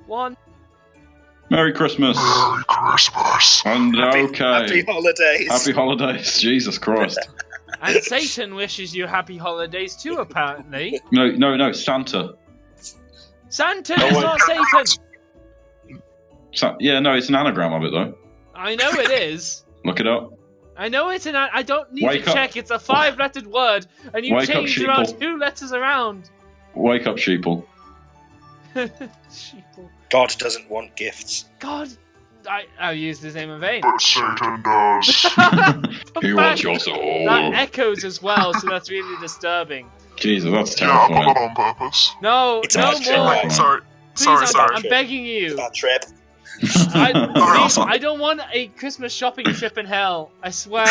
1. Merry Christmas. Merry Christmas. And okay. Happy holidays. Happy holidays. Jesus Christ. And Satan wishes you happy holidays too, apparently. No, Santa. Santa is not Satan! Yeah, no, it's an anagram of it, though. I know it is. Look it up. I know it's I don't need Wake to up. check. It's a 5-lettered word, and you Wake up, changed around sheeple. 2 letters around. Wake up, sheeple. Sheeple. God doesn't want gifts. God, I used his name in vain. But Satan does. He wants your soul. That echoes as well, so that's really disturbing. Jesus, that's Yeah, I put that terrifying. on purpose. No, It's no a more. bad trip. Sorry. Please, Sorry. I'm begging you. Bad trip. I don't want a Christmas shopping trip in hell. I swear.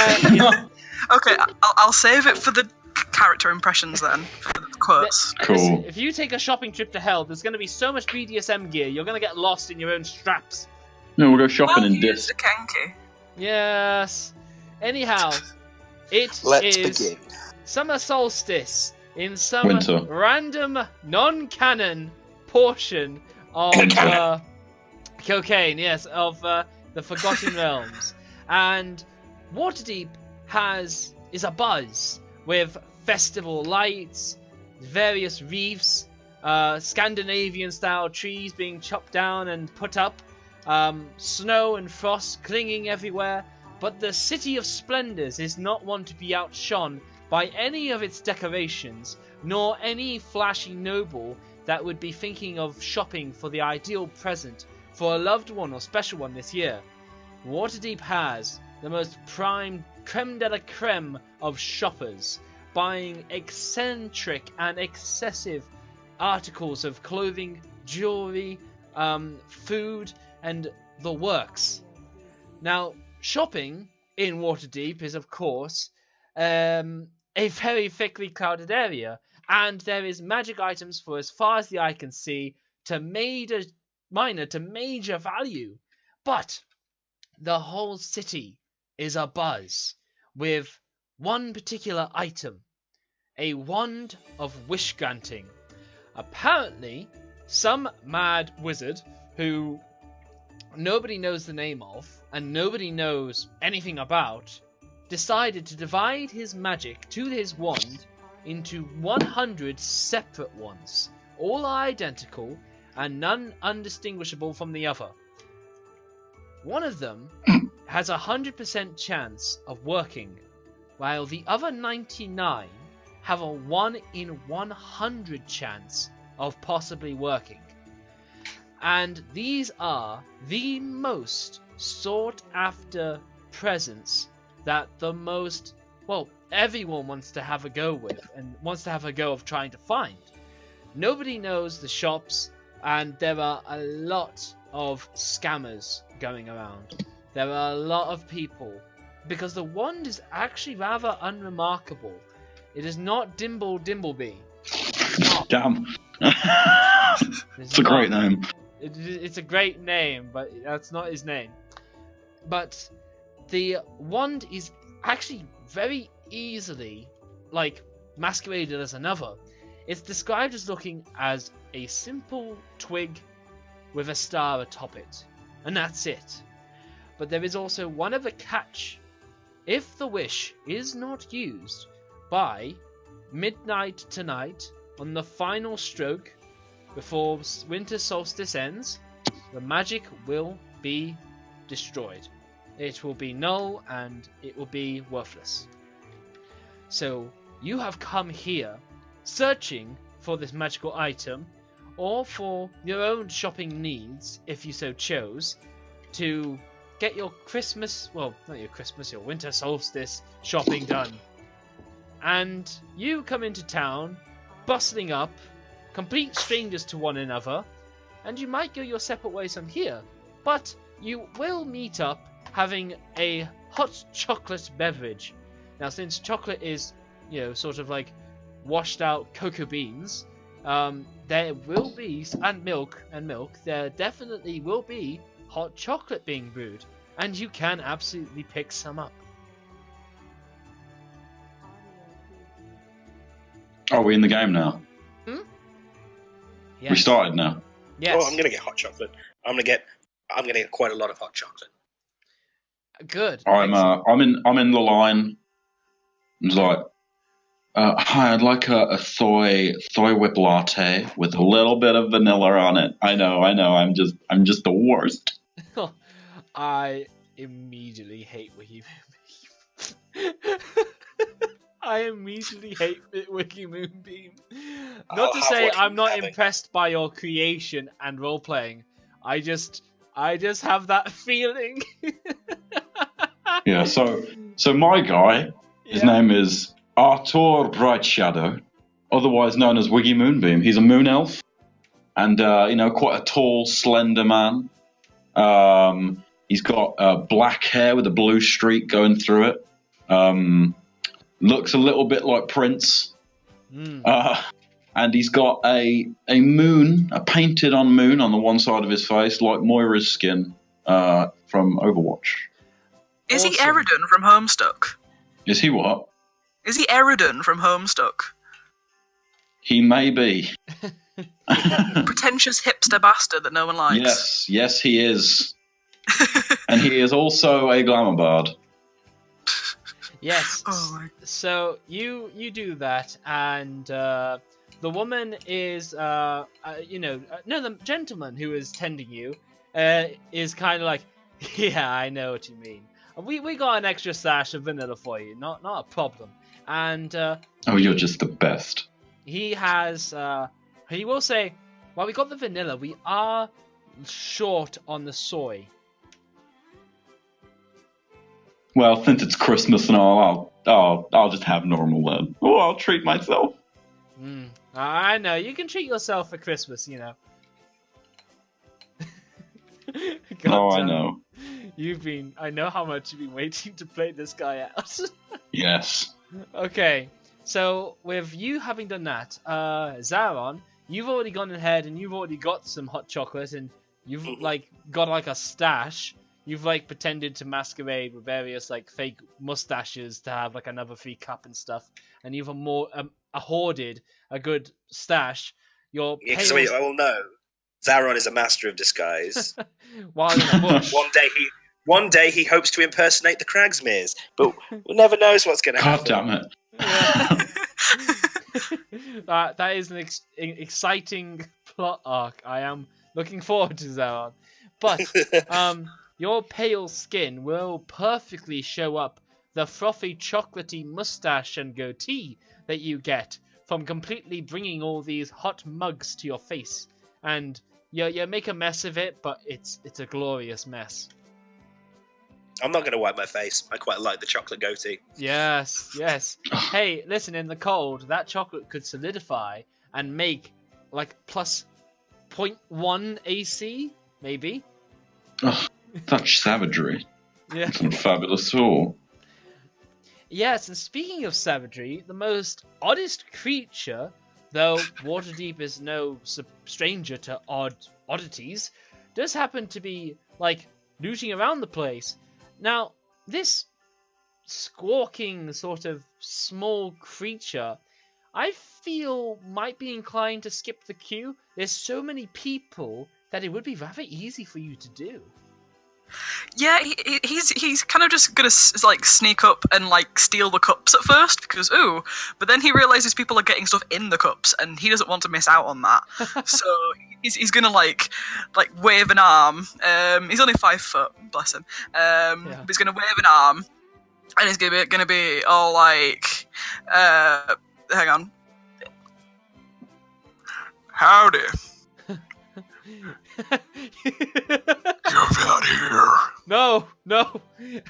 Okay, I'll save it for the character impressions then, for the quotes. Cool. Listen, if you take a shopping trip to hell, there's going to be so much BDSM gear, you're going to get lost in your own straps. No, we'll go shopping Well, in use Dis. the Kenki. Yes. Anyhow, it Let's is begin. summer solstice in some Winter. random non-canon portion of cocaine, yes, of the Forgotten Realms. And Waterdeep is a buzz with festival lights, various reefs, Scandinavian-style trees being chopped down and put up, snow and frost clinging everywhere. But the City of Splendors is not one to be outshone by any of its decorations, nor any flashy noble that would be thinking of shopping for the ideal present for a loved one or special one this year. Waterdeep has the most prime creme de la creme of shoppers, buying eccentric and excessive articles of clothing, jewelry, food, and the works. Now, shopping in Waterdeep is, of course, a very thickly crowded area, and there is magic items for as far as the eye can see, to minor to major value. But the whole city is abuzz with one particular item, a wand of wish granting. Apparently, some mad wizard who nobody knows the name of and nobody knows anything about decided to divide his magic to his wand into 100 separate ones, all identical and none undistinguishable from the other. One of them has 100% chance of working, while the other 99 have a 1 in 100 chance of possibly working. And these are the most sought after presents that everyone wants to have a go with and wants to have a go of trying to find. Nobody knows the shops, and there are a lot of scammers going around. There are a lot of people, because the wand is actually rather unremarkable. It is not Dimble Dimbleby. Damn. It's a great name. It's a great name, but that's not his name. But the wand is actually very easily, masqueraded as another. It's described as looking as a simple twig with a star atop it, and that's it. But there is also one other catch. If the wish is not used by midnight tonight on the final stroke before winter solstice ends, the magic will be destroyed. It will be null and it will be worthless. So you have come here searching for this magical item, or for your own shopping needs, if you so chose, to get your your winter solstice shopping done. And you come into town, bustling up, complete strangers to one another, and you might go your separate ways from here, but you will meet up having a hot chocolate beverage. Now, since chocolate is, sort of like washed out cocoa beans, there will be, and milk, there definitely will be hot chocolate being brewed, and you can absolutely pick some up. Are we in the game now? Yes. We started now. Yes. Oh, I'm gonna get hot chocolate. I'm gonna get quite a lot of hot chocolate. Good. I'm Excellent. I'm in the line. It's like, hi, I'd like a soy whip latte with a little bit of vanilla on it. I know. I'm just the worst. I immediately hate Wiki I immediately hate Wiki Moonbeam. Not I'll to have say what I'm he's not having. impressed by your creation and role playing. I just have that feeling. Yeah. So my guy, his Yeah. name is Artur Brightshadow, otherwise known as Wiggy Moonbeam. He's a moon elf, and quite a tall, slender man. He's got black hair with a blue streak going through it. Looks a little bit like Prince. And he's got a moon, a painted on moon on the one side of his face, like Moira's skin from Overwatch. Is he Awesome. Eridan from Homestuck? Is he what? Is he Eridan from Homestuck? He may be. Pretentious hipster bastard that no one likes. Yes, he is. And he is also a glamour bard. Yes. Oh my. So you do that, and the woman is no, the gentleman who is tending you is kind of like, yeah, I know what you mean. We got an extra stash of vanilla for you, not a problem. And Oh, you're just the best. he has he will say, while we got the vanilla, we are short on the soy. Well, since it's Christmas and all, I'll just have normal then. Oh, I'll treat myself. I know, you can treat yourself for Christmas, you know. Oh, I damn. know. I know how much you've been waiting to play this guy out. Yes. Okay, so with you having done that, Zaron, you've already gone ahead and you've already got some hot chocolate and you've got a stash. You've pretended to masquerade with various fake mustaches to have another free cup and stuff, and you've hoarded a good stash. Your Because I all know Zaron is a master of disguise. while in the bush. One day he hopes to impersonate the Cragsmeres, but one never knows what's going to God happen. damn it. Yeah. That is an exciting plot arc. I am looking forward to Zaron. But your pale skin will perfectly show up the frothy chocolatey mustache and goatee that you get from completely bringing all these hot mugs to your face. And you make a mess of it, but it's a glorious mess. I'm not going to wipe my face. I quite like the chocolate goatee. Yes. Hey, listen, in the cold, that chocolate could solidify and make plus 0.1 AC, maybe. Ugh, such savagery. Yeah. Some fabulous soul. Yes, and speaking of savagery, the most oddest creature, though Waterdeep is no stranger to oddities, does happen to be looting around the place. Now, this squawking sort of small creature, I feel might be inclined to skip the queue. There's so many people that it would be rather easy for you to do. Yeah, he's kind of just gonna sneak up and steal the cups at first because but then he realizes people are getting stuff in the cups and he doesn't want to miss out on that. So he's gonna wave an arm. He's only 5 foot, bless him. But he's gonna wave an arm and he's gonna be all hang on, howdy. Get out here. No.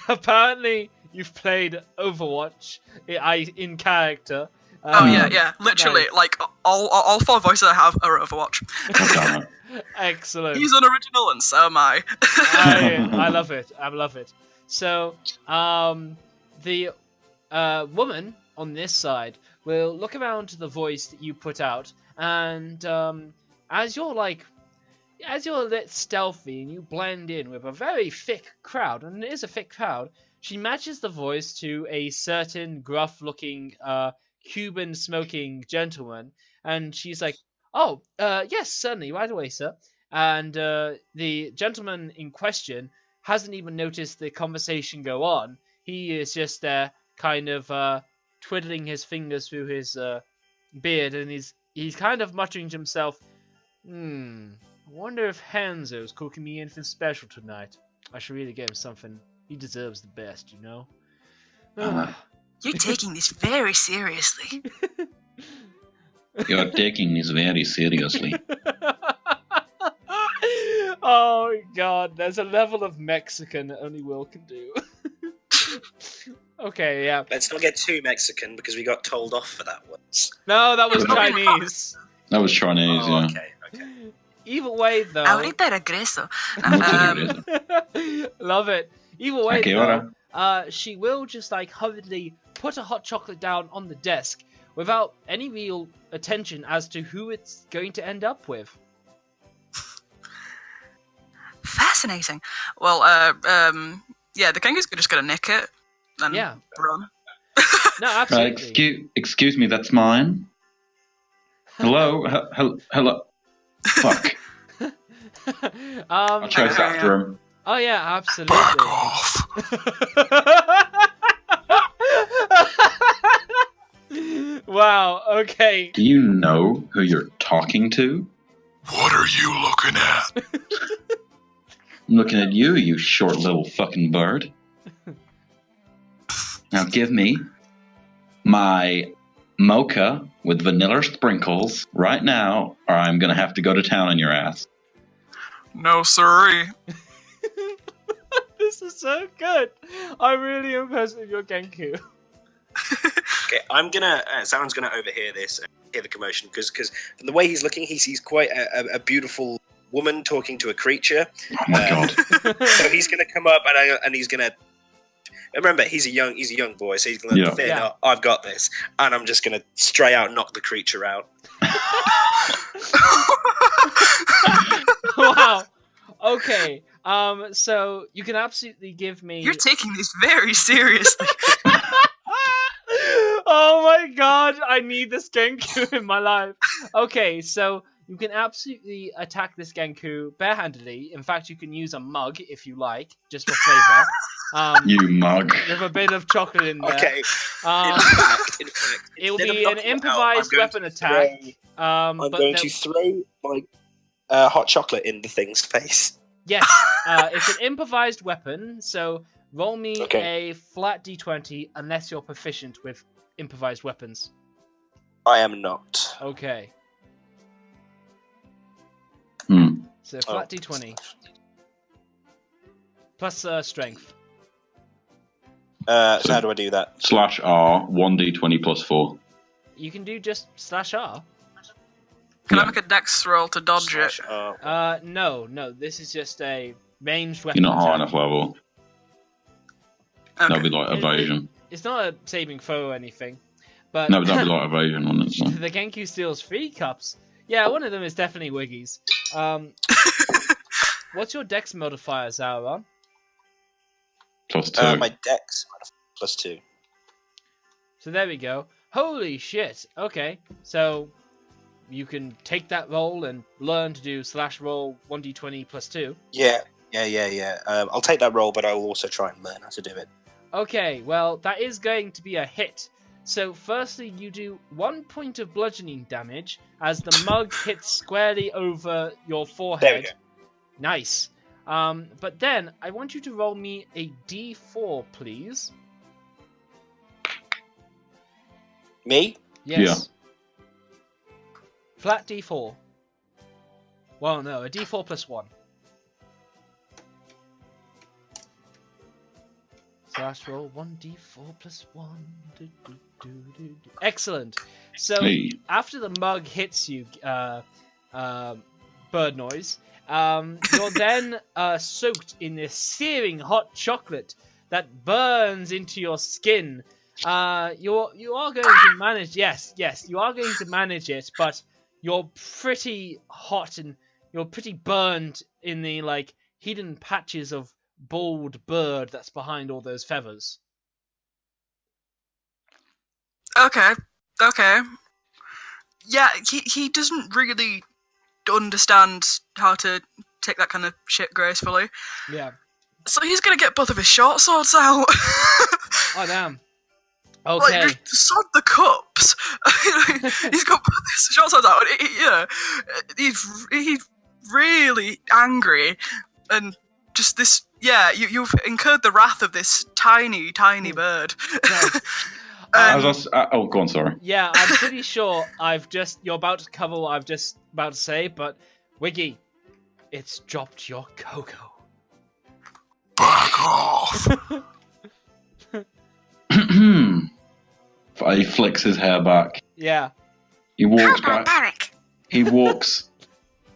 Apparently, you've played Overwatch in character. Yeah. Literally, Nice. all 4 voices I have are Overwatch. God damn it. Excellent. He's unoriginal, and so am I. I love it. I love it. So, the woman on this side will look around to the voice that you put out, and as you're a bit stealthy and you blend in with a very thick crowd, and it is a thick crowd, she matches the voice to a certain gruff-looking Cuban-smoking gentleman, and she's like, "Oh, yes, certainly, right away, sir." and the gentleman in question hasn't even noticed the conversation go on. He is just kind of twiddling his fingers through his beard, and he's kind of muttering to himself, I wonder if Hanzo's cooking me anything special tonight. I should really get him something. He deserves the best, you know? You're taking this very seriously. You're taking this very seriously. Oh god, there's a level of Mexican that only Will can do. Okay, yeah. Let's not get too Mexican because we got told off for that once. No, that was No. Chinese. That was Chinese, Oh, yeah. okay. Either way, though. Ahorita regreso. Love it. Either way, Okay, though, she will just like hurriedly put a hot chocolate down on the desk without any real attention as to who it's going to end up with. Fascinating. Well, yeah, the kangaroo's just gonna nick it and Yeah. run. No, absolutely. Excuse me, that's mine. Hello? Hello? Fuck. I'll chase after him. Oh yeah, absolutely. Back off. Wow. Okay. Do you know who you're talking to? What are you looking at? I'm looking at you, you short little fucking bird. Now give me my mocha with vanilla sprinkles right now, or I'm gonna have to go to town on your ass. No, sirree. This is so good. I'm really impressed with your Genku. Okay, I'm gonna. Someone's gonna overhear this, hear the commotion, because from the way he's looking, he sees quite a beautiful woman talking to a creature. Oh my god. So he's gonna come up and he's gonna. Remember, he's a young boy, so he's gonna Yeah. fear Yeah. not. I've got this, and I'm just gonna straight out knock the creature out. Wow. Okay. So you can absolutely give me. You're taking this very seriously. Oh my god, I need this Genku in my life. Okay, so you can absolutely attack this Genku barehandedly. In fact, you can use a mug if you like, just for flavor. You mug. With a bit of chocolate in there. Okay. Um, In fact, it will instead of be an knocking it out, improvised I'm going weapon to attack. throw- I'm I'm going to throw my hot chocolate in the thing's face. Yes, it's an improvised weapon, so roll me Okay. a flat d20 unless you're proficient with improvised weapons. I am not. Okay, Hmm. so flat d20 plus strength. So how do I do that? Slash R, 1d20 plus 4. You can do just /R. Can I make a dex roll to dodge it? Slash R. No, this is just a ranged weapon. You're not high attack. enough level. Okay. That'd be like evasion. It's not a saving throw or anything, but No, but that'd be like evasion, wouldn't it? So. the Genku steals 3 cups. Yeah, one of them is definitely Wiggy's. What's your dex modifier, Zauron? Plus 2. My dex plus 2. So there we go. Holy shit. Okay, so you can take that roll and learn to do /roll 1d20 plus 2. Yeah. I'll take that roll, but I will also try and learn how to do it. Okay, well, that is going to be a hit. So firstly, you do 1 point of bludgeoning damage as the mug hits squarely over your forehead. There we go. Nice. But then, I want you to roll me a d4, please. Me? Yes. Flat d4. Well, no, a d4 plus 1. /roll 1d4 plus 1. Excellent. So, Hey. after the mug hits you, bird noise, you're then soaked in this searing hot chocolate that burns into your skin. You are going to manage. Yes, you are going to manage it, but you're pretty hot and you're pretty burned in the like hidden patches of bald bird that's behind all those feathers. Okay. Yeah, he doesn't really understand how to take that kind of shit gracefully. Yeah. So he's gonna get both of his short swords out. Oh damn. Okay. Like, just sod the cups. He's got both his short swords out. He's really angry, and just this. Yeah, you've incurred the wrath of this tiny bird. Right. Go on, sorry. Yeah, I'm pretty sure you're about to cover what I've just about to say, but Wiggy, it's dropped your cocoa. Back off. He flicks his hair back. Yeah. He walks How back. barbaric. He walks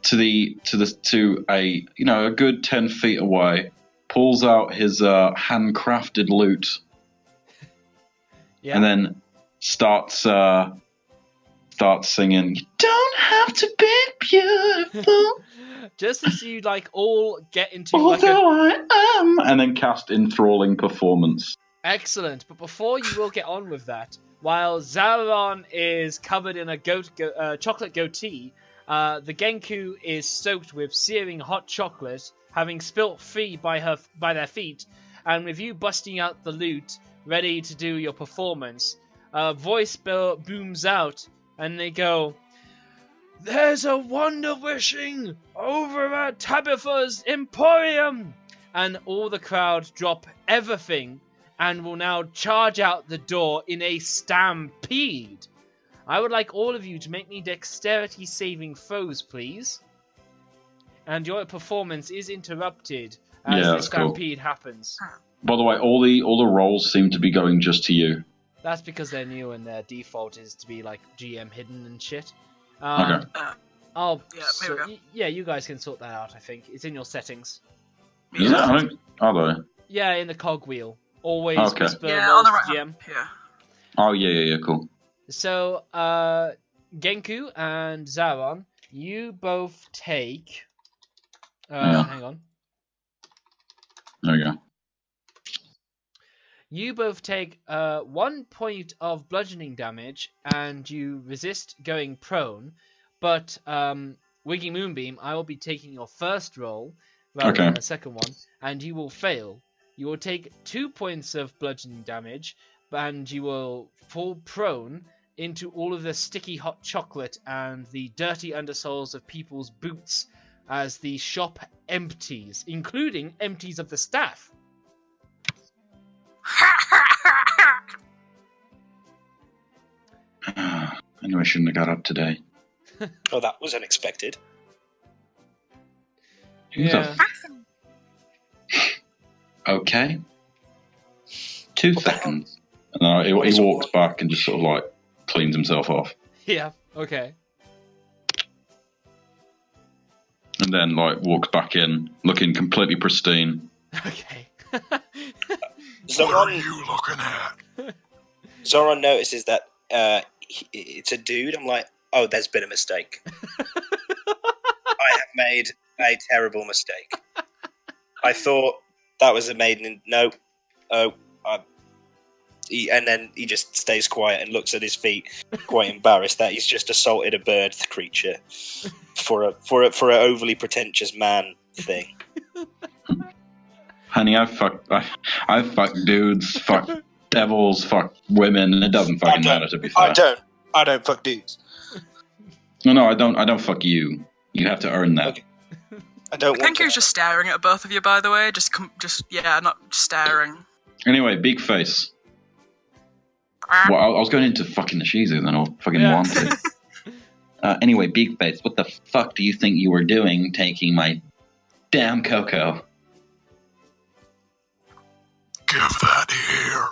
to a good 10 feet away, pulls out his handcrafted lute, Yeah. and then starts singing. You don't have to be beautiful, Just as you all get into like a although I am, and then cast enthralling performance. excellent. But before you will get on with that, while Zaron is covered in a chocolate goatee, the Genku is soaked with searing hot chocolate, having spilt free by their feet, and with you busting out the lute, ready to do your performance, a voice booms out, and they go, "There's a wonder wishing over at Tabitha's Emporium!" And all the crowd drop everything and will now charge out the door in a stampede. I would like all of you to make me dexterity saving throws, please. And your performance is interrupted as the that's cool. stampede happens. By the way, all the rolls seem to be going just to you. That's because they're new and their default is to be like GM hidden and shit. Okay. Here we go. Yeah, you guys can sort that out, I think. It's in your settings. Is that? Are they? Yeah, in the cogwheel. Always Okay. whisper Yeah, rolls on the to right GM. hand. Yeah. Oh yeah, cool. So, Genku and Zaron, you both take... Yeah. Hang on. There you go. You both take 1 point of bludgeoning damage, and you resist going prone. But Wiggy Moonbeam, I will be taking your first roll rather than the second one, and you will fail. You will take 2 points of bludgeoning damage, and you will fall prone into all of the sticky hot chocolate and the dirty undersoles of people's boots as the shop empties, including empties of the staff. I knew I shouldn't have got up today. Oh, that was unexpected. Yeah. Okay. 2 What the hell? seconds. And then he walks back and just sort of like cleans himself off. Yeah, okay. And then like walks back in, looking completely pristine. Okay. What are Zoran, you looking at? Zoran notices that it's a dude. I'm like, oh, there's been a mistake. I have made a terrible mistake. I thought that was a maiden. No. Oh. And then he just stays quiet and looks at his feet, quite embarrassed that he's just assaulted a bird creature for a overly pretentious man thing. Honey, I fuck dudes, fuck devils, fuck women. It doesn't fucking matter, to be fair. I don't fuck dudes. No, I don't fuck you. You have to earn that. Okay. I don't I want think he to. was just staring at both of you, by the way. Not staring. Anyway, big face. Well, I was going into fucking the Shizu then, or fucking Yeah. wanted. Anyway, big face, what the fuck do you think you were doing taking my damn cocoa? Give that here.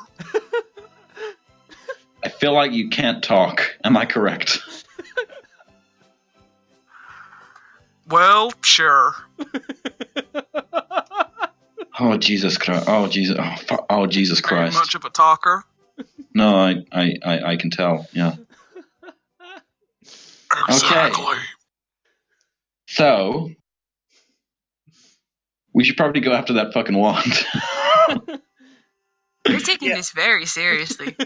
I feel like you can't talk. Am I correct? Well, sure. Oh Jesus Christ! Oh Jesus! Oh Jesus Very Christ! much of a talker. No, I can tell. Yeah. Exactly. So we should probably go after that fucking wand. You're taking Yeah. this very seriously.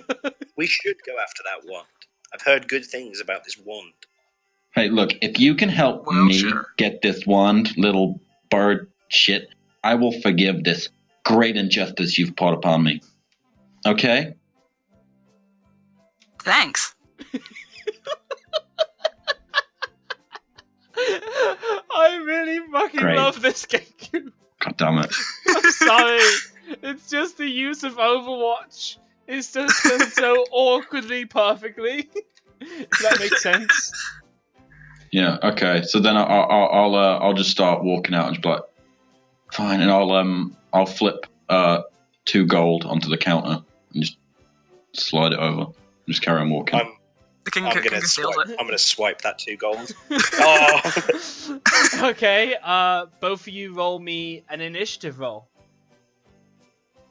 We should go after that wand. I've heard good things about this wand. Hey, look, if you can help Well, me sure. get this wand, little bird shit, I will forgive this great injustice you've brought upon me. Okay? Thanks. I really fucking Great. love this game. God damn it. I'm sorry. It's just the use of Overwatch. It's just done so awkwardly perfectly. If that makes sense. Yeah, okay. So then I'll just start walking out and just be like, fine, and I'll flip 2 gold onto the counter and just slide it over. And just carry on walking. The king, I'm king gonna steals swipe. it. I'm gonna swipe that 2 gold. Oh, Okay, both of you roll me an initiative roll.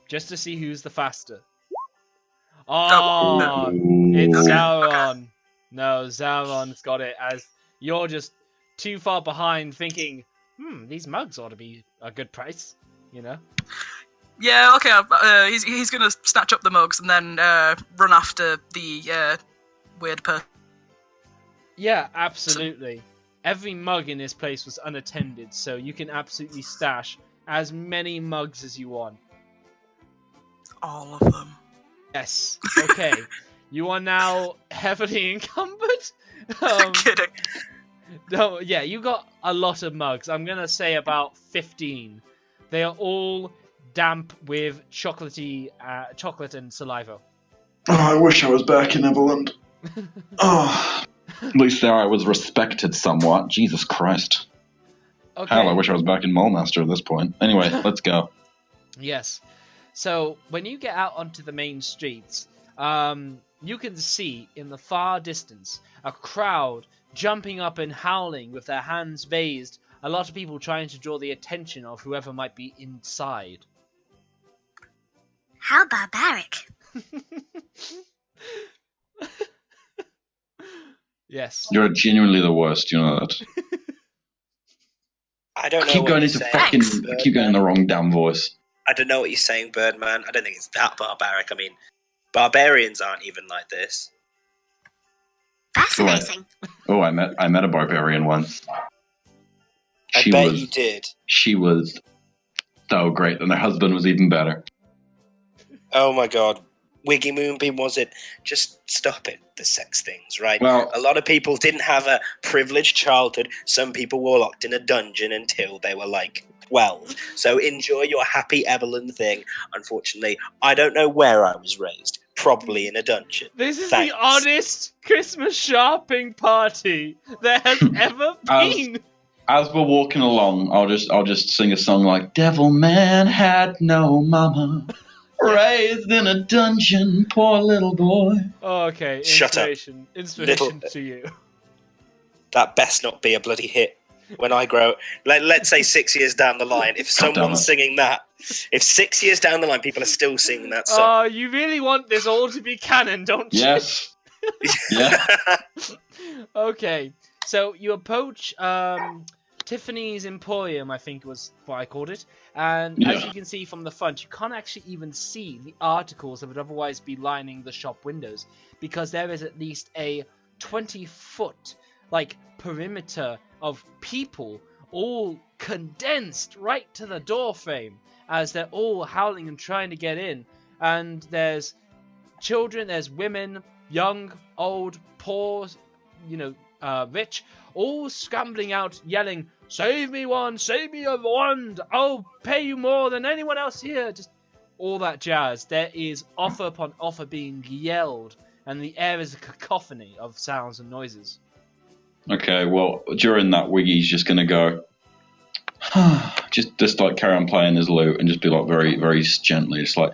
Just to see who's the faster. Oh, it's Ooh. Sauron. No, Sauron's got it, as you're just too far behind thinking, these mugs ought to be a good price, you know? Yeah, okay. He's gonna snatch up the mugs and then run after the weird person. Yeah, absolutely. Every mug in this place was unattended, so you can absolutely stash as many mugs as you want. All of them. Yes. Okay. You are now heavily encumbered. Kidding. No, yeah, you got a lot of mugs. I'm gonna say about 15. They are all damp with chocolate and saliva. Oh, I wish I was back in Everland. Oh, at least there I was respected somewhat. Jesus Christ. Okay. Hell, I wish I was back in Mulemaster at this point. Anyway, let's go. Yes. So when you get out onto the main streets, you can see in the far distance a crowd jumping up and howling with their hands raised. A lot of people trying to draw the attention of whoever might be inside. How barbaric. Yes. You're genuinely the worst, you know that. I don't know. Keep what going you're into saying, fucking. Birdman. Keep going in the wrong damn voice. I don't know what you're saying, Birdman. I don't think it's that barbaric. I mean, barbarians aren't even like this. Fascinating. Oh, I met a barbarian once. I bet you did. She was so great, and her husband was even better. Oh my god. Wiggy Moonbeam, was it? Just stop it, the sex things, right? Well, a lot of people didn't have a privileged childhood. Some people were locked in a dungeon until they were like 12. So enjoy your happy Evelyn thing. Unfortunately, I don't know where I was raised. Probably in a dungeon. This is Thanks. the oddest Christmas shopping party there has ever been. As we're walking along, I'll just sing a song like "Devil Man had no mama, raised in a dungeon, poor little boy." Oh, okay, Shut up. Inspiration to you. That best not be a bloody hit when I grow. Let's say 6 years down the line, if God damn someone's it. singing that, if 6 years down the line people are still singing that song. Oh, you really want this all to be canon, don't you? Yes. Yeah. Okay, so you approach Tiffany's Emporium, I think was what I called it, and as Yeah. you can see from the front, you can't actually even see the articles that would otherwise be lining the shop windows, because there is at least a 20-foot perimeter of people all condensed right to the door frame as they're all howling and trying to get in. And there's children, there's women, young, old, poor, rich, all scrambling out yelling, "Save me one, save me a wand, I'll pay you more than anyone else here." Just all that jazz. There is offer upon offer being yelled, and the air is a cacophony of sounds and noises. Okay, well, during that, Wiggy's just gonna go, just like carry on playing his lute and just be like very, very gently, just like,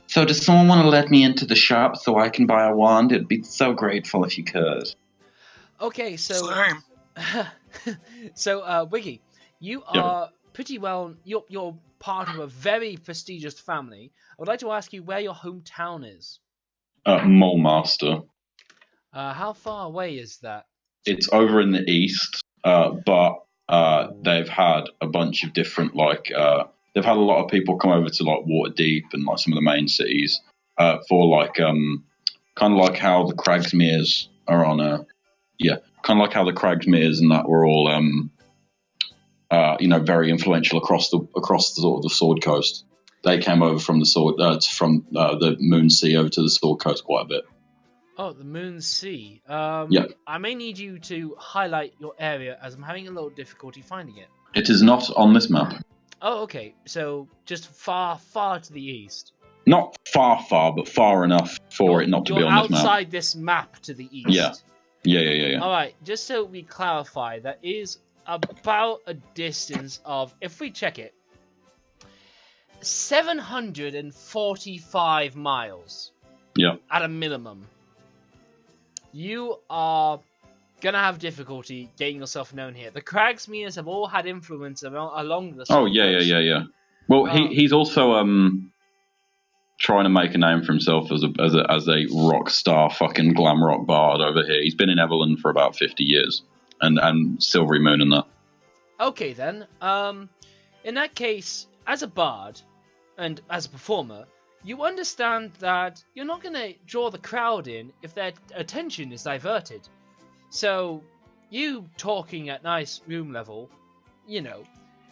"So does someone want to let me into the shop so I can buy a wand? It'd be so grateful if you could." Okay, so Same. Wiggy, you are pretty well. You're part of a very prestigious family. I would like to ask you where your hometown is. Mulemaster. How far away is that? It's over in the east, but they've had a bunch of different they've had a lot of people come over to Waterdeep and some of the main cities for kind of like how the Cragsmeres are on kind of like how the Cragsmeres and that were all, very influential across the sort of the Sword Coast. They came over from the Moon Sea over to the Sword Coast quite a bit. Oh, the Moon Sea. Yeah. I may need you to highlight your area as I'm having a little difficulty finding it. It is not on this map. Oh, okay. So just far, far to the east. Not far, but far enough for it not to be on this map. Outside this map to the east. Yeah. All right. Just so we clarify, that is about a distance of, if we check it, 745 miles. Yeah. At a minimum. You are gonna have difficulty getting yourself known here. The Cragsmeres have all had influence along the. Oh yeah. Well, he's also trying to make a name for himself as a rock star fucking glam rock bard over here. He's been in Everland for about 50 years, and Silvery Moon and that. Okay then. In that case, as a bard and as a performer, you understand that you're not going to draw the crowd in if their attention is diverted. So, you talking at nice room level,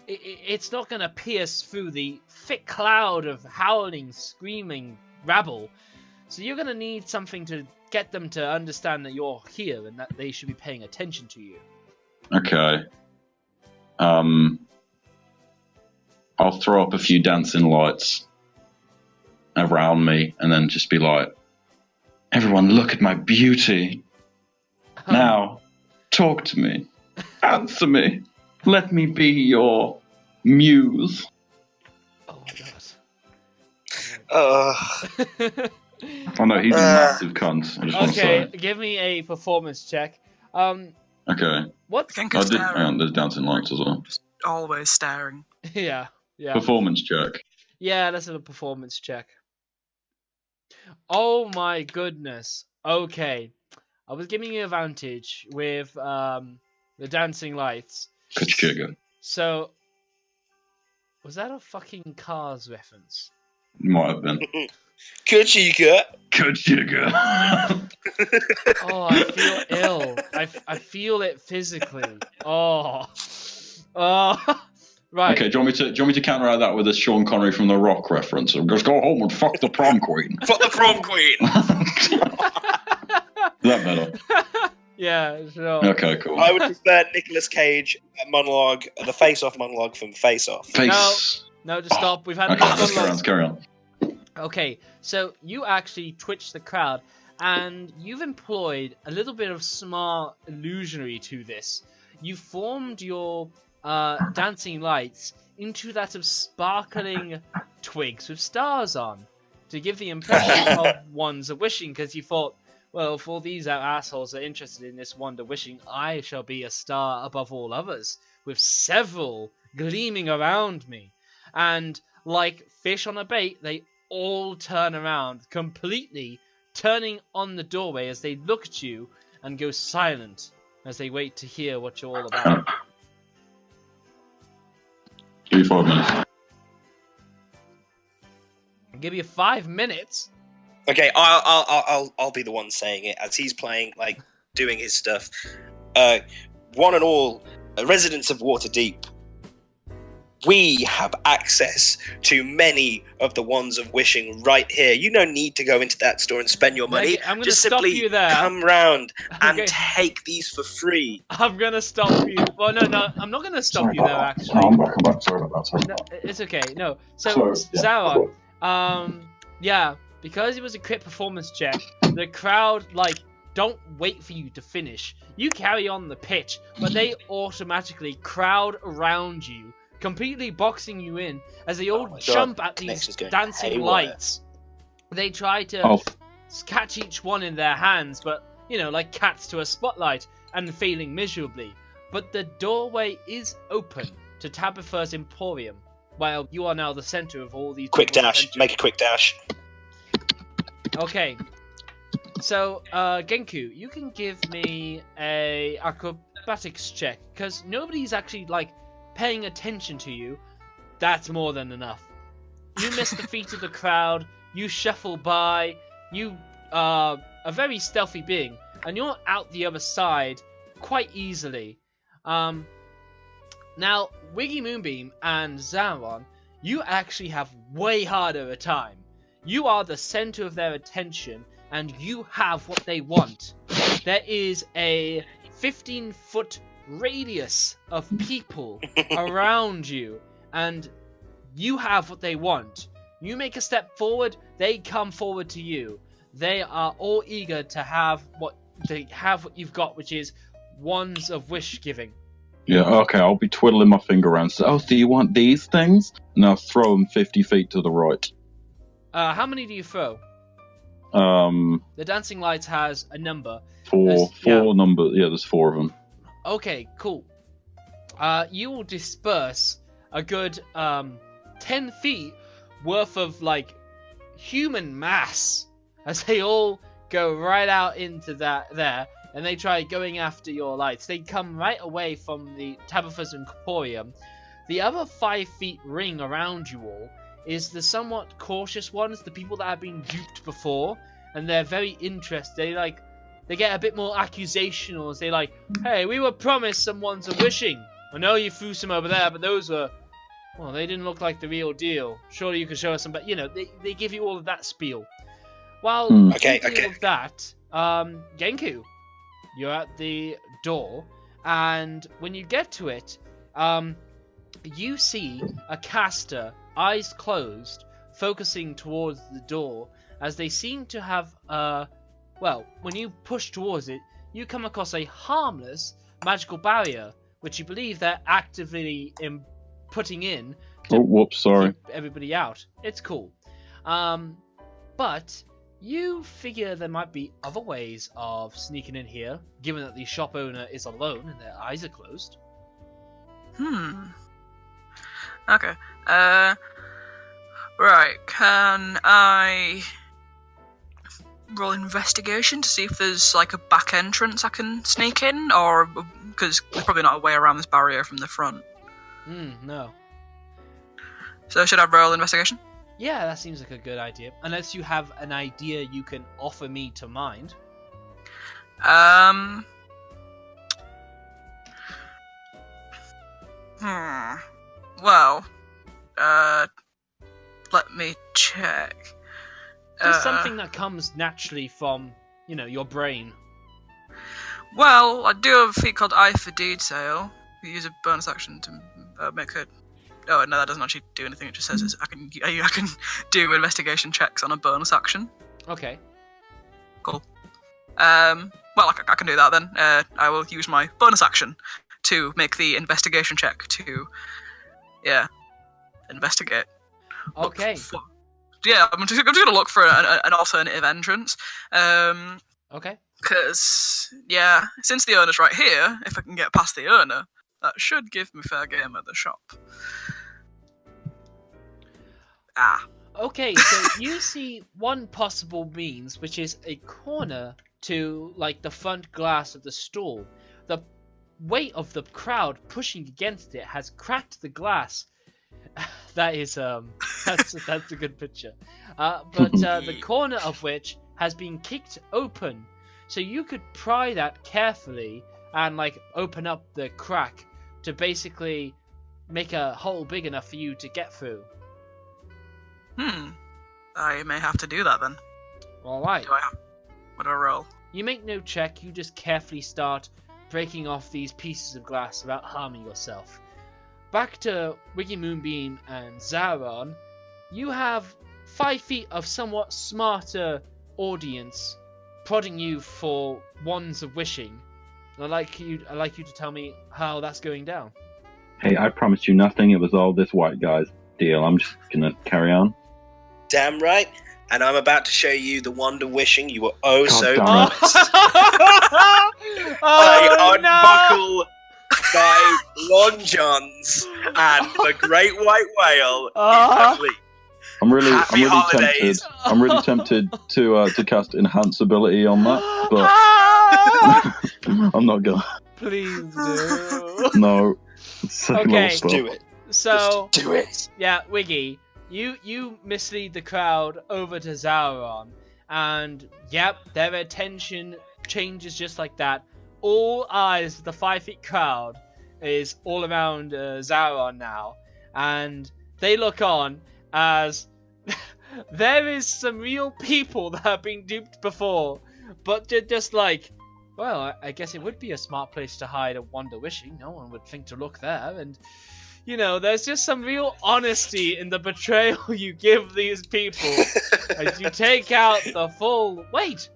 it's not going to pierce through the thick cloud of howling, screaming rabble. So you're going to need something to get them to understand that you're here and that they should be paying attention to you. Okay. I'll throw up a few dancing lights around me and then just be like, everyone look at my beauty. Now, talk to me. Answer me. Let me be your muse. Oh my god. Oh no, he's a massive cunt. I just want to say. Give me a performance check. Okay. What? Hang on, there's dancing lights as well. Just always staring. Yeah. Performance check. Yeah, let's have a performance check. Oh my goodness. Okay. I was giving you advantage with the dancing lights. Kachiga. So, was that a fucking Cars reference? Might have been. Kachiga. Oh, I feel ill. I feel it physically. Oh. Right. Okay, do you want me to counteract that with a Sean Connery from The Rock reference? Just go home and fuck the prom queen. Fuck the prom queen. Is that better? Yeah, sure. Okay, cool. I would prefer Nicolas Cage monologue, the face-off monologue from Face Off. No, just stop. We've had Okay, enough let's monologues. carry on. Okay, so you actually twitch the crowd, and you've employed a little bit of smart illusionary to this. You formed your dancing lights into that of sparkling twigs with stars on, to give the impression of ones are wishing, because you thought, well, if all these assholes are interested in this wonder wishing, I shall be a star above all others, with several gleaming around me. And like fish on a bait, they all turn around, completely turning on the doorway as they look at you and go silent as they wait to hear what you're all about. Give me 5 minutes. I'll give you 5 minutes. Okay, I'll be the one saying it as he's playing, like doing his stuff. One and all, residents of Waterdeep, we have access to many of the wands of wishing right here. You no need to go into that store and spend your money. I'm gonna Just stop simply you there. come round and Okay. take these for free. I'm gonna stop you. Well, no, I'm not gonna stop you there, actually. I'm back. Sorry about that. No, it's okay. No. So, Sarah, yeah, because it was a crit performance check, the crowd, don't wait for you to finish. You carry on the pitch, but they automatically crowd around you, completely boxing you in as they all jump at these dancing lights. They try to catch each one in their hands, but, like cats to a spotlight, and failing miserably. But the doorway is open to Tabitha's Emporium, while you are now the center of all these... Quick dash. Make a quick dash. Okay. So, Genku, you can give me a acrobatics check, because nobody's actually, paying attention to you. That's more than enough. You miss the feet of the crowd, you shuffle by, you are a very stealthy being, and you're out the other side, quite easily. Now, Wiggy Moonbeam and Zaron, you actually have way harder a time. You are the center of their attention, and you have what they want. There is a 15-foot radius of people around you, and you have what they want. You make a step forward, they come forward to you. They are all eager to have what you've got, which is wands of wish giving. Yeah, okay, I'll be twiddling my finger around. So you want these things? Now throw them 50 feet to the right. How many do you throw? The dancing lights has a number. Four numbers. Yeah, there's 4 of them. Okay, cool. You will disperse a good 10 feet worth of like human mass as they all go right out into there, and they try going after your lights. They come right away from the Tabitha's Emporium. The other 5 feet ring around you all is the somewhat cautious ones, the people that have been duped before, and they're very interested. They get a bit more accusational as they like, hey, we were promised some wands of wishing. I know you threw some over there, but those were, well, they didn't look like the real deal. Surely you could show us some, but they give you all of that spiel. While speaking of that, Genku, you're at the door, and when you get to it, you see a caster, eyes closed, focusing towards the door, as they seem to have, when you push towards it, you come across a harmless magical barrier, which you believe they're actively putting in to keep everybody out. It's cool. But you figure there might be other ways of sneaking in here, given that the shop owner is alone and their eyes are closed. Okay. Right. Can I roll investigation to see if there's like a back entrance I can sneak in, or because there's probably not a way around this barrier from the front? No. So should I roll investigation? Yeah, that seems like a good idea. Unless you have an idea you can offer me to mind. Well, let me check. Just something that comes naturally from, your brain. Well, I do have a feat called Eye for Detail. You use a bonus action to make it. Oh no, that doesn't actually do anything. It just says I can do investigation checks on a bonus action. Okay. Cool. Well, I can do that then. I will use my bonus action to make the investigation check to, investigate. Okay. I'm just gonna look for an alternative entrance. Okay. Because since the owner's right here, if I can get past the owner, that should give me fair game at the shop. Okay, so you see one possible means, which is a corner to, the front glass of the stall. The weight of the crowd pushing against it has cracked the glass. That is, that's a good picture. But the corner of which has been kicked open. So you could pry that carefully and, open up the crack to basically make a hole big enough for you to get through. I may have to do that then. Alright. What do I roll? You make no check, you just carefully start breaking off these pieces of glass without harming yourself. Back to Wiggy Moonbeam and Zaron, you have 5 feet of somewhat smarter audience prodding you for wands of wishing. I'd like you to tell me how that's going down. Hey, I promised you nothing. It was all this white guy's deal. I'm just gonna carry on. Damn right. And I'm about to show you the wand of wishing you were so promised. I unbuckle my long johns and the great white whale. I'm really holidays. tempted. I'm really tempted to cast enhance ability on that, but I'm not gonna. Please do. No. Okay, do it. So just do it. Yeah, Wiggy, you mislead the crowd over to Zaron, and their attention changes just like that. all eyes of the 5 feet crowd is all around Zaron now, and they look on as there is some real people that have been duped before, but they're just like, well, I guess it would be a smart place to hide a Wonder Wishing. No one would think to look there, and you know, there's just some real honesty in the betrayal you give these people as you take out the full. Wait,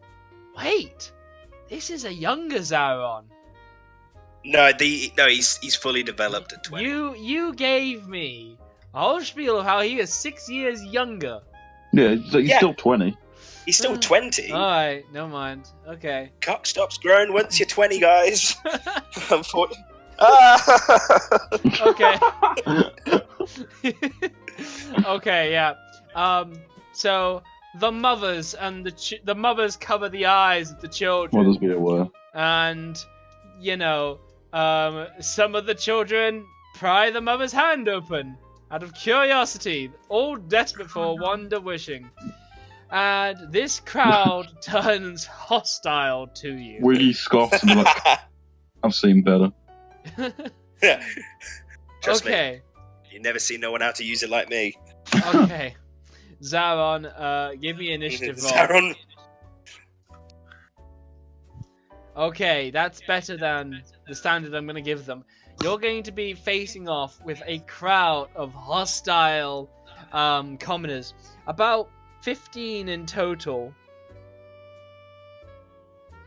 this is a younger Zaron. No, he's fully developed at 20. You gave me a whole spiel of how he is 6 years younger. Yeah, he's still 20. He's still 20. Alright, never mind. Okay. Cock stops growing once you're 20, guys. Unfortunately. Okay. Okay, yeah. So the mothers and the mothers cover the eyes of the children. Mothers be aware. And you know, some of the children pry the mother's hand open out of curiosity, all desperate for Wonder Wishing. And this crowd turns hostile to you. Wiggy scoffs and like, I've seen better. Yeah. Trust Okay. me. You never see no one how to use it like me. Okay. Zaron, give me initiative roll. Zaron. Okay, that's better than the standard I'm going to give them. You're going to be facing off with a crowd of hostile commoners. About 15 in total.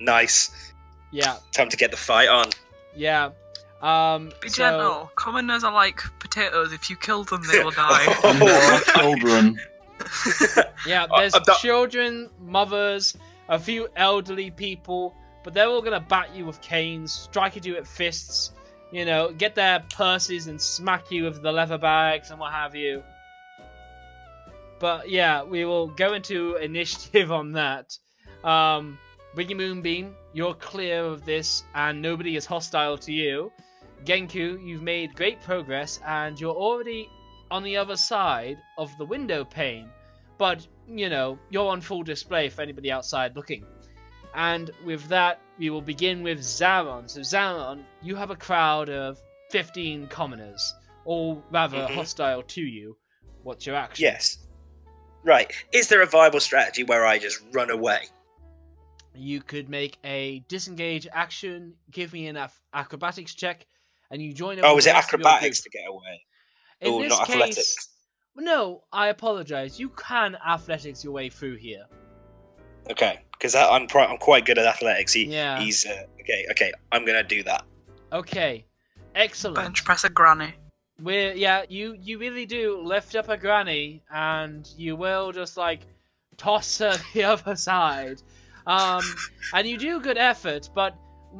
Nice. Yeah, Time to get the fight on. yeah. Be So- gentle. Commoners are like potatoes. If you kill them, they will die. And there are children. Yeah, there's I'm not- children, mothers, a few elderly people, but they're all gonna bat you with canes, strike at you with fists, you know, get their purses and smack you with the leather bags and what have you. But yeah, we will go into initiative on that. Wiggy Moonbeam, you're clear of this and nobody is hostile to you. Genku, you've made great progress and you're already on the other side of the window pane. But, you know, you're on full display for anybody outside looking. And with that, we will begin with Zaron. So Zaron, you have a crowd of 15 commoners, all rather hostile to you. What's your action? Yes. Right. Is there a viable strategy where I just run away? You could make a disengage action, give me an acrobatics check, and you join. Oh, is it the rest of your acrobatics group. to get away? In Oh, this not case, athletics. No, I apologize. You can athletics your way through here. Okay, because I'm quite good at athletics. Yeah. He's okay. I'm gonna do that. Okay, excellent. Bench press a granny. You really do lift up a granny, and you will just like toss her the other side. And you do good effort, but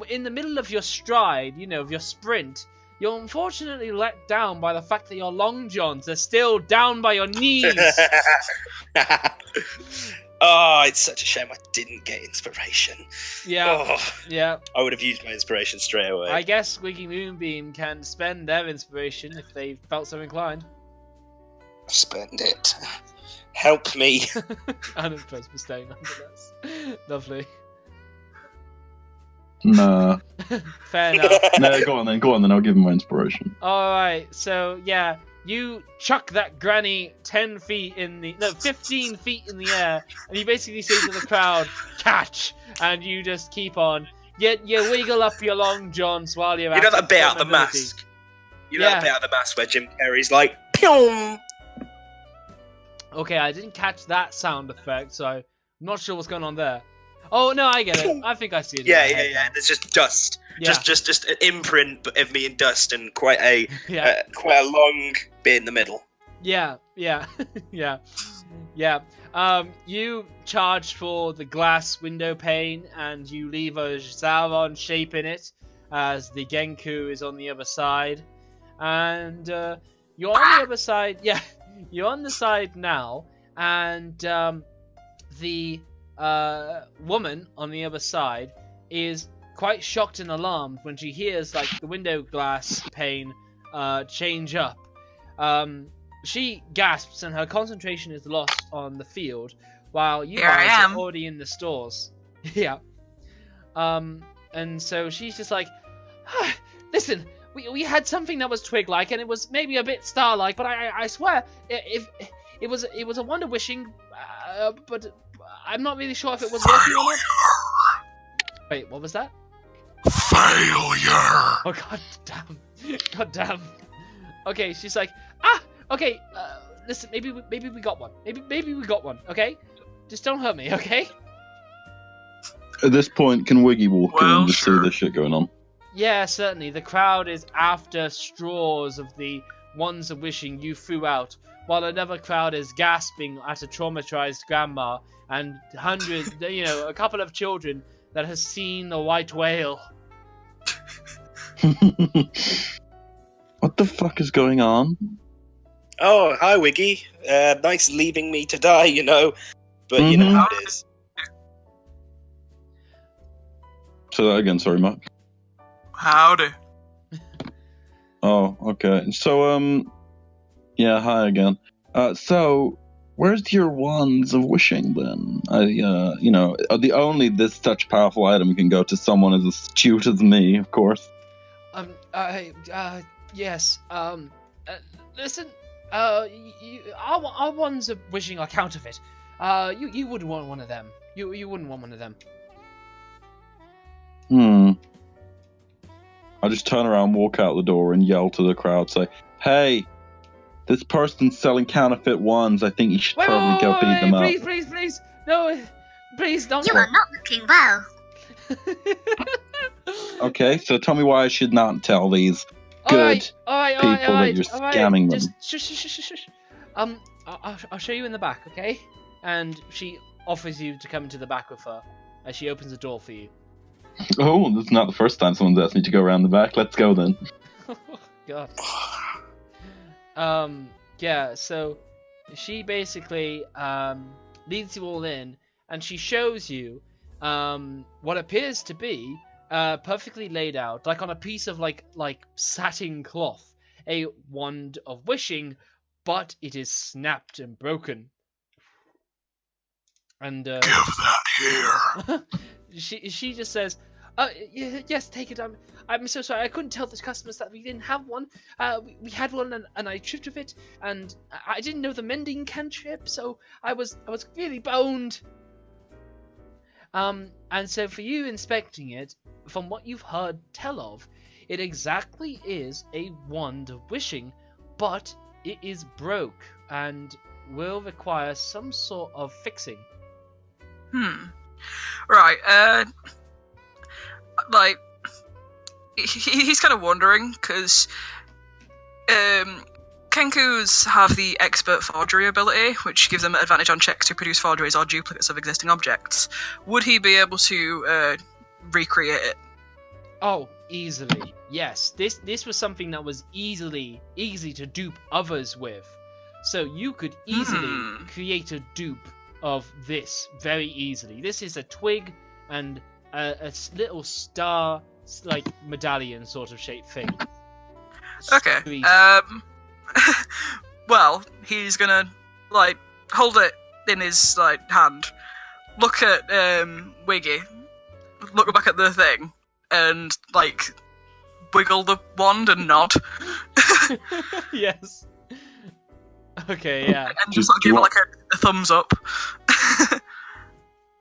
in the middle of your stride, you know, of your sprint, you're unfortunately let down by the fact that your long johns are still down by your knees. Oh, it's such a shame I didn't get inspiration. Yeah, Oh, yeah. I would have used my inspiration straight away. I guess Wiggy Moonbeam can spend their inspiration if they felt so inclined. Spend it. Help me. Unimpressed for staying nonetheless. Lovely. Nah. Fair enough. No, go on then. I'll give him my inspiration. Alright, so yeah, you chuck that granny 15 feet in the air, and you basically say to the crowd, catch! And you just keep on. You wiggle up your long johns while you're You know that acting bit out of the mobility. mask? You know that Yeah. bit out of the mask where Jim Carrey's like, Pyong! Okay, I didn't catch that sound effect, so I'm not sure what's going on there. Oh, no, I get it. I think I see it. in my head now. There's just dust. Yeah. Just an imprint of me in dust and quite a Yeah. quite a long bit in the middle. Yeah. Yeah. You charge for the glass window pane, and you leave a Zaron shape in it, as the Genku is on the other side. And you're on the other side. Yeah, you're on the side now, and the woman on the other side is quite shocked and alarmed when she hears like the window glass pane change up. She gasps and her concentration is lost on the field, while you Here I guys am. are already in the stores. Yeah. And so she's just like, listen, we had something that was twig-like, and it was maybe a bit star-like, but I swear, if it was a wonder wishing, but I'm not really sure if it was working or not. Wait, what was that? Failure. Oh god damn. Okay, she's like, okay, listen, maybe we got one. Maybe we got one. Okay, just don't hurt me, okay? At this point, can Wiggy walk in Well, and just sure. see this shit going on? Yeah, certainly. The crowd is after straws of the ones of wishing you threw out, while another crowd is gasping at a traumatized grandma and hundreds, a couple of children that has seen the white whale. What the fuck is going on? Oh, hi, Wiggy. Nice leaving me to die, But you know how it is. Say that again, sorry, Mark. Howdy. Oh, okay. So, yeah, hi again. So, where's your wands of wishing then? The only this such powerful item can go to someone as astute as me, of course. Yes. Listen. Our ones of wishing are counterfeit. You wouldn't want one of them. You wouldn't want one of them. I just turn around, walk out the door, and yell to the crowd, say, "Hey, this person's selling counterfeit wands. I think you should probably go beat them up." Please, no, please don't. You are not looking well. Okay, so tell me why I should not tell these good people that you're scamming them. Just shush. I'll show you in the back, okay? And she offers you to come to the back with her as she opens the door for you. Oh, this is not the first time someone's asked me to go around the back. Let's go then. God. Yeah, so she basically leads you all in, and she shows you what appears to be perfectly laid out, like on a piece of like satin cloth, a wand of wishing, but it is snapped and broken. And Give that here. she just says, yes, take it. I'm so sorry. I couldn't tell the customers that we didn't have one. We had one, and I tripped with it, and I didn't know the mending cantrip, so I was really boned. And so for you inspecting it, from what you've heard tell of, it exactly is a wand of wishing, but it is broke and will require some sort of fixing. Right, he's kind of wondering, because Kenkus have the expert forgery ability, which gives them advantage on checks to produce forgeries or duplicates of existing objects. Would he be able to recreate it? Oh, easily. Yes, this was something that was easy to dupe others with. So you could easily create a dupe of this very easily. This is a twig and a little star, like medallion sort of shaped thing. Okay. Sweet. Well, he's gonna hold it in his hand, look at Wiggy, look back at the thing, and wiggle the wand and nod. Yes. Okay, yeah. And just give it a thumbs up.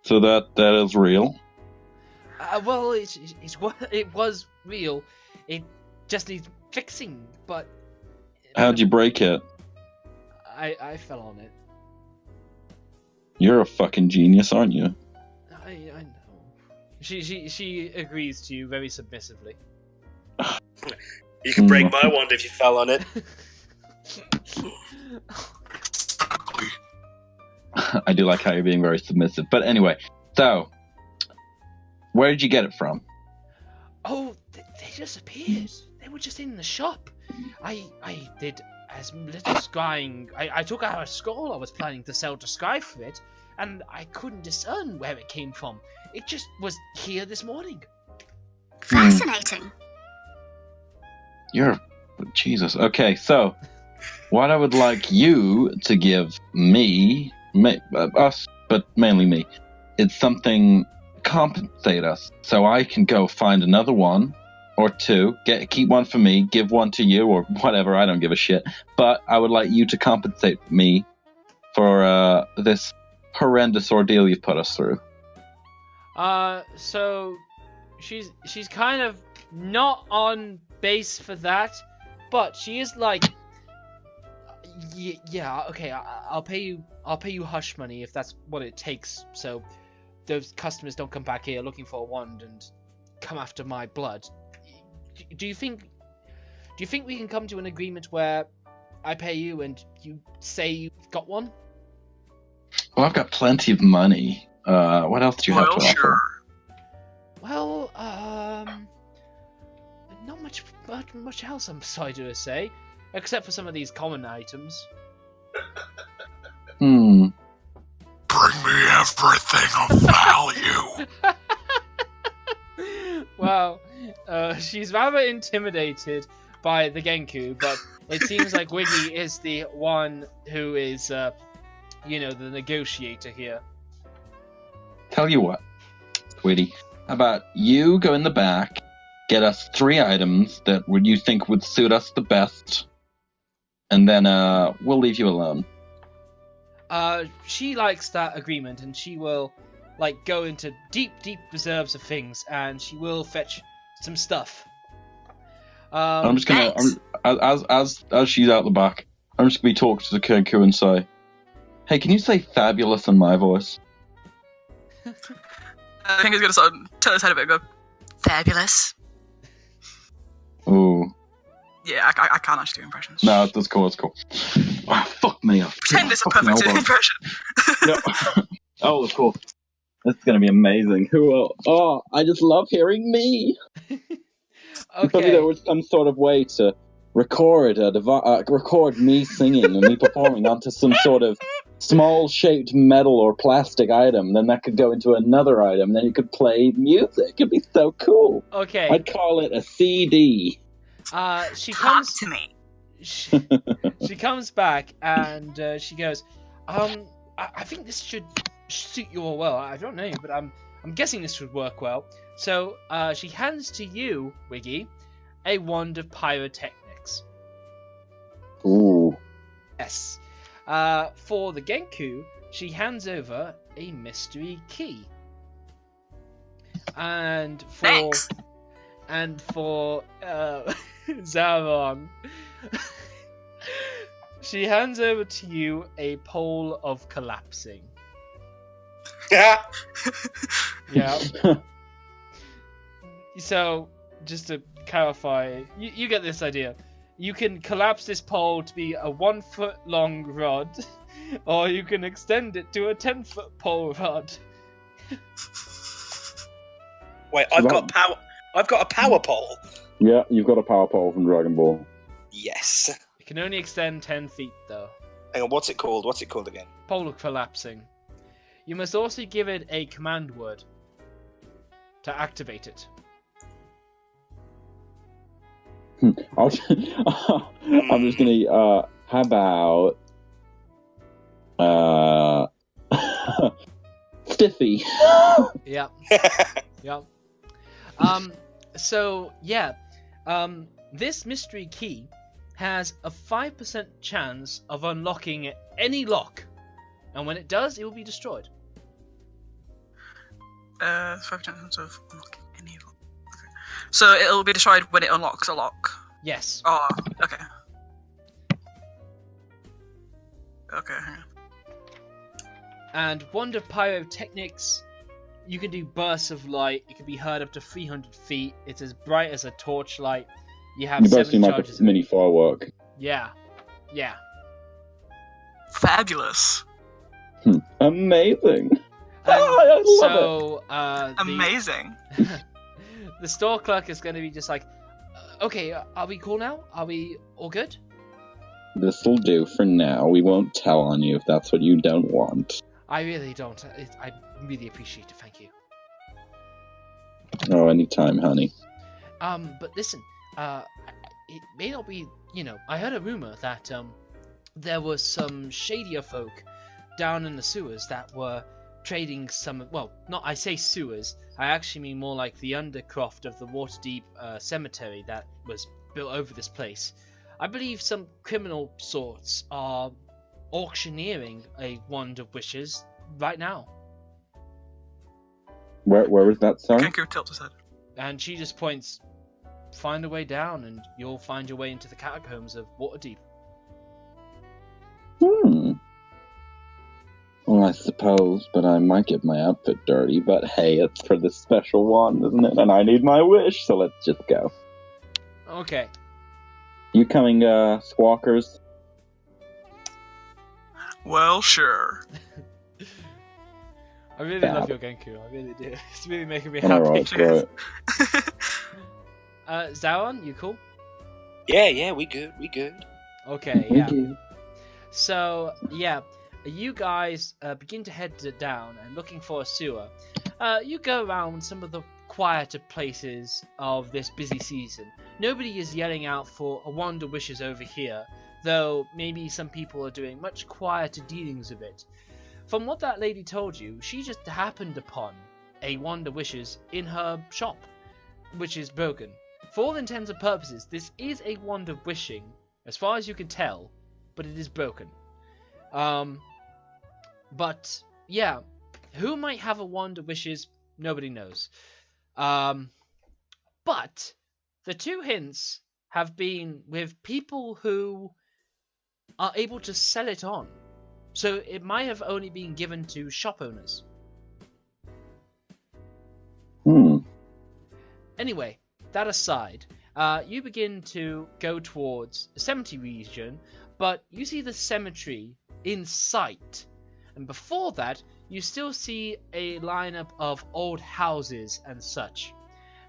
So that is real. Well, it was real. It just needs fixing, but How'd you break it? I fell on it. You're a fucking genius, aren't you? I know. She agrees to you very submissively. You can break my wand if you fell on it. Exactly. I do like how you're being very submissive. But anyway, so where did you get it from? Oh, they just appeared. They were just in the shop. I did as little scrying. I took out a scroll I was planning to sell to Sky for it, and I couldn't discern where it came from. It just was here this morning. Fascinating. Jesus. Okay, so what I would like you to give me, us, but mainly me, it's something compensate us so I can go find another one or two, keep one for me, give one to you, or whatever, I don't give a shit. But I would like you to compensate me for this horrendous ordeal you've put us through. So she's kind of not on base for that, but she is like, yeah, okay, I'll pay you hush money if that's what it takes, so those customers don't come back here looking for a wand and come after my blood. Do you think we can come to an agreement where I pay you and you say you've got one? Well, I've got plenty of money. What else do you have to offer? Well, not much else, I'm sorry to say, except for some of these common items. Bring me everything of value. Well, she's rather intimidated by the Genku, but it seems like Wiggy is the one who is, the negotiator here. Tell you what, Tweety, how about you go in the back, get us 3 items that you think would suit us the best, and then we'll leave you alone. She likes that agreement, and she will, go into deep reserves of things, and she will fetch some stuff. I'm just gonna, as she's out the back, I'm just gonna be talking to the Kenku and say, "Hey, can you say fabulous in my voice?" I think he's gonna sort of turn his head a bit and go, fabulous. Ooh. Yeah, I can't actually do impressions. No, that's cool, Oh, fuck me. Pretend it's a perfect impression. Yeah. Oh, of course. This is going to be amazing. I just love hearing me. Okay. Maybe there was some sort of way to record me singing and me performing onto some sort of small-shaped metal or plastic item. Then that could go into another item. Then you could play music. It'd be so cool. Okay. I'd call it a CD. She Talk comes to me. She comes back and she goes, I think this should suit you all well. I don't know, but I'm guessing this would work well. So she hands to you, Wiggy, a wand of pyrotechnics. Ooh. Yes. For the Genku, she hands over a mystery key. And for Thanks. Zaron, she hands over to you a pole of collapsing. Yeah. So, just to clarify, you get this idea. You can collapse this pole to be a 1-foot long rod, or you can extend it to a 10-foot pole rod. Wait, I've got a power pole. Yeah, you've got a power pole from Dragon Ball. Yes. It can only extend 10 feet, though. Hang on, what's it called? What's it called again? Pole of collapsing. You must also give it a command word to activate it. I'm just gonna, how about, Stiffy. Yep. Yep. So, yeah. This mystery key has a 5% chance of unlocking any lock. And when it does, it will be destroyed. 5 chances of unlocking any lock. Okay. So it'll be destroyed when it unlocks a lock? Yes. Oh, okay. Okay, hang on. And wand of pyrotechnics, you can do bursts of light. It can be heard up to 300 feet. It's as bright as a torchlight. You have 7 charges. Like a mini firework. Yeah. Yeah. Fabulous. Amazing. I love it. Amazing. The store clerk is going to be just like, okay, are we cool now? Are we all good? This'll do for now. We won't tell on you if that's what you don't want. I really don't. I really appreciate it. Thank you. Oh, anytime, honey. But listen, it may not be, I heard a rumor that, there was some shadier folk down in the sewers that were trading some. Well, not I say sewers. I actually mean more like the undercroft of the Waterdeep cemetery that was built over this place. I believe some criminal sorts are auctioneering a Wand of Wishes right now. Where is that, sorry? Kenku tilts his head. And she just points, find a way down and you'll find your way into the catacombs of Waterdeep. Well, I suppose, but I might get my outfit dirty, but hey, it's for this special one, isn't it? And I need my wish, so let's just go. Okay. You coming, squawkers? Well, sure. I really love your Genku, I really do. It's really making me Alright, happy. great. Zaron, you cool? Yeah, we good. Okay, yeah. So, yeah, you guys begin to head down and looking for a sewer. You go around some of the quieter places of this busy season. Nobody is yelling out for a Wand of Wishes over here, though maybe some people are doing much quieter dealings of it. From what that lady told you, she just happened upon a Wand of Wishes in her shop, which is broken. For all intents and purposes, this is a Wand of Wishing, as far as you can tell, but it is broken. But, yeah, who might have a Wand of Wishes? Nobody knows. But the two hints have been with people who are able to sell it on. So it might have only been given to shop owners. Anyway, that aside, you begin to go towards the cemetery region, but you see the cemetery in sight. And before that, you still see a lineup of old houses and such.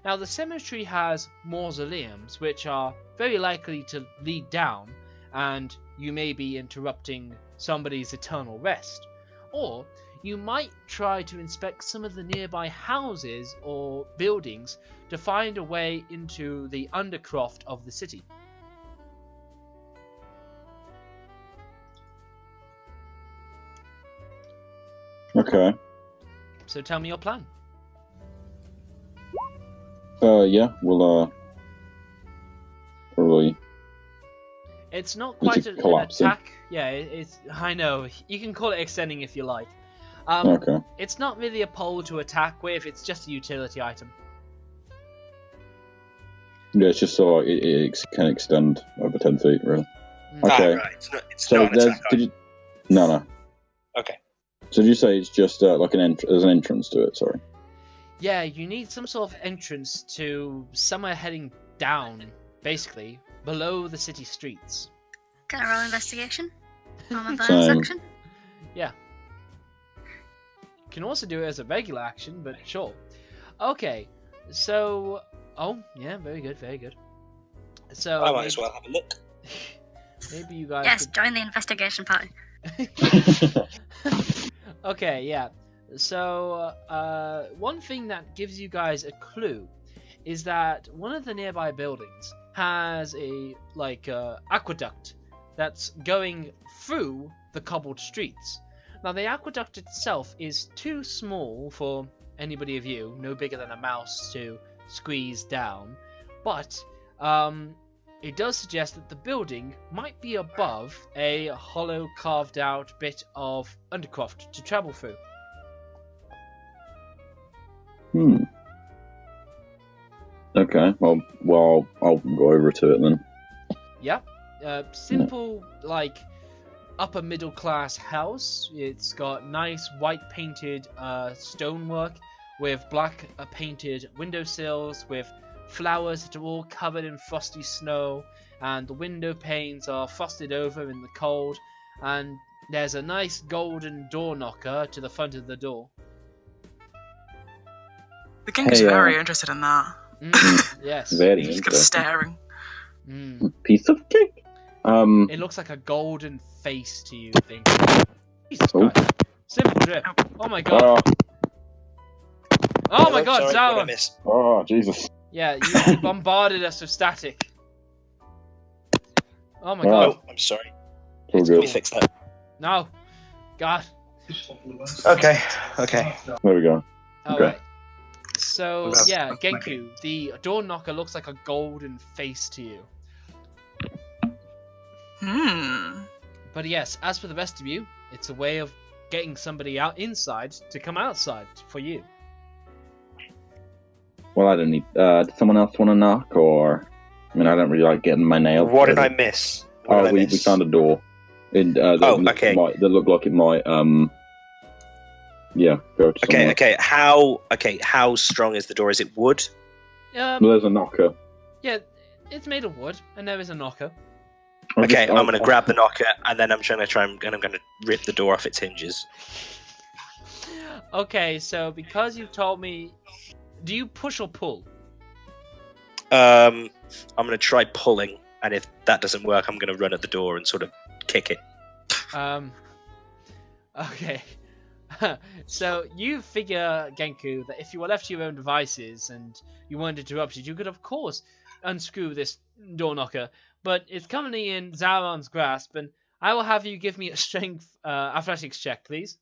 Now, the cemetery has mausoleums, which are very likely to lead down, and you may be interrupting somebody's eternal rest. Or you might try to inspect some of the nearby houses or buildings to find a way into the undercroft of the city. Okay. So tell me your plan. Yeah, we'll, probably... It's not quite an collapsing. attack. Yeah, it's. I know. You can call it extending if you like. Okay. It's not really a pole to attack with. It's just a utility item. Yeah, it's just so it can extend over 10 feet, really. Okay. Right. It's So not an there's... attack. No. Okay. So did you say it's just, like there's an entrance to it, sorry? Yeah, you need some sort of entrance to somewhere heading down, basically, below the city streets. Can I roll investigation? On my bonus Same. action? Yeah. You can also do it as a regular action, but sure. Okay, so... Oh, yeah, very good, very good. So I might as well have a look. Maybe you guys Yes, could... join the investigation party. Okay, yeah. So, one thing that gives you guys a clue is that one of the nearby buildings has a, aqueduct that's going through the cobbled streets. Now, the aqueduct itself is too small for anybody of you, no bigger than a mouse, to squeeze down, but, it does suggest that the building might be above a hollow carved out bit of undercroft to travel through. Okay, well, I'll go over to it then. Yeah, simple, upper middle class house. It's got nice white painted stonework with black painted windowsills with flowers that are all covered in frosty snow, and the window panes are frosted over in the cold, and there's a nice golden door knocker to the front of the door. The king is Hey, very interested in that. Yes. Very He's just interesting. staring. Piece of cake. It looks like a golden face to you, think. Jesus Oh. Christ. Simple drip. Oh my god. Oh my god, Sorry, what I Zaron! missed. Oh, Jesus. Yeah, you bombarded us with static. Oh my Oh. god. Oh, I'm sorry. All It's good. Let me fix that. No. God. Okay. There we go. Okay. Alright. So, yeah, Genku, the door knocker looks like a golden face to you. But yes, as for the rest of you, it's a way of getting somebody out inside to come outside for you. Well, I don't need. Did someone else want to knock, or? I mean, I don't really like getting my nails. What did I miss? We found a door. Okay. That looked like it might. Yeah. Go to someone else. Okay. How strong is the door? Is it wood? Well, there's a knocker. Yeah, it's made of wood, and there is a knocker. I'm gonna grab the knocker, and then I'm gonna rip the door off its hinges. Okay, so because you told me, do you push or pull? I'm gonna try pulling, and if that doesn't work, I'm gonna run at the door and sort of kick it. Okay. So you figure, Genku, that if you were left to your own devices and you weren't interrupted, you could of course unscrew this door knocker, but it's currently in Zaron's grasp, and I will have you give me a strength athletics check, please.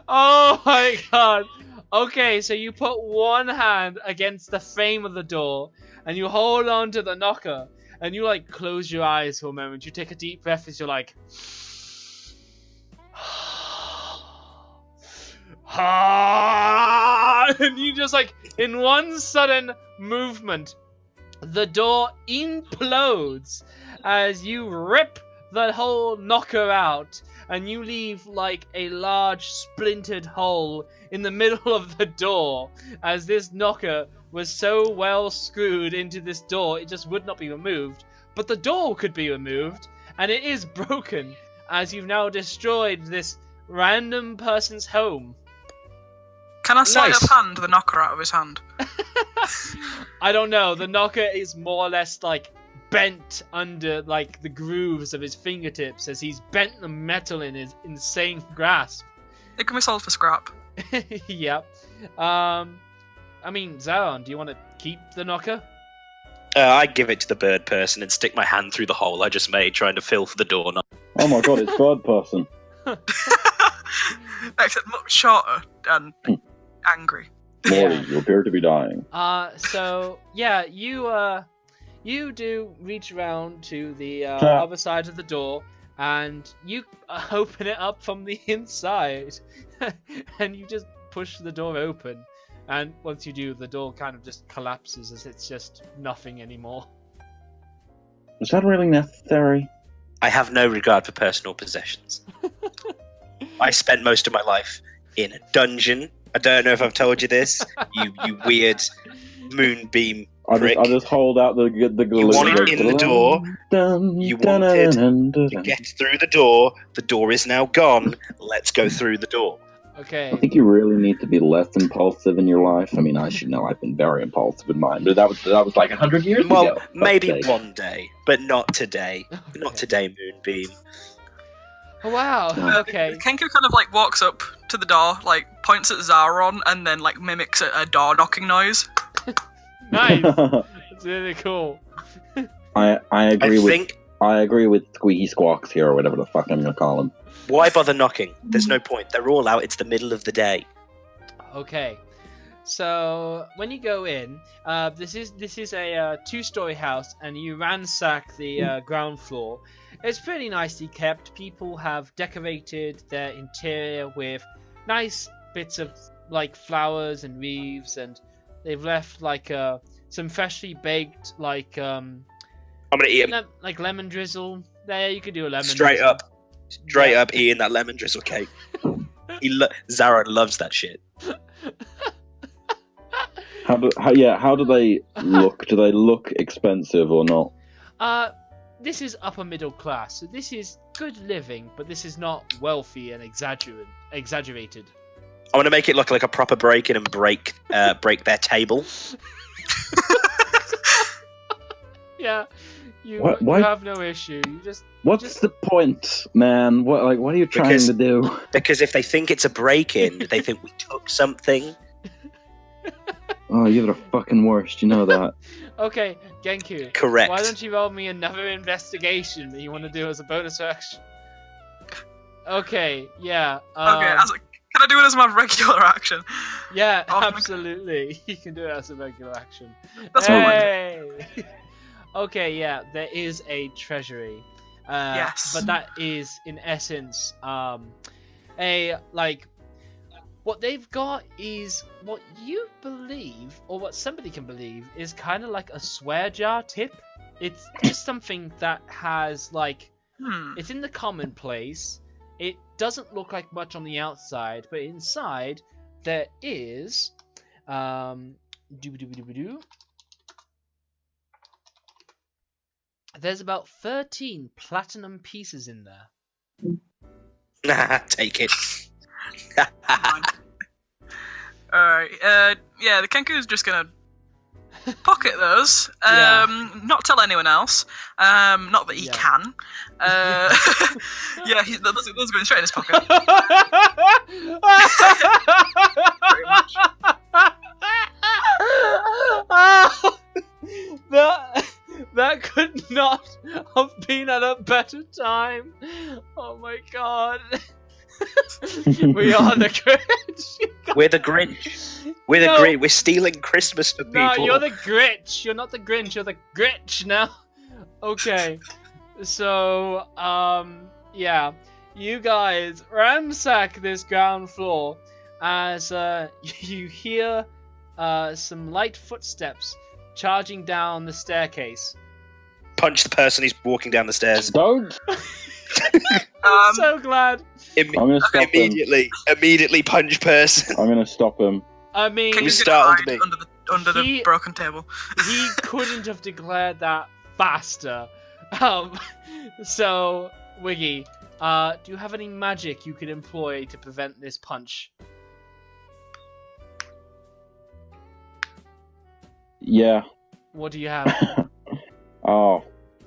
Oh my god. Okay, so you put one hand against the frame of the door and you hold on to the knocker and you like close your eyes for a moment. You take a deep breath as you're like and you just like in one sudden movement the door implodes as you rip the whole knocker out and you leave like a large splintered hole in the middle of the door, as this knocker was so well screwed into this door it just would not be removed. But the door could be removed, and it is broken, as you've now destroyed this random person's home. Can I sleight of hand the knocker out of his hand? I don't know, the knocker is more or less like bent under like the grooves of his fingertips as he's bent the metal in his insane grasp. It can be sold for scrap. Yep. I mean, Zaron, do you want to keep the knocker? I give it to the bird person and stick my hand through the hole I just made trying to fill for the door. Oh my god, it's bird person. Except much shorter and angry. Morty, you appear to be dying. So yeah, you do reach around to the other side of the door, and you open it up from the inside, and you just push the door open, and once you do, the door kind of just collapses as it's just nothing anymore. Was that really necessary? I have no regard for personal possessions. I spent most of my life in a dungeon. I don't know if I've told you this, you weird moonbeam prick. I'll just hold out the You wanted in the door. You wanted to get through the door. The door is now gone. Let's go through the door. Okay. I think you really need to be less impulsive in your life. I mean, I should know I've been very impulsive in mine, but that was like 100 years ago. Well, maybe one day, but not today. Okay. Not today, Moonbeam. Oh, wow. Okay. Kenku kind of like walks up to the door, like points at Zaron, and then like mimics a door knocking noise. Nice. That's really cool. I agree with Squeaky Squawks here, or whatever the fuck I'm gonna call him. Why bother knocking? There's no point. They're all out. It's the middle of the day. Okay. So when you go in, this is a 2-story house, and you ransack the ground floor. It's pretty nicely kept. People have decorated their interior with nice bits of like flowers and wreaths, and they've left like some freshly baked like I'm gonna eat them. Like lemon drizzle. There, you could do a lemon straight drizzle. Straight up eating that lemon drizzle cake. Zaron loves that shit. How do they look? Do they look expensive or not? This is upper middle class, so this is good living, but this is not wealthy and exaggerated. I want to make it look like a proper break-in and break their table. Yeah, you have no issue. You just. What's the point, man? What are you trying to do? Because if they think it's a break-in, they think we took something. Oh, you're the fucking worst. You know that. Okay, Genku. Correct. Why don't you roll me another investigation that you want to do as a bonus action? Okay, yeah. Okay, can I do it as my regular action? Yeah, Oh, absolutely. You can do it as a regular action. That's Hey! Okay, yeah, there is a treasury. Yes. But that is, in essence, what they've got is what you believe, or what somebody can believe, is kind of like a swear jar tip. It's just something that has, like, it's in the commonplace. It doesn't look like much on the outside, but inside there is, there's about 13 platinum pieces in there. Nah, take it. Alright, yeah, the Kenku's just gonna pocket those, not tell anyone else, not that he can. Yeah, those are going straight in his pocket. Pretty much. That could not have been at a better time. Oh my god. We are the Grinch. We're the Grinch. We're the Grinch. We're stealing Christmas for people. No, you're the Grinch. You're not the Grinch. You're the Grinch now. Okay. So, yeah. You guys ransack this ground floor as you hear some light footsteps charging down the staircase. Punch the person who's walking down the stairs. Don't. I'm so glad. I'm gonna stop him. Immediately punch person. I'm gonna stop him. I mean, Kenku's startled gonna me. hide under the broken table. he couldn't have declared that faster. So, Wiggy, do you have any magic you could employ to prevent this punch? Yeah. What do you have? Oh,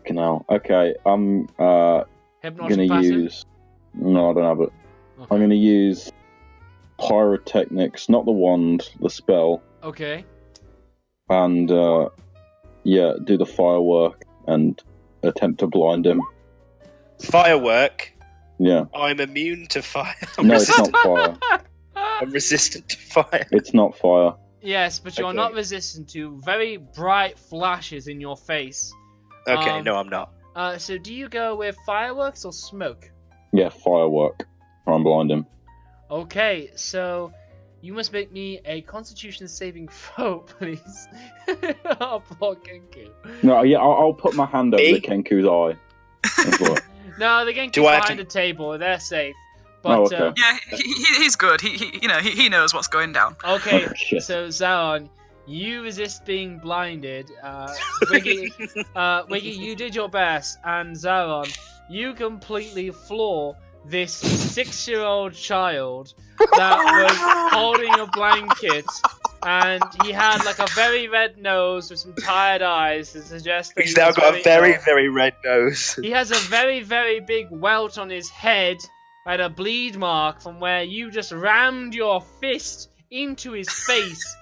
canal. Okay, I'm Hypnotic gonna passive? use. No, I don't have it. Okay. I'm gonna use pyrotechnics, not the wand, the spell, Okay. and yeah, do the firework and attempt to blind him. Firework. Yeah. I'm immune to fire. No, it's not fire. I'm resistant to fire. It's not fire. Yes, but you're Okay. not resistant to very bright flashes in your face. Okay, no, I'm not. So do you go with fireworks or smoke? Yeah, firework. Try and blind him. Okay, so you must make me a Constitution saving throw, please. Oh, poor Genku. No, yeah, I'll put my hand over Me? the Kenku's eye. That's what- No, the Genku's Do I have behind to- the table. They're safe. Oh, But okay. Yeah, he's good. He knows what's going down. okay, Oh, shit. so Zaron, you resist being blinded. Wiggy, Wiggy, you did your best, and Zaron, you completely floor this 6-year-old child that was holding a blanket, and he had like a very red nose with some tired eyes to suggest that He's he now was got a very, ill. very red nose. He has a very, very big welt on his head and a bleed mark from where you just rammed your fist into his face.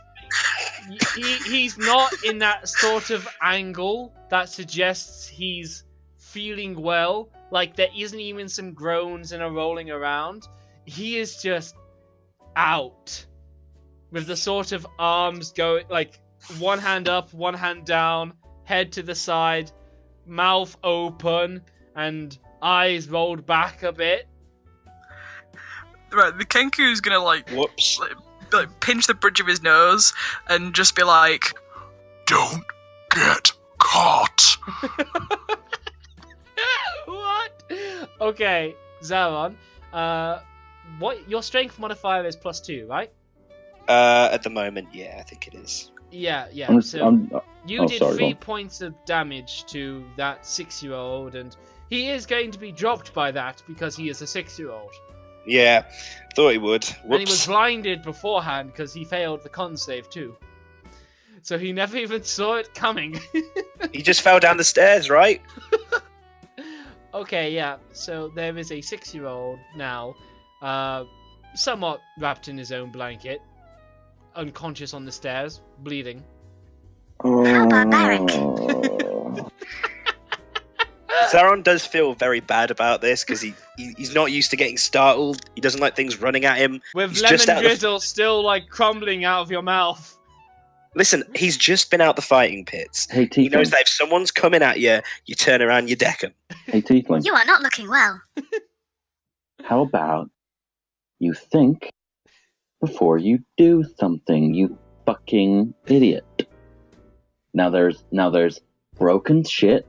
He's not in that sort of angle that suggests he's feeling well. Like, there isn't even some groans and a rolling around. He is just out. With the sort of arms going, like, one hand up, one hand down, head to the side, mouth open, and eyes rolled back a bit. Right, the Kenku's gonna Whoops. pinch the bridge of his nose and just be like, Don't get caught. What? Okay, Zaron. What your strength modifier is +2, right? At the moment, yeah, I think it is. Yeah. I'm, So I'm, you oh, did sorry, 3 go on. points of damage to that 6-year-old, and he is going to be dropped by that because he is a 6-year-old. Yeah, thought he would. And he was Whoops. blinded beforehand because he failed the con save too. So he never even saw it coming. He just fell down the stairs, right? Okay, yeah. So there is a 6-year-old now, somewhat wrapped in his own blanket. unconscious on the stairs, bleeding. How barbaric. Zaron does feel very bad about this because he's not used to getting startled. He doesn't like things running at him. With He's just lemon out of- drizzle still like crumbling out of your mouth. Listen, he's just been out the fighting pits. Hey, He knows Tiefling. that if someone's coming at you, you turn around, you deck him. Hey, Tiefling. You are not looking well. How about you think before you do something, you fucking idiot? Now there's broken shit,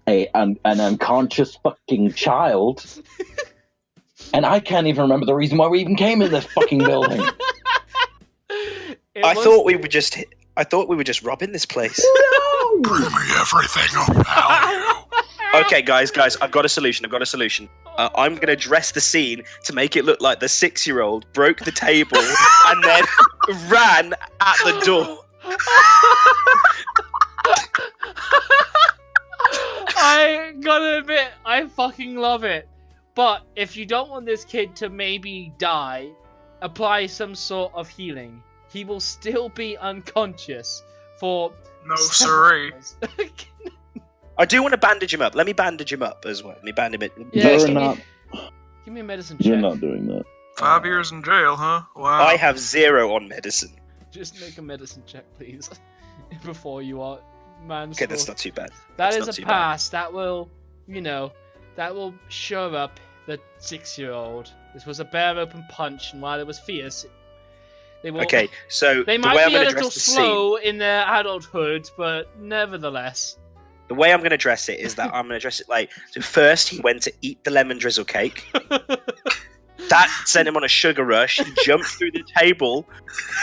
an unconscious fucking child, and I can't even remember the reason why we even came in this fucking building. I thought we were just robbing this place. Bring me everything of value. Okay, guys, I've got a solution. I'm going to dress the scene to make it look like the 6-year-old broke the table and then ran at the door. I gotta admit, I fucking love it. But if you don't want this kid to maybe die, apply some sort of healing. He will still be unconscious for No, several siree. hours. I do want to bandage him up. Let me bandage him up as well. Let me bandage him. Yeah, You're give me- not. Give me a medicine check. You're not doing that. 5 years in jail, huh? Wow. I have 0 on medicine. Just make a medicine check, please, before you are Okay, that's not too bad. That That's is not a too bad. pass. That will, that will shore up the 6-year-old. This was a bare open punch, and while it was fierce, they will. Okay, so They the might way I'm be a going to little dress the scene, slow in their adulthood, but nevertheless. the way I'm going to dress it is that I'm going to dress it like. So first, he went to eat the lemon drizzle cake. That sent him on a sugar rush. He jumped through the table,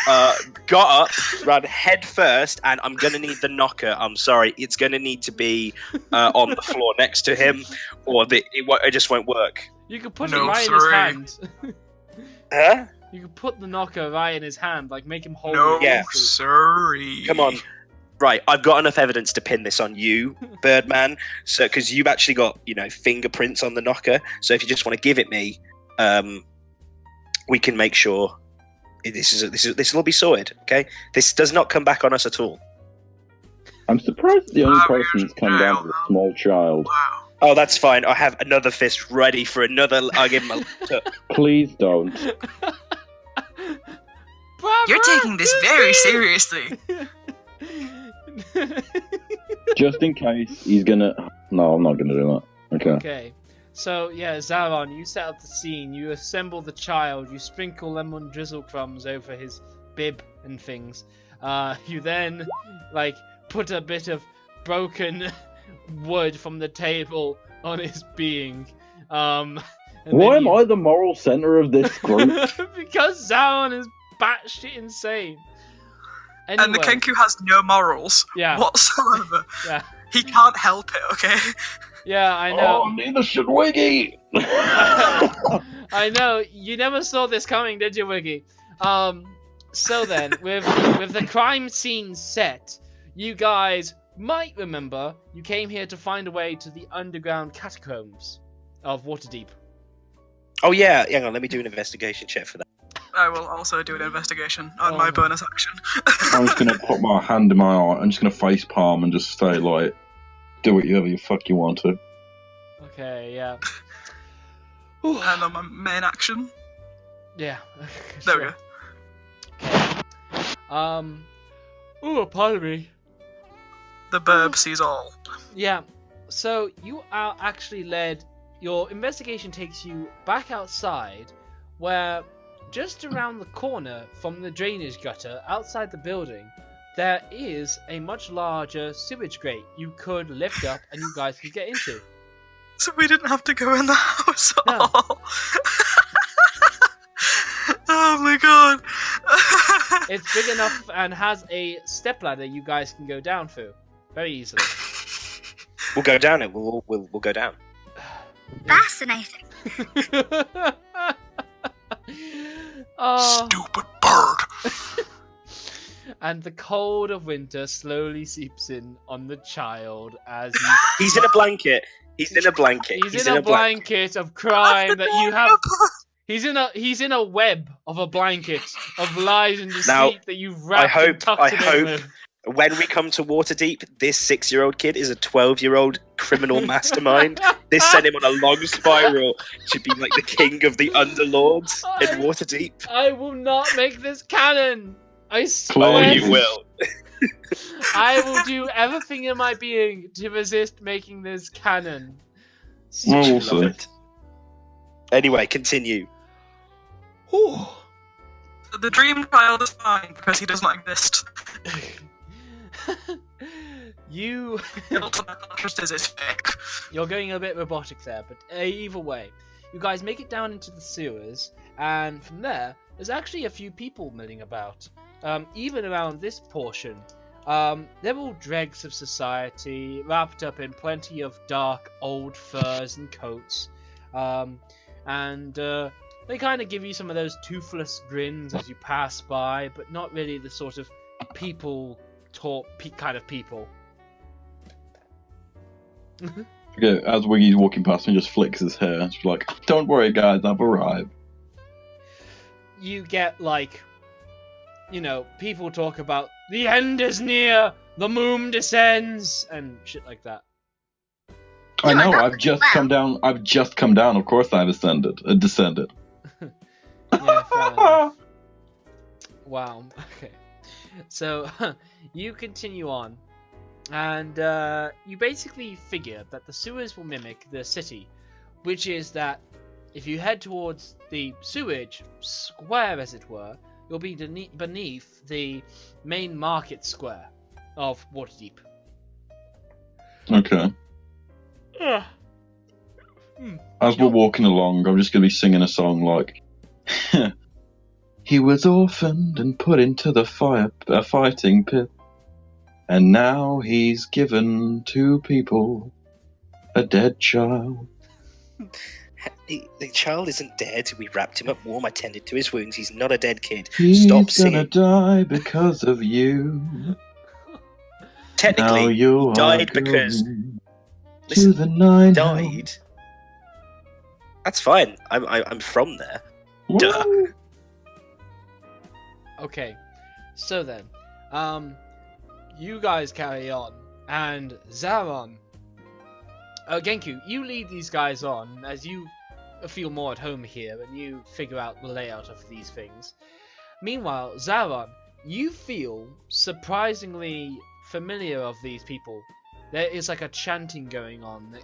got up, ran head first, and I'm going to need the knocker. I'm sorry, it's going to need to be on the floor next to him, or it just won't work. You could put No, it right in his sorry. hand. Huh? You could put the knocker right in his hand, like make him hold No, it. Yeah. sorry. Come on. Right, I've got enough evidence to pin this on you, Birdman. So, because you've actually got, fingerprints on the knocker. So, if you just want to give it me, we can make sure this will be sorted. Okay, this does not come back on us at all. I'm surprised the only 5 person years who's come down is a small child. Wow. Oh, that's fine. I have another fist ready for another. I'll give him a laptop. Please don't. You're taking this very seriously. Just in case he's gonna. No, I'm not gonna do that. Okay. Okay, so yeah, Zaron, you set up the scene, you assemble the child, you sprinkle lemon drizzle crumbs over his bib and things. You then, put a bit of broken wood from the table on his being. And Why then am I the moral center of this group? because Zaron is batshit insane. Anyway, And the Kenku has no morals Yeah. whatsoever. Yeah. He can't help it, okay? Yeah, I know. Oh, neither should Wiggy. I know. You never saw this coming, did you, Wiggy? So then, with the crime scene set, you guys might remember you came here to find a way to the underground catacombs of Waterdeep. Oh yeah, hang on. Let me do an investigation check for that. I will also do an investigation on Oh. my bonus action. I'm just gonna put my hand in my eye. I'm just gonna face palm and just say do whatever you fuck you want to. Okay, yeah. And on my main action. Yeah. There we go. Pardon me. The burb sees all. Yeah, so you are actually led. Your investigation takes you back outside, where just around the corner from the drainage gutter outside the building, there is a much larger sewage grate you could lift up and you guys could get into. So we didn't have to go in the house at No. all. Oh my god. It's big enough and has a stepladder you guys can go down through very easily. We'll go down it. We'll go down. Fascinating. Oh, Stupid bird. and the cold of winter slowly seeps in on the child as He's in a blanket. He's in a blanket. he's in a blanket of crime that you have He's in a web of a blanket of lies and deceit Now, that you've wrapped and tucked it in with. When we come to Waterdeep, this 6-year-old kid is a 12-year-old criminal mastermind. This sent him on a long spiral. Should be like the king of the underlords in Waterdeep. I will not make this canon. I Oh, swear. you will. I will do everything in my being to resist making this canon. Well, we'll Love see. it. Anyway, continue. Whew. The dream child is fine because he does not exist. You. Is fake. You're going a bit robotic there, but either way, you guys make it down into the sewers, and from there, there's actually a few people milling about. Even around this portion, they're all dregs of society, wrapped up in plenty of dark old furs and coats, and they kind of give you some of those toothless grins as you pass by, but not really the sort of people kind of people. Okay, as Wiggy's walking past me, just flicks his hair. It's like, don't worry, guys, I've arrived. You get like, people talk about the end is near, the moon descends, and shit like that. I You are know, not I've just well. come down. I've just come down. Of course, I've descended. Yeah, fair enough. Wow. Okay. So you continue on, and you basically figure that the sewers will mimic the city, which is that if you head towards the sewage square, as it were, you'll be beneath the main market square of Waterdeep. Okay. As we're walking along, I'm just going to be singing a song like, he was orphaned and put into the fighting pit, and now he's given to people a dead child. The child isn't dead. We wrapped him up warm. I tended to his wounds. He's not a dead kid. He's Stop gonna singing. die because of you. Now Technically, you he died are because going to listen, the nine died. That's fine. I'm from there. Duh. Woo! Okay, so then, you guys carry on, and Zaron, Genku, you lead these guys on as you feel more at home here, and you figure out the layout of these things. Meanwhile, Zaron, you feel surprisingly familiar of these people. There is like a chanting going on that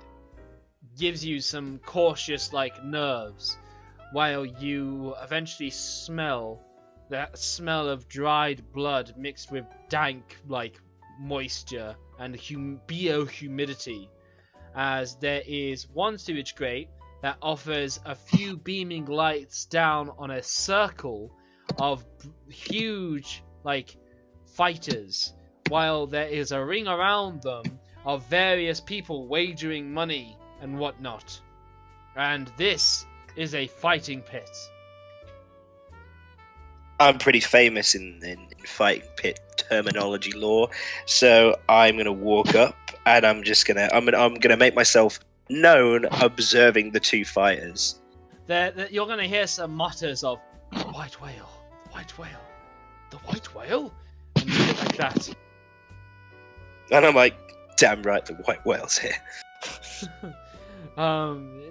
gives you some cautious nerves, while you eventually smell that smell of dried blood mixed with dank moisture and humidity, as there is one sewage grate that offers a few beaming lights down on a circle of huge fighters, while there is a ring around them of various people wagering money and whatnot. And this is a fighting pit. I'm pretty famous in fighting pit terminology lore, so I'm gonna walk up and I'm gonna make myself known, observing the two fighters. You're gonna hear some mutters of the white whale, the white whale, the white whale, and shit like that. And I'm like, damn right, the white whale's here.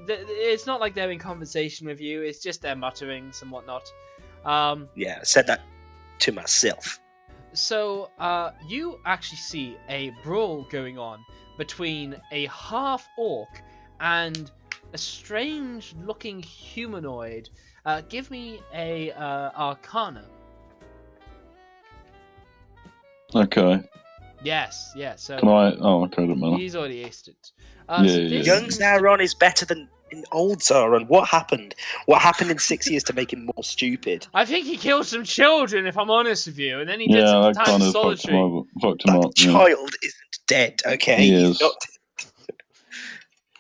It's not like they're in conversation with you. It's just their mutterings and whatnot. Yeah, I said that to myself. So, you actually see a brawl going on between a half-orc and a strange-looking humanoid. Give me a Arcana. Okay. Yes, yeah. So Can I? Oh, okay, doesn't matter. he's already aced it. Yeah, this Young seems- Sauron is better than in old Sauron. What happened? What happened in 6 years to make him more stupid? I think he killed some children, if I'm honest with you, and then he did Yeah, some that time kind of solitary. fucked him That up. Yeah. child isn't dead, okay? He He's is. not.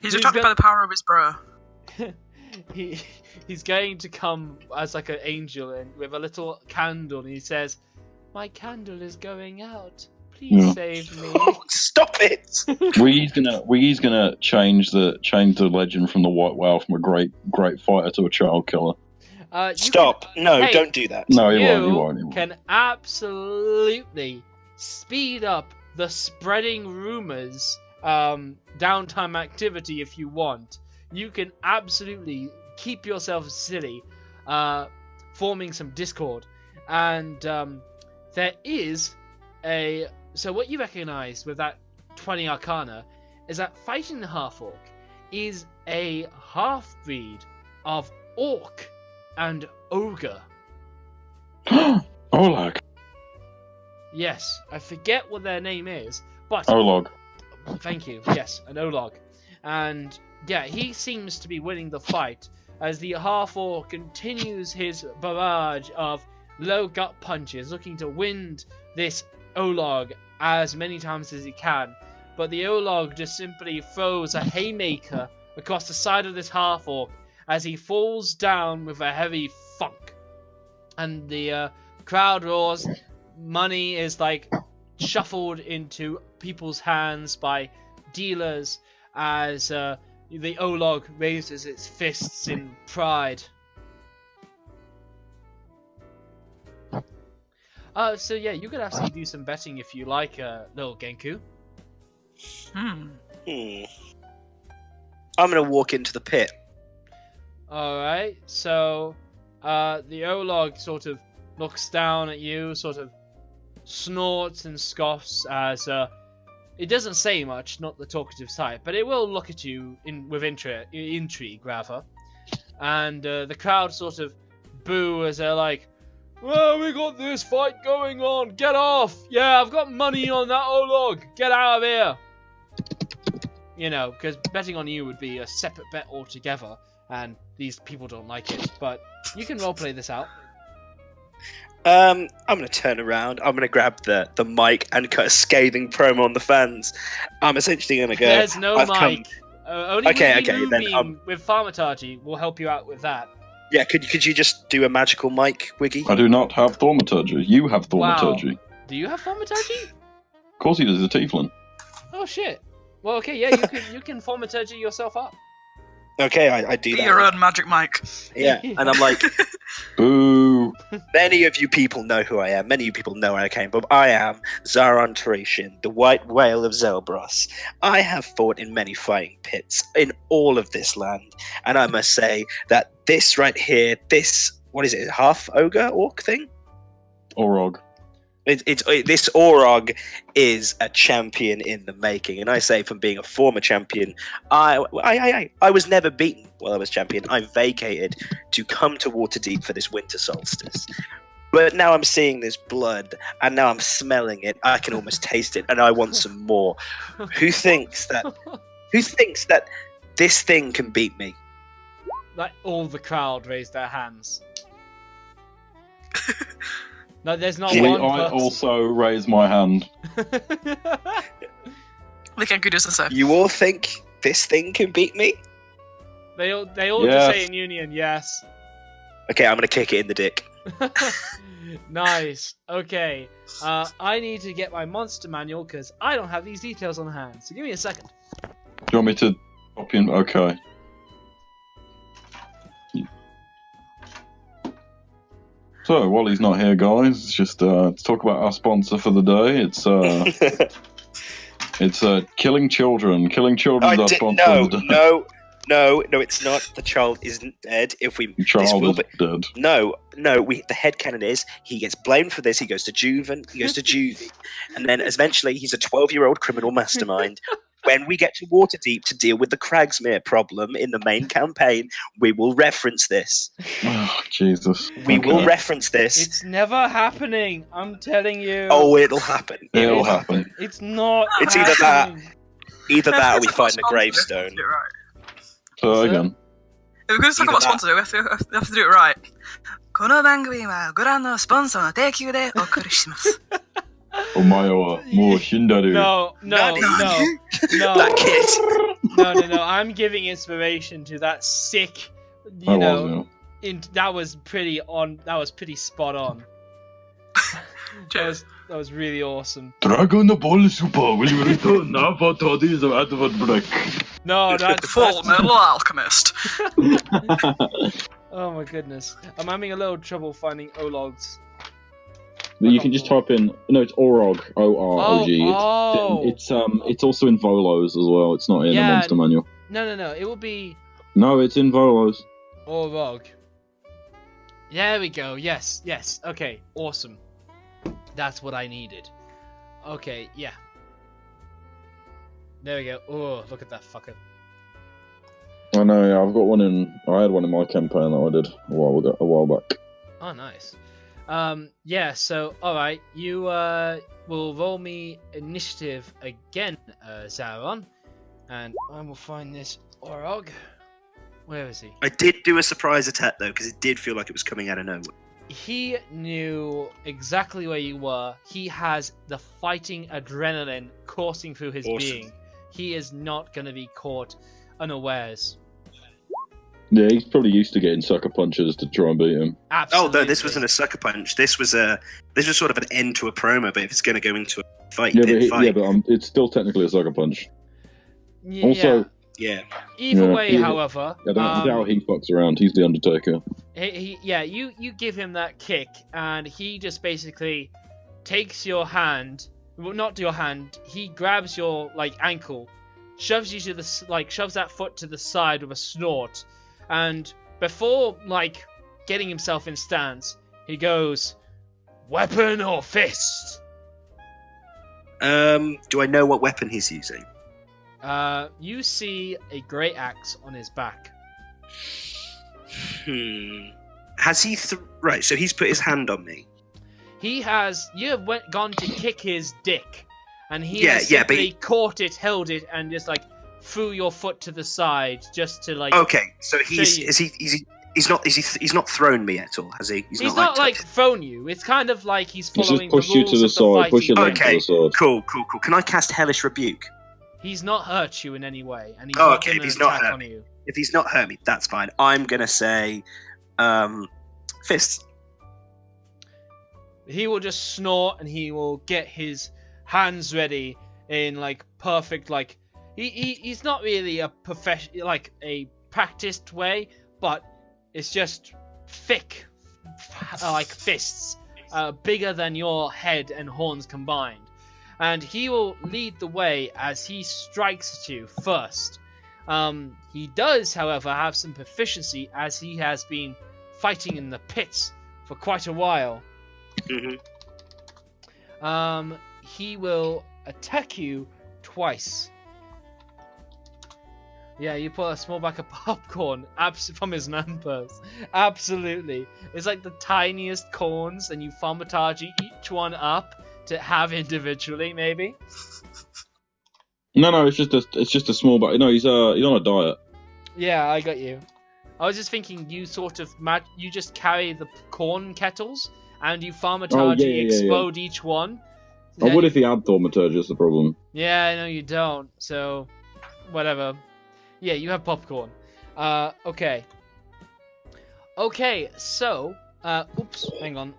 He's We've attracted got- by the power of his bro. He's going to come as an angel and with a little candle, and he says, "My candle is going out. Please Yeah. save me." Oh, stop it! We's gonna change the legend from the white whale from a great fighter to a child killer. Stop! No, Hey. don't do that. No, he You won't. can absolutely speed up the spreading rumors, downtime activity if you want. You can absolutely keep yourself silly, forming some discord. And there is a... So what you recognize with that 20 Arcana is that fighting the half-orc is a half-breed of orc and ogre. Olag. Yes, I forget what their name is, but... Olog. Thank you, yes, an Olog. And, yeah, he seems to be winning the fight as the half-orc continues his barrage of low gut punches, looking to wind this Olog as many times as he can. But the Olog just simply throws a haymaker across the side of this half-orc as he falls down with a heavy thunk. And the crowd roars. Money is like shuffled into people's hands by dealers as the Olog raises its fists in pride. So yeah, you could actually do some betting if you like, little Genku. I'm gonna walk into the pit. Alright, so the Olog sort of looks down at you, sort of snorts and scoffs as it doesn't say much, not the talkative type, but it will look at you with intrigue rather. And the crowd sort of boo as they're like, "Well, we got this fight going on, get off! Yeah, I've got money on that Olog, get out of here!" You know, because betting on you would be a separate bet altogether, and these people don't like it, but you can roleplay this out. I'm gonna turn around. I'm gonna grab the mic and cut a scathing promo on the fans. I'm essentially gonna go. There's no "I've mic. Only Okay, with the okay, then, Moonbeam with Thaumaturgy will help you out with that. Yeah, could you just do a magical mic, Wiggy? I do not have thaumaturgy. You have thaumaturgy. Wow. Do you have Thaumaturgy? Of course he does, he's a tiefling. Oh shit. Well, okay, yeah, you can Thaumaturgy yourself up. Okay, I do Be that. your own magic mic. Yeah, and I'm like, Boo. many of you people know who I am. Many of you people know where I came from. I am Zaron Tarishan, the White Whale of Zelbros. I have fought in many fighting pits in all of this land, and I must say that this right here, this, what is it, half ogre orc thing? Orog. This Orog is a champion in the making, and I say from being a former champion, I was never beaten while I was champion. I vacated to come to Waterdeep for this winter solstice. But now I'm seeing this blood, and now I'm smelling it. I can almost taste it, and I want some more. Who thinks that this thing can beat me? Like all the crowd raised their hands. No, there's not one. I also raise my hand. The Genku doesn't say. You all think this thing can beat me? They all Yes. just say in union, yes. Okay, I'm gonna kick it in the dick. Nice. Okay. I need to get my monster manual because I don't have these details on hand. So give me a second. Do you want me to copy in? Okay. So, while he's not here, guys, it's just to talk about our sponsor for the day. It's Killing Children. Killing Children is our sponsor for the day. No, it's not. The child isn't dead. If we The child is dead. No. The headcanon is he gets blamed for this. He goes to juvie, and then eventually he's a 12-year-old criminal mastermind. When we get to Waterdeep to deal with the Cragsmere problem in the main campaign, we will reference this. Oh, Jesus. We will reference this. It's never happening. I'm telling you. Oh, it'll happen. It'll happen. It's not. It's either that- happening. Either that or we If find the we're gravestone. gonna do it right. So, again. If we're going to talk Either about that. sponsor, we have to do it right. この番組はご覧のスポンサーの提供でお送りします。お前はもう死んだる。 No. That kid. No. I'm giving inspiration to that sick. You know, that was pretty spot on. Cheers. That was really awesome. Dragon Ball Super will return after today's advert break. No, that's Full Metal Alchemist. Oh my goodness. I'm having a little trouble finding Ologs. You can just type in. No, it's Orog. O-R-O-G. Oh. It's also in Volos as well. It's not in the monster manual. No. It will be No, it's in Volos. Orog. There we go. Yes. Okay. Awesome. That's what I needed. Okay. Yeah. There we go. Oh, look at that fucker. I know. Yeah, I've got one in. I had one in my campaign that I did a while back. Oh, nice. Yeah. So, all right. You will roll me initiative again, Zaron, and I will find this Orog. Where is he? I did do a surprise attack though, because it did feel like it was coming out of nowhere. He knew exactly where you were. He has the fighting adrenaline coursing through his being. He is not going to be caught unawares. Yeah, he's probably used to getting sucker punches to try and beat him. Absolutely. Oh no, this wasn't a sucker punch. This was sort of an end to a promo. But if it's going to go into a fight, but it's still technically a sucker punch. Yeah. Also, yeah. Either way, however, I don't doubt he fucks around. He's the Undertaker. You give him that kick, and he just basically takes your hand. Well, not your hand. He grabs your ankle, shoves you to the shoves that foot to the side with a snort, and before getting himself in stance, he goes, "Weapon or fist?" Do I know what weapon he's using? You see a great axe on his back. Has he? Right, so he's put his hand on me. He has. You have gone to kick his dick, and he has simply caught it, held it, and just threw your foot to the side, just to Okay, so he's not thrown me at all, has he? He's not thrown you. It's kind of like he's following the rules you to the side, push your leg to the side. Cool. Can I cast Hellish Rebuke? He's not hurt you in any way, and he's not going to attack on you. If he's not hurt me, that's fine. I'm gonna say, fists. He will just snort, and he will get his hands ready in perfect he's not really a a practiced way, but it's just thick fists, bigger than your head and horns combined. And he will lead the way as he strikes at you first. He does, however, have some proficiency as he has been fighting in the pits for quite a while. He will attack you twice. Yeah, you put a small bag of popcorn from his numbers. Absolutely. It's like the tiniest corns, and you thaumaturgy each one up to have individually, maybe. No, it's just a small bag. No, he's on a diet. Yeah, I got you. I was just thinking you sort of you just carry the corn kettles and you thaumaturgy explode each one. I would if he had thaumaturgy, that's the problem. Yeah, I know you don't. So, whatever. Yeah, you have popcorn. Okay. Okay, so oops, hang on.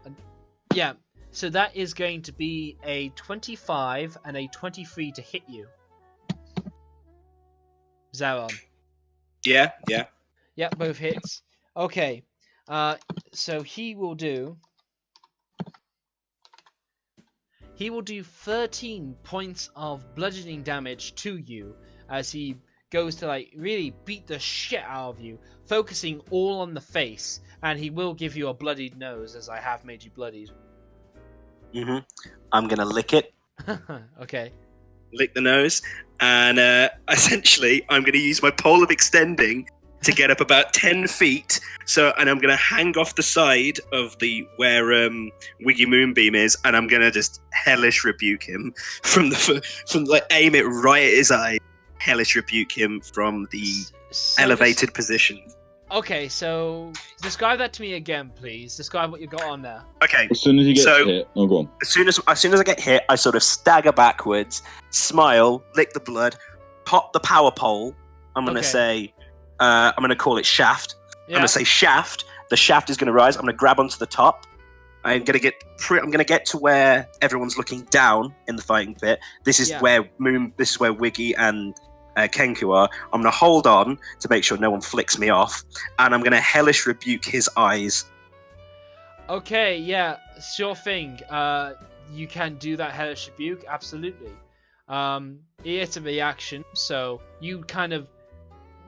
Yeah. So that is going to be a 25 and a 23 to hit you. Zaron. Yeah. Yeah, both hits. Okay. So he will do 13 points of bludgeoning damage to you as he goes to really beat the shit out of you, focusing all on the face, and he will give you a bloodied nose as I have made you bloodied. I'm gonna lick it. Okay. Lick the nose, and essentially I'm gonna use my pole of extending to get up about 10 feet. And I'm gonna hang off the side of where Wiggy Moonbeam is, and I'm gonna just hellish rebuke him from aim it right at his eye. Hellish rebuke him from the elevated position. Okay, so describe that to me again, please. Describe what you got on there. Okay. As soon as you get hit, go on. As soon as I get hit, I sort of stagger backwards, smile, lick the blood, pop the power pole. I'm gonna say, I'm gonna call it shaft. Yeah. I'm gonna say shaft. The shaft is gonna rise. I'm gonna grab onto the top. I'm gonna get to where everyone's looking down in the fighting pit. This is where Wiggy and Kenku are, I'm going to hold on to make sure no one flicks me off, and I'm going to hellish rebuke his eyes. Okay, yeah, sure thing. You can do that hellish rebuke, absolutely. It's a reaction, so you kind of,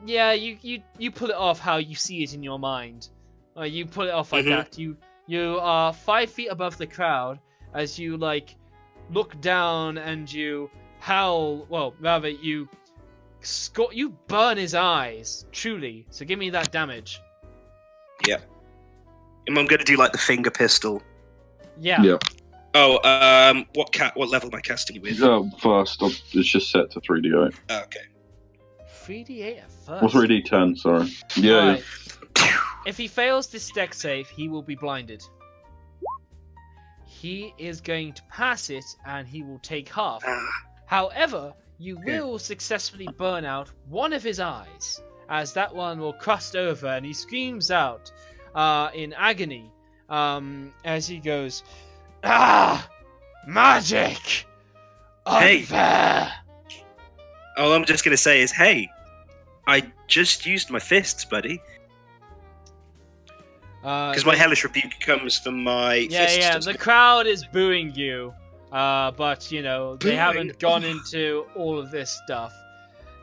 yeah, you pull it off how you see it in your mind. You pull it off like that. You are 5 feet above the crowd as you like look down and you howl. Well, rather you burn his eyes truly. So give me that damage. Yeah. I'm going to do like the finger pistol. Yeah. Yeah. Oh, what level am I casting you with? First, it's just set to 3d8. Oh, okay. 3d8 at first. Or 3d10, sorry. Yeah, Right. If he fails this dex save, he will be blinded. He is going to pass it, and he will take half. However, you will successfully burn out one of his eyes, as that one will crust over, and he screams out in agony as he goes, "Ah! Magic! Hey. Unfair!" All I'm just going to say is, hey, I just used my fists, buddy. Because my hellish rebuke comes from my fists. Yeah, doesn't the it? crowd is booing you, but, you know, they Booing? haven't gone into all of this stuff.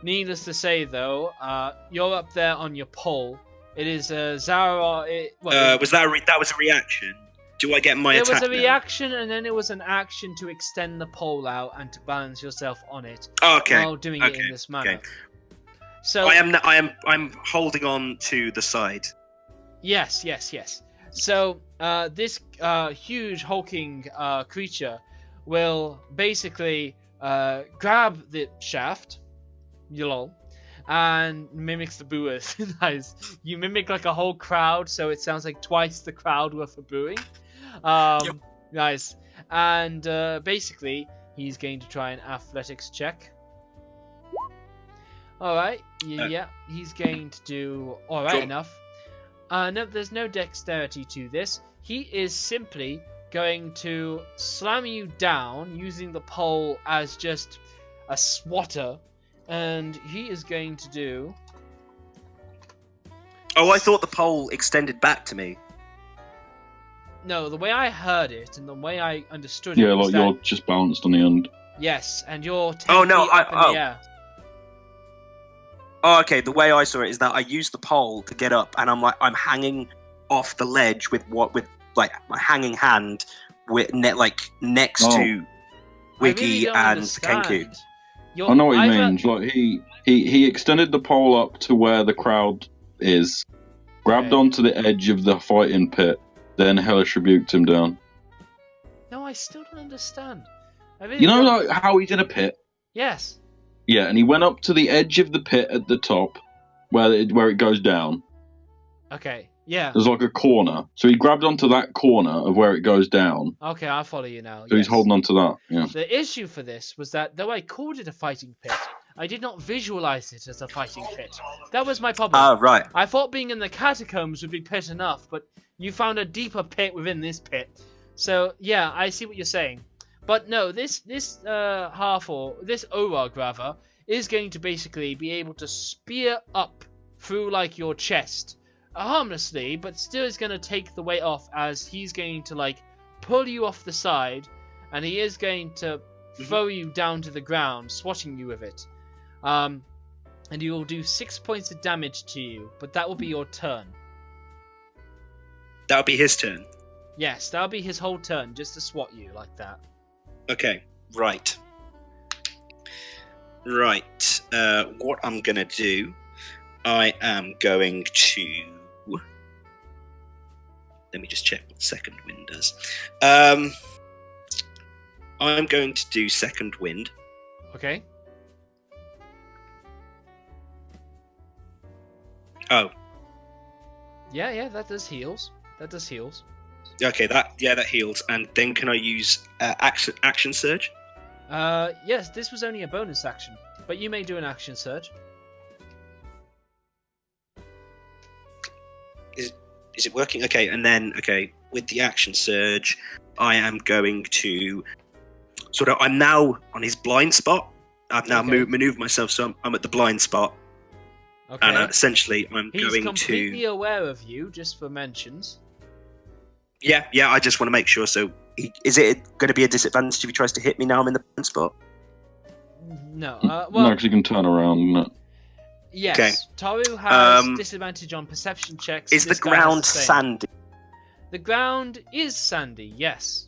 Needless to say, though, you're up there on your pole. It is Zara... that was a reaction? Do I get my attack There was a now? reaction, and then it was an action to extend the pole out and to balance yourself on it Okay. while doing it in this manner. Okay. So I'm holding on to the side. Yes. So this huge hulking creature will basically grab the shaft, and mimics the booers. Nice. You mimic like a whole crowd, so it sounds like twice the crowd worth of booing. Yep. Nice. And basically, he's going to try an athletics check. Alright, yeah, he's going to do alright Jump. enough. No, there's no dexterity to this. He is simply going to slam you down using the pole as just a swatter, and he is going to do... Oh, I thought the pole extended back to me. No, the way I heard it and the way I understood yeah, it was like that... you're just balanced on the end. Yes, and you're 10 Oh, no, feet up in the air. Oh, okay. The way I saw it is that I used the pole to get up, and I'm hanging off the ledge with my hanging hand next to Wiggy and Kenku. I know what he means. Like he extended the pole up to where the crowd is, grabbed Okay. onto the edge of the fighting pit, then hellish rebuked him down. No, I still don't understand. I really You know, don't. like how he's in a pit. Yes. Yeah, and he went up to the edge of the pit at the top, where it goes down. Okay. Yeah. There's like a corner, so he grabbed onto that corner of where it goes down. Okay, I'll follow you now. So he's yes. holding onto that. Yeah. The issue for this was that though I called it a fighting pit, I did not visualize it as a fighting pit. That was my problem. Ah, right. I thought being in the catacombs would be pit enough, but you found a deeper pit within this pit. So yeah, I see what you're saying. But no, this Orog rather is going to basically be able to spear up through like your chest, harmlessly, but still is going to take the weight off as he's going to like pull you off the side, and he is going to throw you down to the ground, swatting you with it. And he will do 6 points of damage to you, but that will be your turn. That'll be his turn. Yes, that'll be his whole turn, just to swat you like that. Okay. Right. What I'm gonna do, I am going to. Let me just check what second wind does. I'm going to do second wind. Okay. Oh, Yeah, that does heals. okay. That heals. And then can I use action surge? Yes, this was only a bonus action, but you may do an action surge. Is it working? Okay, and then with the action surge, I am going to I'm now on his blind spot. I've now maneuvered myself, so I'm at the blind spot. Okay. And essentially, I'm He's going completely aware of you, just for mentions. Yeah, I just want to make sure. So, is it going to be a disadvantage if he tries to hit me now I'm in the blind spot? No. No, Well, because you can turn around. No. yes. Okay. Toru has disadvantage on perception checks. Is the This guy has ground the same. sandy? The ground is sandy, yes.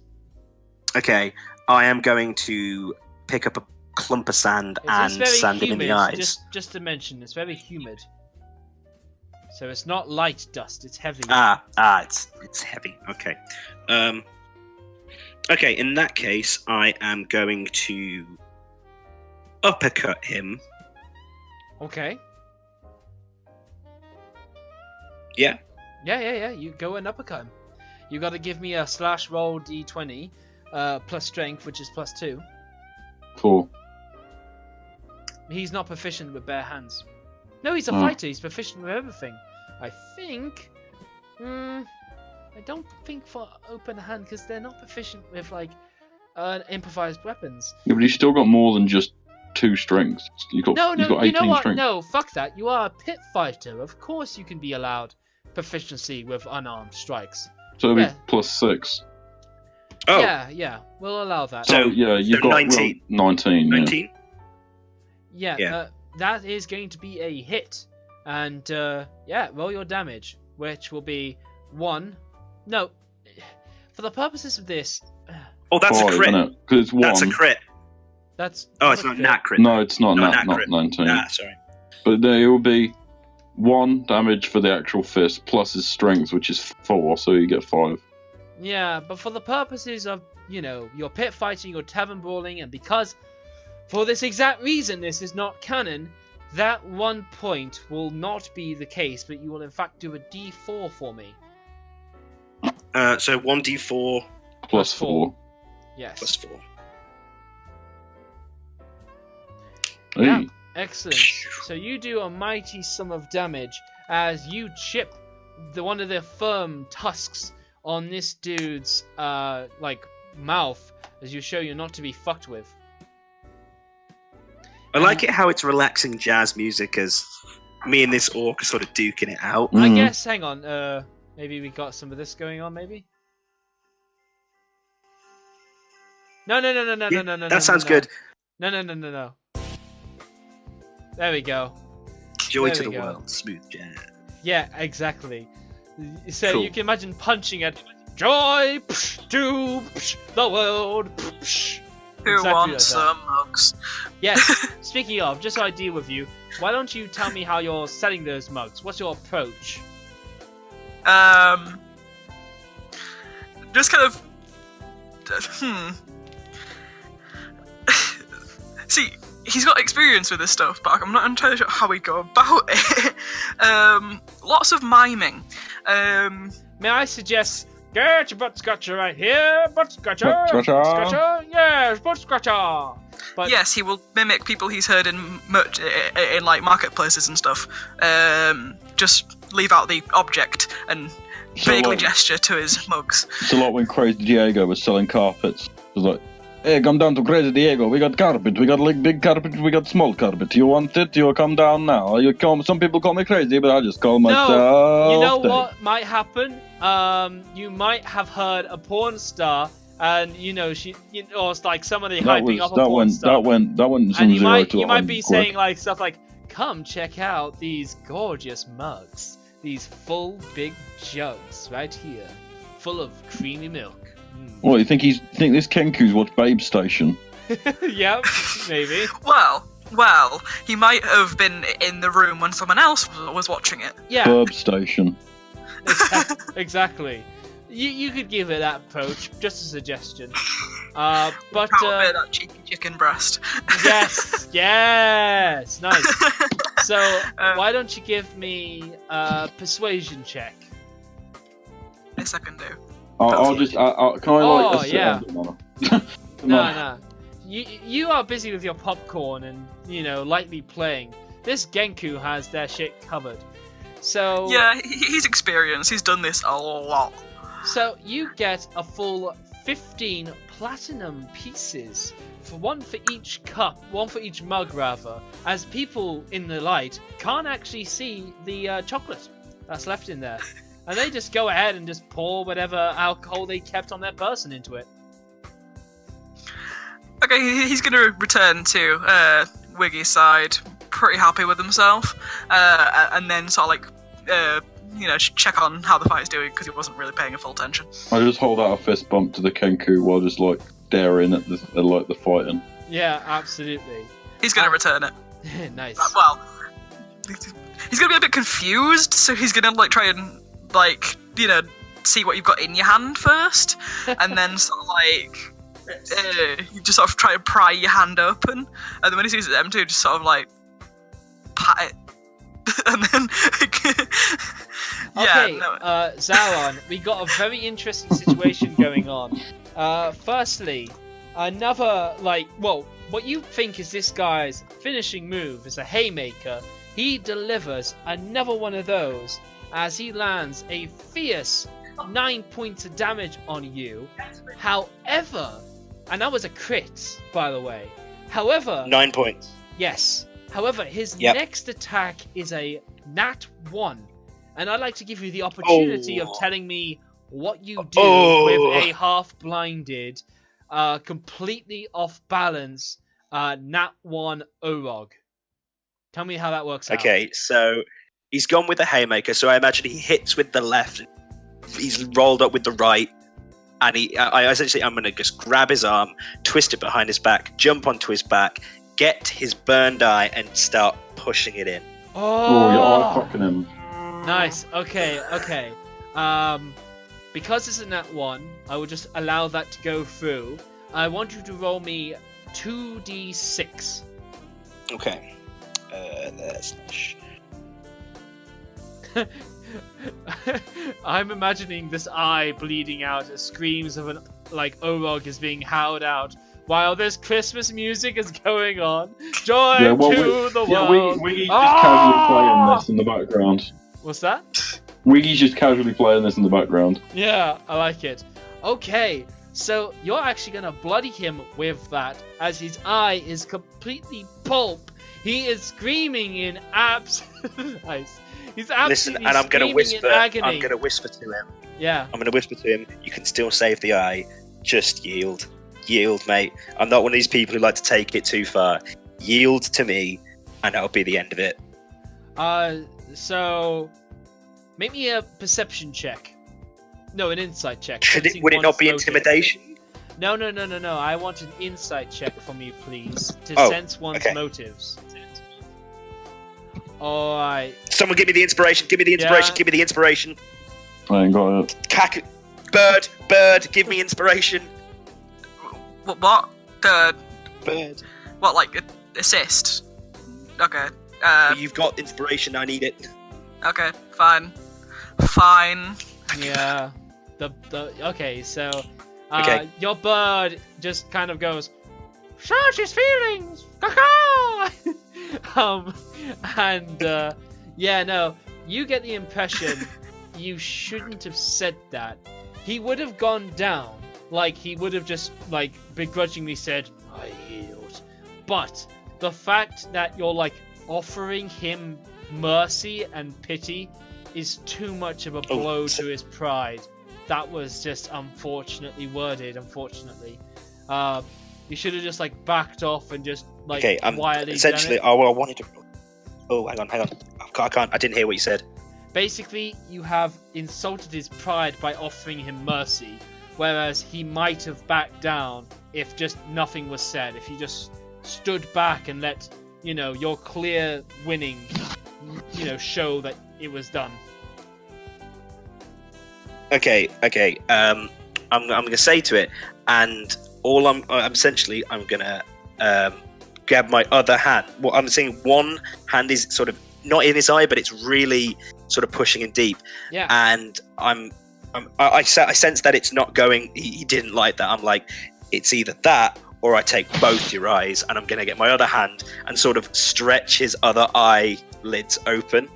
Okay, I am going to pick up a clump of sand It's and very sand him in humid, the eyes. Just to mention, it's very humid. So it's not light dust, it's heavy. It's heavy. Okay. Okay, in that case, I am going to uppercut him. Okay. Yeah. Yeah. You go and uppercut him. You got to give me a slash roll d20 plus strength, which is +2. 4. He's not proficient with bare hands. No, he's a fighter. He's proficient with everything. I think. I don't think for open hand because they're not proficient with like improvised weapons. Yeah, but he's still got more than just 2 strings. You've got 18 you know what? strength. No, fuck that. You are a pit fighter. Of course, you can be allowed proficiency with unarmed strikes. So it'll Yeah. be +6. Oh, Yeah, we'll allow that. So yeah, you've got 19. 19. Yeah. 19? Yeah. That is going to be a hit. And, roll your damage, which will be 1. No, for the purposes of this... Oh, that's 5, a crit. isn't it? 'Cause it's 1. That's a crit. That's Oh, it's a not crit. nat crit. No, it's not No, not crit. 19. Sorry. But there will be 1 damage for the actual fist, plus his strength, which is 4, so you get 5. Yeah, but for the purposes of, your pit fighting, your tavern brawling, and because, for this exact reason, this is not canon, that 1 point will not be the case, but you will in fact do a d4 for me. So 1d4 Plus 4. Yes. plus 4. Yeah. Hey. Excellent. So you do a mighty sum of damage as you chip one of the firm tusks on this dude's mouth, as you show you're not to be fucked with. I like it how it's relaxing jazz music as me and this orc are sort of duking it out. I Mhm. guess. Hang on. Maybe we got some of this going on. Maybe. No. That sounds good. No. There we go. Joy There to we the go. world, smooth jazz. Yeah, exactly. So Cool. you can imagine punching at joy to the world. Who Exactly wants like some mugs? Yes. Speaking of, just so I deal with you, why don't you tell me how you're selling those mugs? What's your approach? Just kind of. See, he's got experience with this stuff, but I'm not entirely sure how we go about it. Lots of miming. May I suggest, get your butt scratcher right here, butt scratcher, Butt scratcher. yes, butt scratcher. But Yes, he will mimic people he's heard in like marketplaces and stuff. Just leave out the object and So vaguely what? gesture to his mugs. It's a lot when Crazy Diego was selling carpets. It was like, hey, come down to Crazy Diego. We got carpet. We got like big carpet. We got small carpet. You want it? You come down now. You come. Some people call me crazy, but I just call myself. no, you know Dave. what might happen? You might have heard a porn star, and or it's like somebody hyping up a porn star. That went And from you 0 might to you might be 100 quick. saying like stuff like, "Come check out these gorgeous mugs, these full big jugs right here, full of creamy milk." What, you think this Kenku's watched Babe Station? Yep, maybe. Well, he might have been in the room when someone else was watching it. Yeah, Burb Station. exactly. You could give it that approach, just a suggestion. But Proud of it, that cheeky chicken breast. yes, nice. So why don't you give me a persuasion check? This I can do. I'll just. Can I Oh, like? yeah. Come on. No. You are busy with your popcorn and lightly playing. This Genku has their shit covered. So Yeah, he's experienced. He's done this a lot. So you get a full 15 platinum pieces, for one for each cup, one for each mug rather, as people in the light can't actually see the chocolate that's left in there. And they just go ahead and just pour whatever alcohol they kept on their person into it. Okay, he's going to return to Wiggy's side, pretty happy with himself, and then sort of like, check on how the fight's doing because he wasn't really paying full attention. I just hold out a fist bump to the Kenku while just like daring at the fighting. Yeah, absolutely. He's going to return it. Nice. Well, he's going to be a bit confused, so he's going to like try and like see what you've got in your hand first, and then sort of like. You just sort of try to pry your hand open, and then when he sees it's empty, just sort of like pat it, and then yeah. Okay, Zaron, we got a very interesting situation going on. Firstly, another what you think is this guy's finishing move is a haymaker. He delivers another one of those as he lands a fierce 9 points of damage on you. However. And that was a crit, by the way. However... 9 points. Yes. However, his next attack is a nat 1. And I'd like to give you the opportunity of telling me what you do with a half-blinded, completely off-balance, nat 1 Orog. Tell me how that works out. Okay, so he's gone with the haymaker, so I imagine he hits with the left. He's rolled up with the right. And I'm going to just grab his arm, twist it behind his back, jump onto his back, get his burned eye, and start pushing it in. Oh, your eye fucking him. Nice. Okay. Because it's a nat 1, I will just allow that to go through. I want you to roll me 2d6. Okay. That's... I'm imagining this eye bleeding out as screams of an Orog is being howled out while this Christmas music is going on. Joy to the world. Wiggy's just casually playing this in the background. What's that? Wiggy's just casually playing this in the background. Yeah, I like it. Okay, so you're actually gonna bloody him with that as his eye is completely pulp. He is screaming in nice. He's absolutely Listen, and I'm going to whisper. I'm going to whisper to him. Yeah. I'm going to whisper to him. You can still save the eye. Just yield, mate. I'm not one of these people who like to take it too far. Yield to me, and that'll be the end of it. So make me a perception check. No, an insight check. Would it not be intimidation? No. I want an insight check from you, please, to sense one's motives. Alright. Someone give me the inspiration. Give me the inspiration. I ain't got it. Bird, give me inspiration. What? Bird. What, like assist? Okay. You've got inspiration. I need it. Okay, fine. Yeah. Okay, so Okay. Your bird just kind of goes, search his feelings! Caw-caw! You get the impression you shouldn't have said that. He would have gone down, he would have just, begrudgingly said, I yield. But the fact that you're, offering him mercy and pity is too much of a blow to his pride. That was just unfortunately worded, unfortunately. You should have just, backed off and just, quietly essentially, done it. I wanted to... Oh, hang on. I can't. I didn't hear what you said. Basically, you have insulted his pride by offering him mercy, whereas he might have backed down if just nothing was said. If you just stood back and let, your clear winning, show that it was done. Okay. I'm gonna say to it, and all I'm gonna grab my other hand. Well, I'm saying one hand is sort of not in his eye, but it's really sort of pushing in deep. Yeah. And I sense that it's not going. He didn't like that. I'm like, it's either that or I take both your eyes, and I'm gonna get my other hand and sort of stretch his other eyelids open.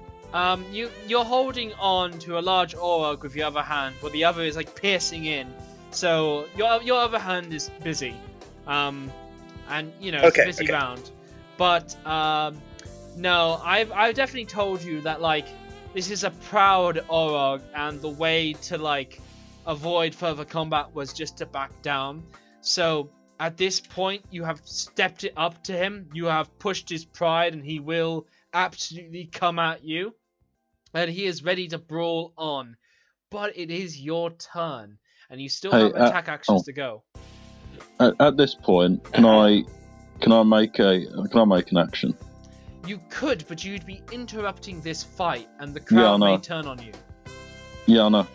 You're holding on to a large Orog with your other hand, but the other is piercing in. So your other hand is busy, and you know it's a busy round. But no, I've definitely told you that like this is a proud Orog, and the way to like avoid further combat was just to back down. So at this point, you have stepped it up to him. You have pushed his pride, and he will absolutely come at you, and he is ready to brawl on. But it is your turn, and you still have attack actions to go. At this point, can I make an action? You could, but you'd be interrupting this fight, and the crowd may turn on you. Yeah, I know.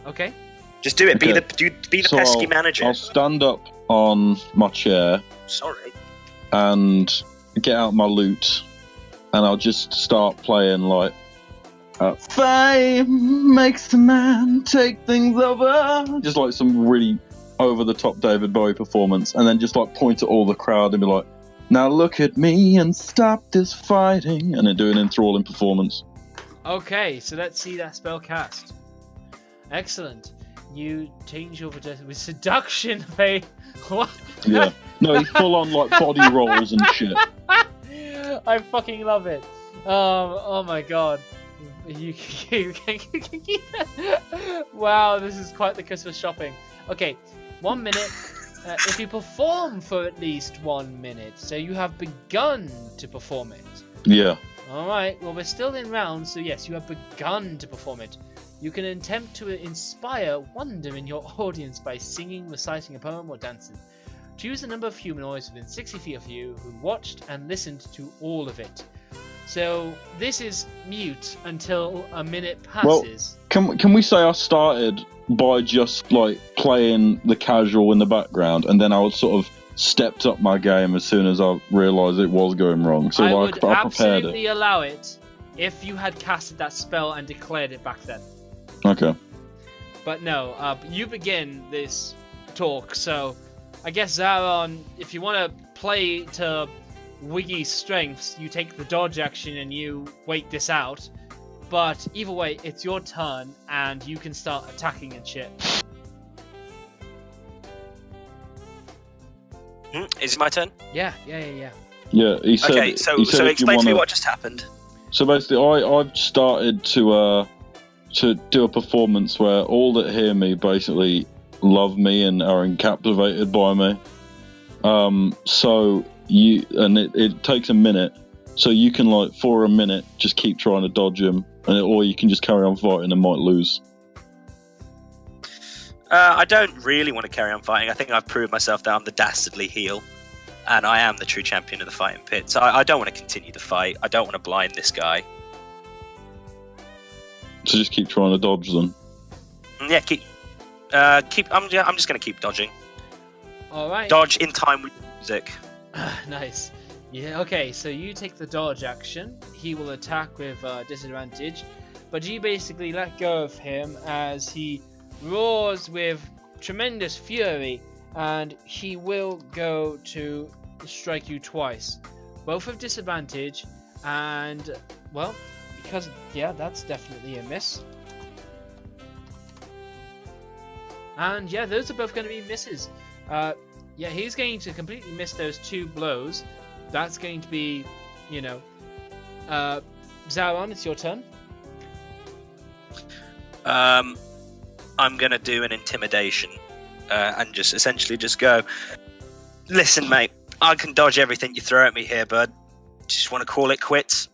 Okay. Just do it. Okay. Be the pesky manager. I'll stand up on my chair. Sorry. And get out my lute, and I'll just start playing like. Fame makes a man take things over. Just like some really over-the-top David Bowie performance, and then just like point at all the crowd and be like, "Now look at me and stop this fighting," and then do an enthralling performance. Okay, so let's see that spell cast. Excellent. You change over to with seduction, Faye. What? Yeah. No, he's full on like body rolls and shit. I fucking love it. Oh my god. Wow, this is quite the Christmas shopping. Okay, 1 minute. If you perform for at least 1 minute, so you have begun to perform it. Yeah. Alright, well we're still in rounds, so yes, you have begun to perform it. You can attempt to inspire wonder in your audience by singing, reciting a poem, or dancing. Choose a number of humanoids within 60 feet of you who watched and listened to all of it. So this is mute until a minute passes. Well, can we say I started by just like playing the casual in the background, and then I would sort of stepped up my game as soon as I realised it was going wrong. So I like would I prepared absolutely allow it if you had casted that spell and declared it back then. Okay. But no, you begin this talk, so I guess Zaron, if you want to play to Wiggy's strengths, you take the dodge action and you wait this out. But either way, it's your turn, and you can start attacking and shit. Is it my turn? Yeah. Yeah, he said. Okay, so explain to me what just happened. So basically, I've started to do a performance where all that hear me basically love me and are captivated by me. So it takes a minute, so you can like for a minute just keep trying to dodge him, or you can just carry on fighting and might lose. I don't really want to carry on fighting. I think I've proved myself that I'm the dastardly heel, and I am the true champion of the fighting pit. So I don't want to continue the fight. I don't want to blind this guy. So just keep trying to dodge them. Yeah, I'm just going to keep dodging. All right. Dodge in time with music. Nice. Yeah. Okay. So you take the dodge action. He will attack with disadvantage, but you basically let go of him as he roars with tremendous fury, and he will go to strike you twice, both with disadvantage, and well, because yeah, that's definitely a miss. And yeah, those are both going to be misses. Yeah, he's going to completely miss those 2 blows. That's going to be, Zaron, it's your turn. I'm going to do an intimidation and just essentially just go, listen, mate, I can dodge everything you throw at me here, bud. Just want to call it quits?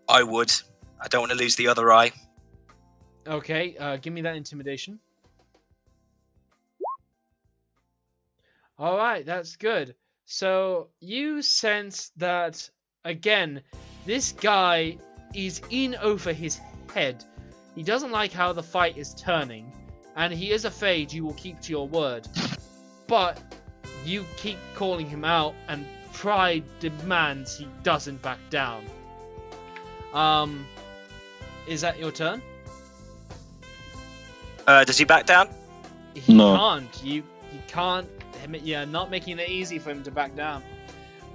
I would. I don't want to lose the other eye. Okay, give me that intimidation. Alright, that's good. So, you sense that, again, this guy is in over his head. He doesn't like how the fight is turning, and he is afraid you will keep to your word. But you keep calling him out, and pride demands he doesn't back down. Is that your turn? Does he back down? He No. can't. You can't. Yeah, not making it easy for him to back down.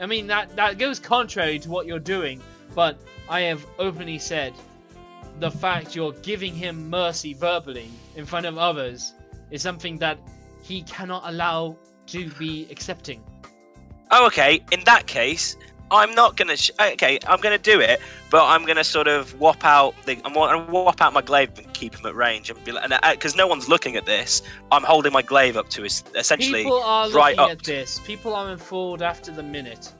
I mean, that goes contrary to what you're doing, but I have openly said the fact you're giving him mercy verbally in front of others is something that he cannot allow to be accepting. Oh, okay. In that case, I'm not gonna. I'm gonna do it, but I'm gonna sort of whop out my glaive and keep him at range, and be like, because no one's looking at this. I'm holding my glaive up to his essentially People are right looking up. at this. People are informed after the minute.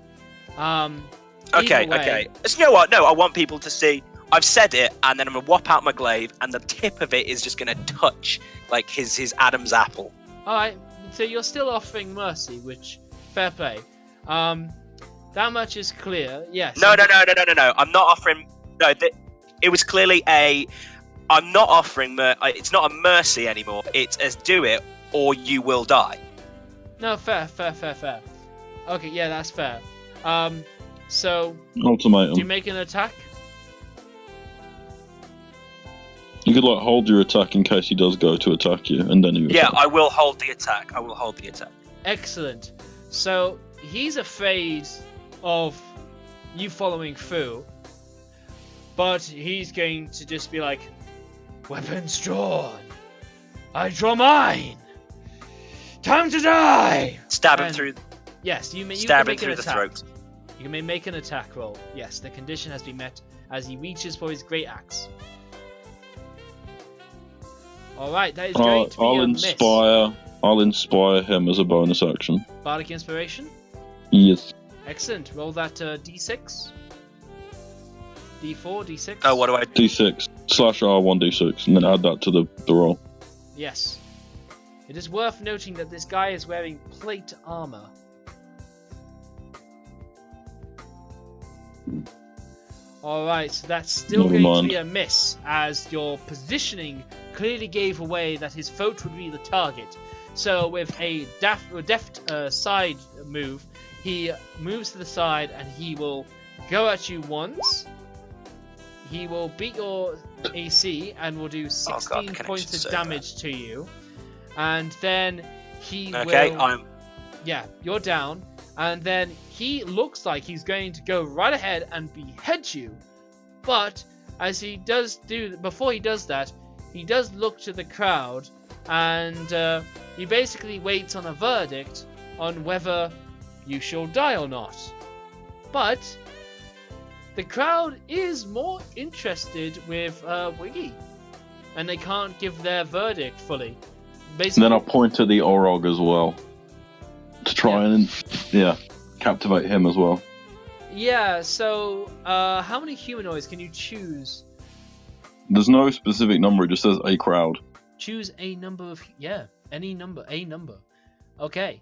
Okay. So you know what? No, I want people to see. I've said it, and then I'm gonna whop out my glaive, and the tip of it is just gonna touch like his Adam's apple. All right. So you're still offering mercy, which fair play. That much is clear. Yes. No. I'm not offering. No, it was clearly a. I'm not offering. It's not a mercy anymore. It's as do it or you will die. No, fair. Okay, yeah, that's fair. So Ultimatum. do you make an attack? You could like hold your attack in case he does go to attack you, and then you. Yeah, attack. I will hold the attack. Excellent. So he's afraid of you following through, but he's going to just be like, "Weapons drawn. I draw mine. Time to die." Stab him through. Yes, you Stab can him make through an the attack. throat. You may make an attack roll. Yes, the condition has been met as he reaches for his great axe. Alright, that is going to be a miss. I'll inspire him as a bonus action. Bardic Inspiration? Yes. Excellent. Roll that D6. D4, D6? Oh, what do I do? D6 /R1d6, and then add that to the roll. Yes. It is worth noting that this guy is wearing plate armor. Alright, so that's still Never going mind. to be a miss, as your positioning clearly gave away that his foot would be the target. So with a deft side move, he moves to the side and he will go at you once. He will beat your AC and will do 16 points of damage to you. And then he will... Yeah, you're down. And then he looks like he's going to go right ahead and behead you. But as he does before he does that, he does look to the crowd and he basically waits on a verdict on whether you shall die or not. But the crowd is more interested with Wiggy, and they can't give their verdict fully. Basically, And then I'll point to the Orog as well to try and captivate him as well. Yeah. So, how many humanoids can you choose? There's no specific number; it just says a crowd. Choose a number of any number, a number. Okay.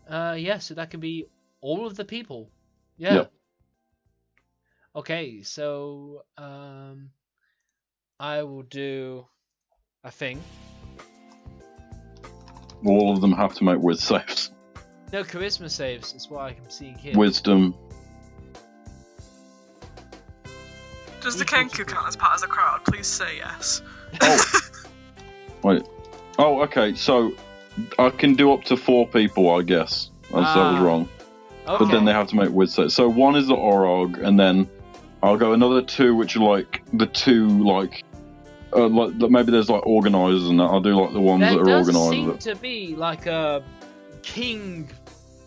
So that can be all of the people. Yeah. Yep. Okay, so I will do a thing. All of them have to make wit saves. No charisma saves, is what I'm seeing here. Wisdom. Does the Kenku count as part of the crowd? Please say yes. Oh. Wait. Oh, okay. So I can do up to 4 people, I guess. That was wrong. Okay. But then they have to make wit saves. So one is the Orog, and then I'll go another 2, which are like the 2 like maybe there's like organisers and that. I'll do like the ones that are organised. There does seem to be like a king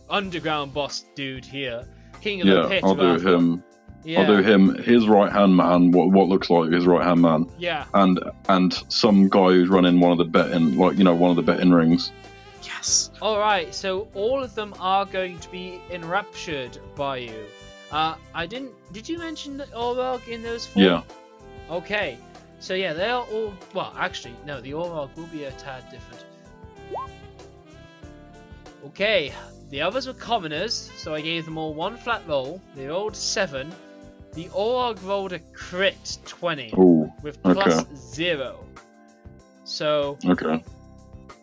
underground boss dude here. King of the pit. I'll do him. Yeah. I'll do him, his right-hand man, what looks like his right-hand man. Yeah. And some guy who's running one of the betting, one of the betting rings. Yes. Alright, so all of them are going to be enraptured by you. Did you mention the Orog in those 4? Yeah. Okay. So yeah, they are all, well, actually, no, the Orog will be a tad different. Okay, the others were commoners, so I gave them all 1 flat roll. They rolled 7. The Orog rolled a crit 20 Ooh, with plus 0. So okay.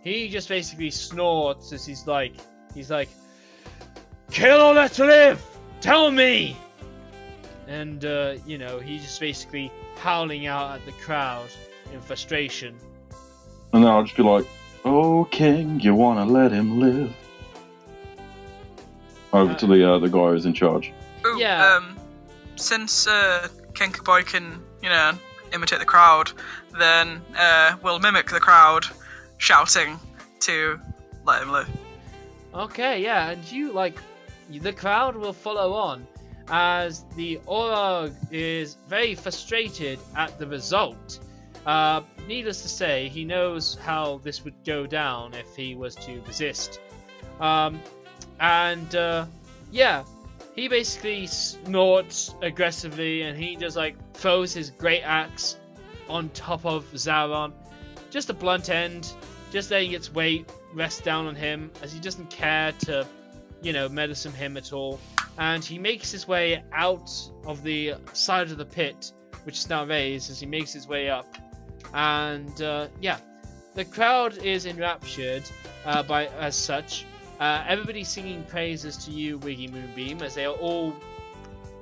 he just basically snorts as he's like, kill or let live, tell me. And he's just basically howling out at the crowd in frustration. And then I'll just be like, "Oh, King, you wanna let him live?" Over to the guy who's in charge. Ooh, Yeah. Since Kenku Boy can, imitate the crowd, then we'll mimic the crowd shouting to let him live. Okay, yeah, and the crowd will follow on as the Orog is very frustrated at the result. Needless to say, he knows how this would go down if he was to resist. Yeah, he basically snorts aggressively and he just throws his great axe on top of Zaron. Just a blunt end, just letting its weight rest down on him as he doesn't care to, medicine him at all. And he makes his way out of the side of the pit, which is now raised, as he makes his way up. And the crowd is enraptured as such. Everybody singing praises to you, Wiggy Moonbeam, as they are all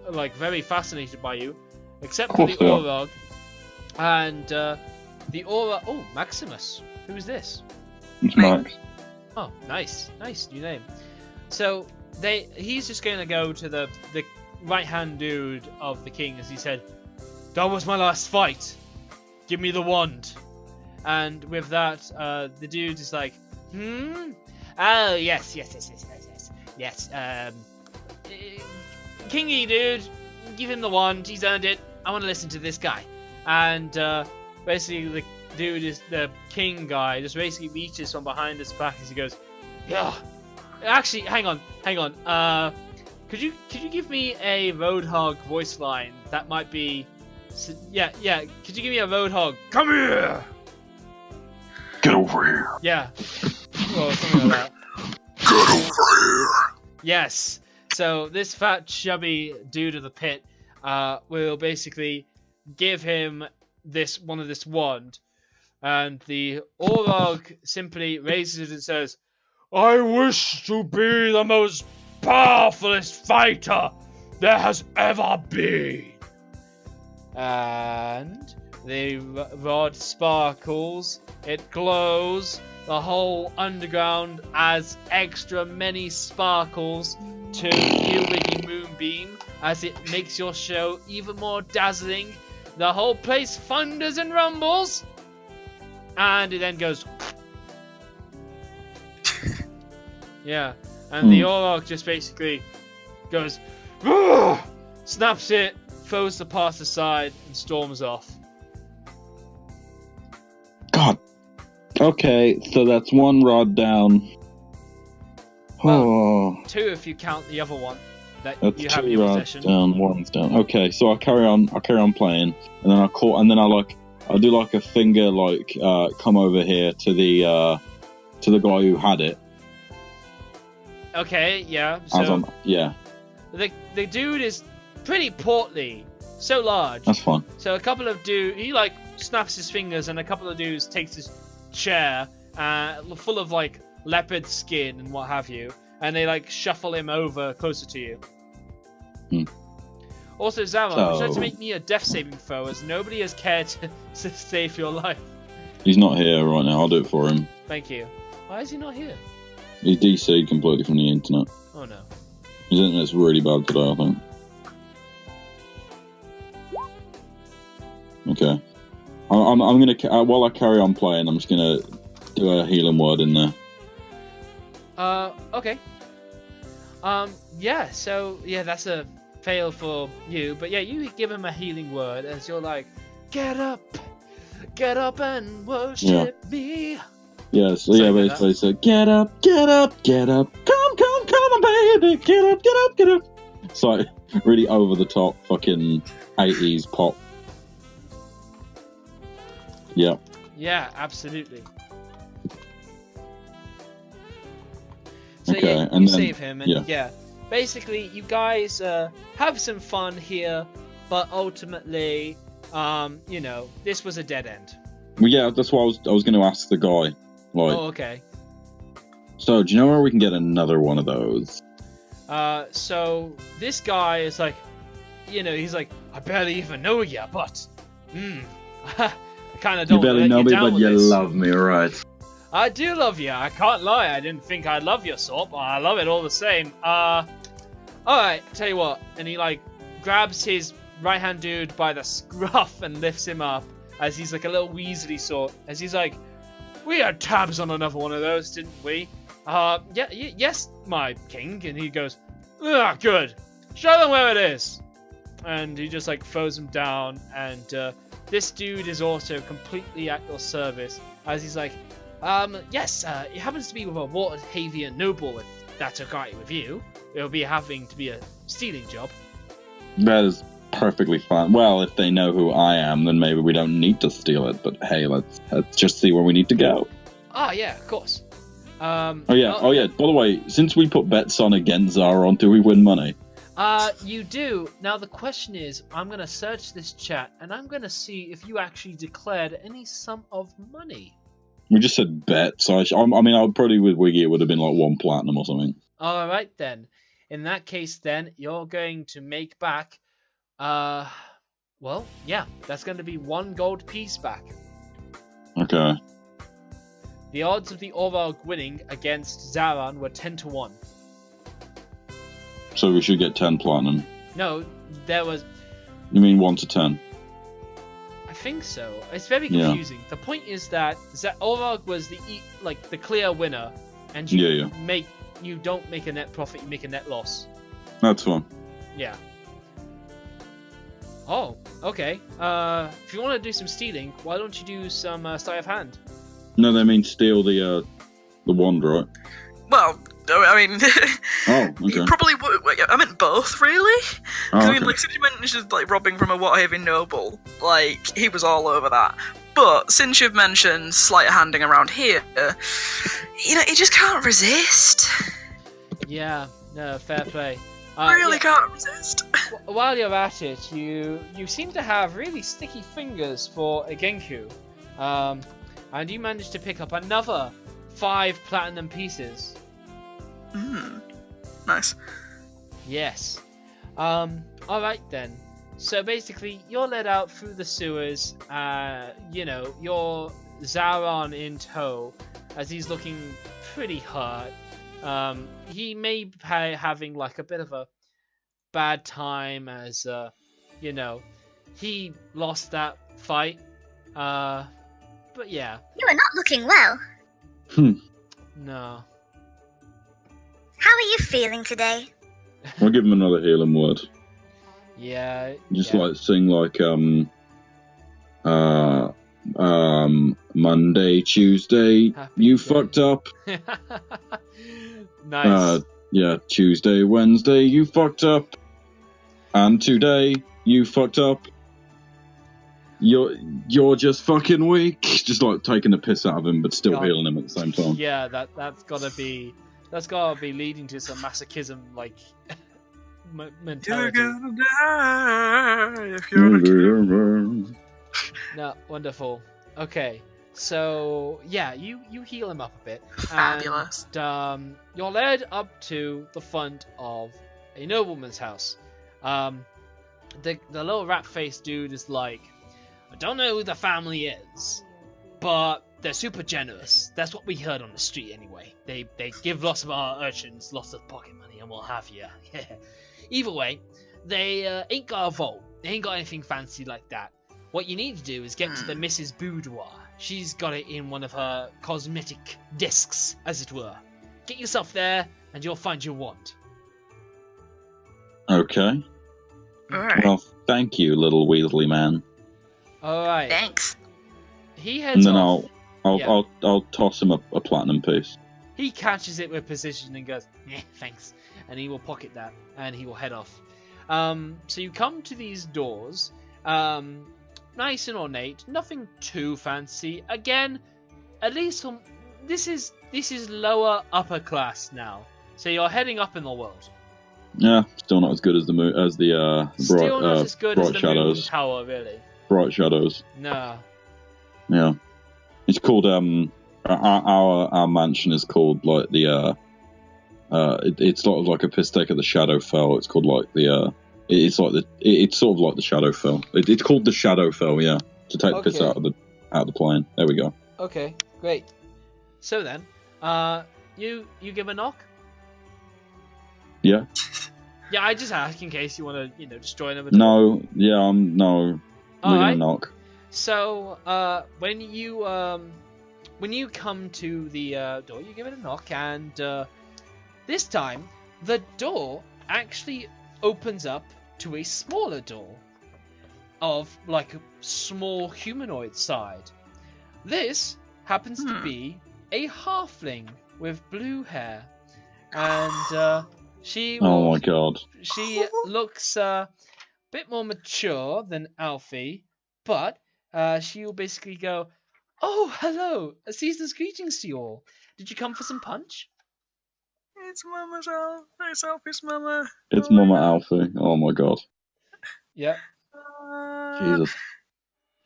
very fascinated by you, except for the Orog. And the Aura. Oh, Maximus. Who is this? It's Max. Oh, nice new name. So he's just gonna go to the right hand dude of the king, as he said, "That was my last fight. Give me the wand." And with that, the dude is like, "Oh yes. Kingy dude, give him the wand. He's earned it. I want to listen to this guy." And basically, the dude is the king guy. Just basically reaches from behind his back as he goes, "Yeah. Actually, hang on. Could you give me a Roadhog voice line? That might be, yeah. Could you give me a Roadhog? Come here. Get over here. Yeah. Well, something like that. Get over here. Yes. So this fat, chubby dude of the pit will basically give him this wand, and the Orog simply raises it and says, "I wish to be the most powerfulest fighter there has ever been." And the rod sparkles, it glows, the whole underground adds extra many sparkles to you, Wiggy Moonbeam, as it makes your show even more dazzling. The whole place thunders and rumbles, and it then goes. Yeah, and the Orog just basically goes, "Ugh!" snaps it, throws the pass aside, and storms off. God. Okay, so that's one rod down. Well, two if you count the other one that that's you have in two your rods possession. down, one's down. Okay, so I carry on playing, and then I do a finger come over here to the guy who had it. Okay, yeah. So yeah. The dude is pretty portly, so large. That's fine. So a couple of he snaps his fingers, and a couple of dudes takes his chair, full of leopard skin and what have you, and they shuffle him over closer to you. Also, Zama, would you like to make me a death saving throw, as nobody has cared to save your life? He's not here right now. I'll do it for him. Thank you. Why is he not here? He's DC'd completely from the internet. Oh no. His internet's really bad today, I think. Okay. I'm gonna while I carry on playing, I'm just gonna do a healing word in there. Okay. Yeah. So yeah, that's a fail for you. But yeah, you give him a healing word as you're like, get up and worship me. Yeah, so yeah, basically, so get up, come on, baby, get up. It's really over the top, fucking 80s pop. Yeah. Yeah, absolutely. So okay, yeah, and you then, save him, and yeah, basically, you guys have some fun here, but ultimately, this was a dead end. Well, yeah, that's why I was going to ask the guy. Oh, okay. So, do you know where we can get another one of those? So this guy is he's like, I barely even know you, but I kind of don't. You barely know me, but you love me, right? I do love you. I can't lie. I didn't think I'd love your sort, but I love it all the same. All right. Tell you what, and he grabs his right hand dude by the scruff and lifts him up as he's a little Weasley sort. As he's like, we had tabs on another one of those, didn't we? Yes, my king. And he goes, ah, good. Show them where it is. And he just like throws him down, and this dude is also completely at your service, as he's like, yes, it happens to be with a Waterhavian noble, if that's okay with you. It'll be having to be a stealing job. That is perfectly fine. Well, if they know who I am, then maybe we don't need to steal it, but hey, let's just see where we need to go. Ah, yeah, of course. Oh yeah, by the way, since we put bets on against Zaron, do we win money? You do. Now the question is, I'm going to search this chat, and I'm going to see if you actually declared any sum of money. We just said bet, so I mean, I would probably with Wiggy, it would have been like 1 platinum or something. Alright then. In that case then, you're going to make back, well, yeah, that's going to be 1 gold piece back. Okay. The odds of the Orvarg winning against Zaron were 10-1. So we should get 10 platinum. No, there was... You mean 1 to 10? I think so. It's very confusing. Yeah. The point is that Orvarg was the clear winner, and you you don't make a net profit, you make a net loss. That's fine. Yeah. Oh, okay. If you want to do some stealing, why don't you do some sleight of hand? No, they mean steal the wand, right? Well, I mean, okay. Probably would. I meant both, really. Oh, I mean, like, since you mentioned like robbing from a Waterhavian noble, like he was all over that. But since you've mentioned sleight of handing around here, you know, you just can't resist. Yeah, no, fair play. Really can't resist. While you're at it, you seem to have really sticky fingers for a Genku, and you managed to pick up another 5 platinum pieces. Nice. Yes. Alright then. So basically, you're led out through the sewers, you know, you're Zaron in tow, as he's looking pretty hurt. He may be having like a bit of a bad time, as, you know, he lost that fight. But yeah. You are not looking well. No. How are you feeling today? I'll give him another healing word. Yeah. Just like sing like Monday, Tuesday, Happy you day. fucked up. Nice. Yeah, Tuesday, Wednesday, you fucked up. And today, you fucked up. You're just fucking weak. Just like taking the piss out of him, but still healing him at the same time. Yeah, that's gotta be leading to some masochism, like mentality. You're gonna die if you're a kid. No, wonderful. Okay, so yeah, you heal him up a bit. Fabulous. And you're led up to the front of a nobleman's house. The little rat-faced dude is like, I don't know who the family is, but they're super generous. That's what we heard on the street anyway. They give lots of our urchins lots of pocket money and what have you. Either way, they ain't got a vault. They ain't got anything fancy like that. What you need to do is get to the Mrs. Boudoir. She's got it in one of her cosmetic discs, as it were. Get yourself there, and you'll find your wand. Okay. Alright. Well, thank you, little Weasley man. Alright. Thanks. He heads And then off. I'll toss him a platinum piece. He catches it with precision and goes, thanks. And he will pocket that, and he will head off. So you come to these doors, nice and ornate, nothing too fancy. Again, at least this is lower upper class now. So you're heading up in the world. Yeah, still not as good as the Still not as good as the shadows. Moon Tower, really. Bright Shadows. No. Yeah, it's called our mansion is called like the it's sort of like a piss take of the Shadowfell. It's called like the it's sort of like the Shadowfell. It's called the Shadowfell. Yeah, to take the piss out of the plane. There we go. Okay, great. So then, you give a knock. Yeah. Yeah, I just ask in case you want to, destroy another. No. Yeah. No. We're gonna knock. So, when you when you come to the door, you give it a knock, and this time the door actually opens up to a smaller door of like a small humanoid side. This happens to be a halfling with blue hair, and she Oh my god. she looks a bit more mature than Alfie, but she will basically go, "Oh, hello! A season's greetings to you all. Did you come for some punch?" It's Mama's Alf. It's Alfie's Mama. It's Oh my Mama God. Alfie. Oh my god. Yep. Jesus.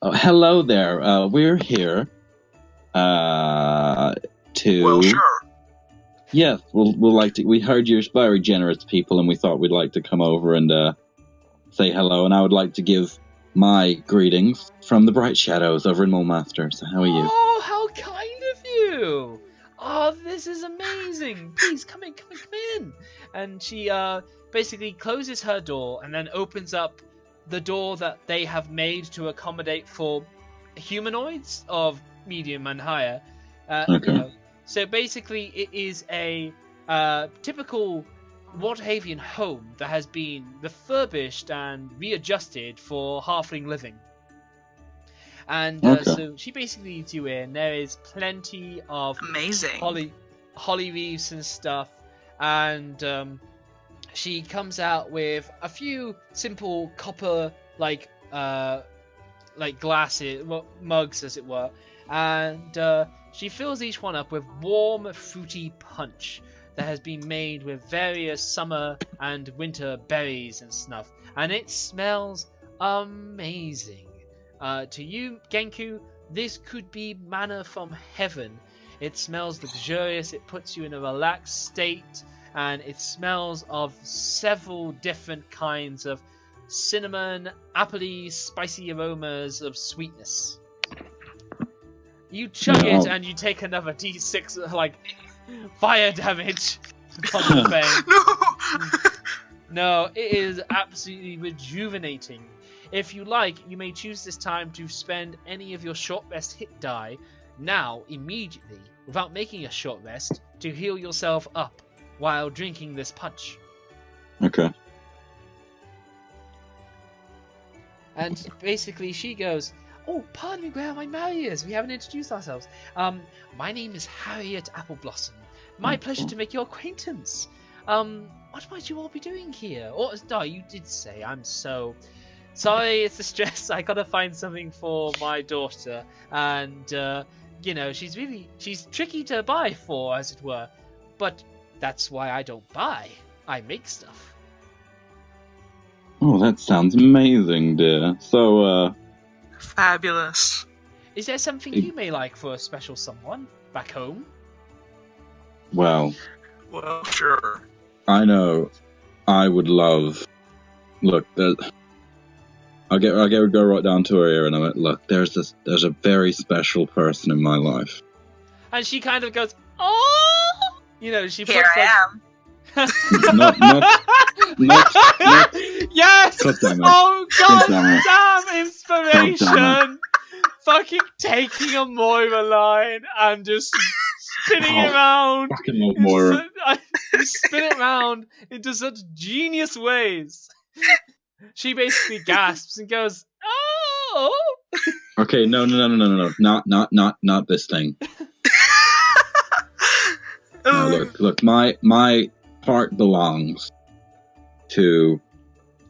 Oh, hello there. We're here to. Well, sure. Yes, we'll like to. We heard you're very generous people, and we thought we'd like to come over and say hello. And I would like to give my greetings from the Bright Shadows over in Mulmaster. So how are you? Oh, how kind of you! Oh, this is amazing! Please come in. And she basically closes her door and then opens up the door that they have made to accommodate for humanoids of medium and higher. Okay. So basically, it is a typical Waterhavian home that has been refurbished and readjusted for halfling living. And so she basically leads you in. There is plenty of Amazing. holly wreaths and stuff, and she comes out with a few simple copper like glasses, mugs as it were, and she fills each one up with warm, fruity punch that has been made with various summer and winter berries and stuff, and it smells amazing. To you, Genku, this could be manna from heaven. It smells luxurious, it puts you in a relaxed state, and it smells of several different kinds of cinnamon, appley, spicy aromas of sweetness. You chug it and you take another d6 like fire damage upon the thing. No, it is absolutely rejuvenating. If you like, you may choose this time to spend any of your short rest hit die now, immediately, without making a short rest, to heal yourself up while drinking this punch. Okay. And basically she goes, "Oh, pardon me, Graham, I'm Marius. We haven't introduced ourselves. My name is Harriet Appleblossom. My pleasure to make your acquaintance. What might you all be doing here? Or, no, you did say, I'm so... Sorry, it's the stress. I gotta find something for my daughter. And, she's tricky to buy for, as it were. But that's why I don't buy. I make stuff." Oh, that sounds amazing, dear. So, Fabulous. Is there something you may like for a special someone back home? well, Sure. I know I would love... Look, I'll go right down to her ear and I went, look, there's a very special person in my life. And she kind of goes, "Oh!" She puts Here I am. not, Yes! God damn it. Oh, God damn it. damn inspiration! God damn Fucking taking a Moira line and just spinning it around. Fucking love Moira. Spin it around into such genius ways. She basically gasps and goes, "Oh!" Okay, no. Not this thing. No, look, my heart belongs to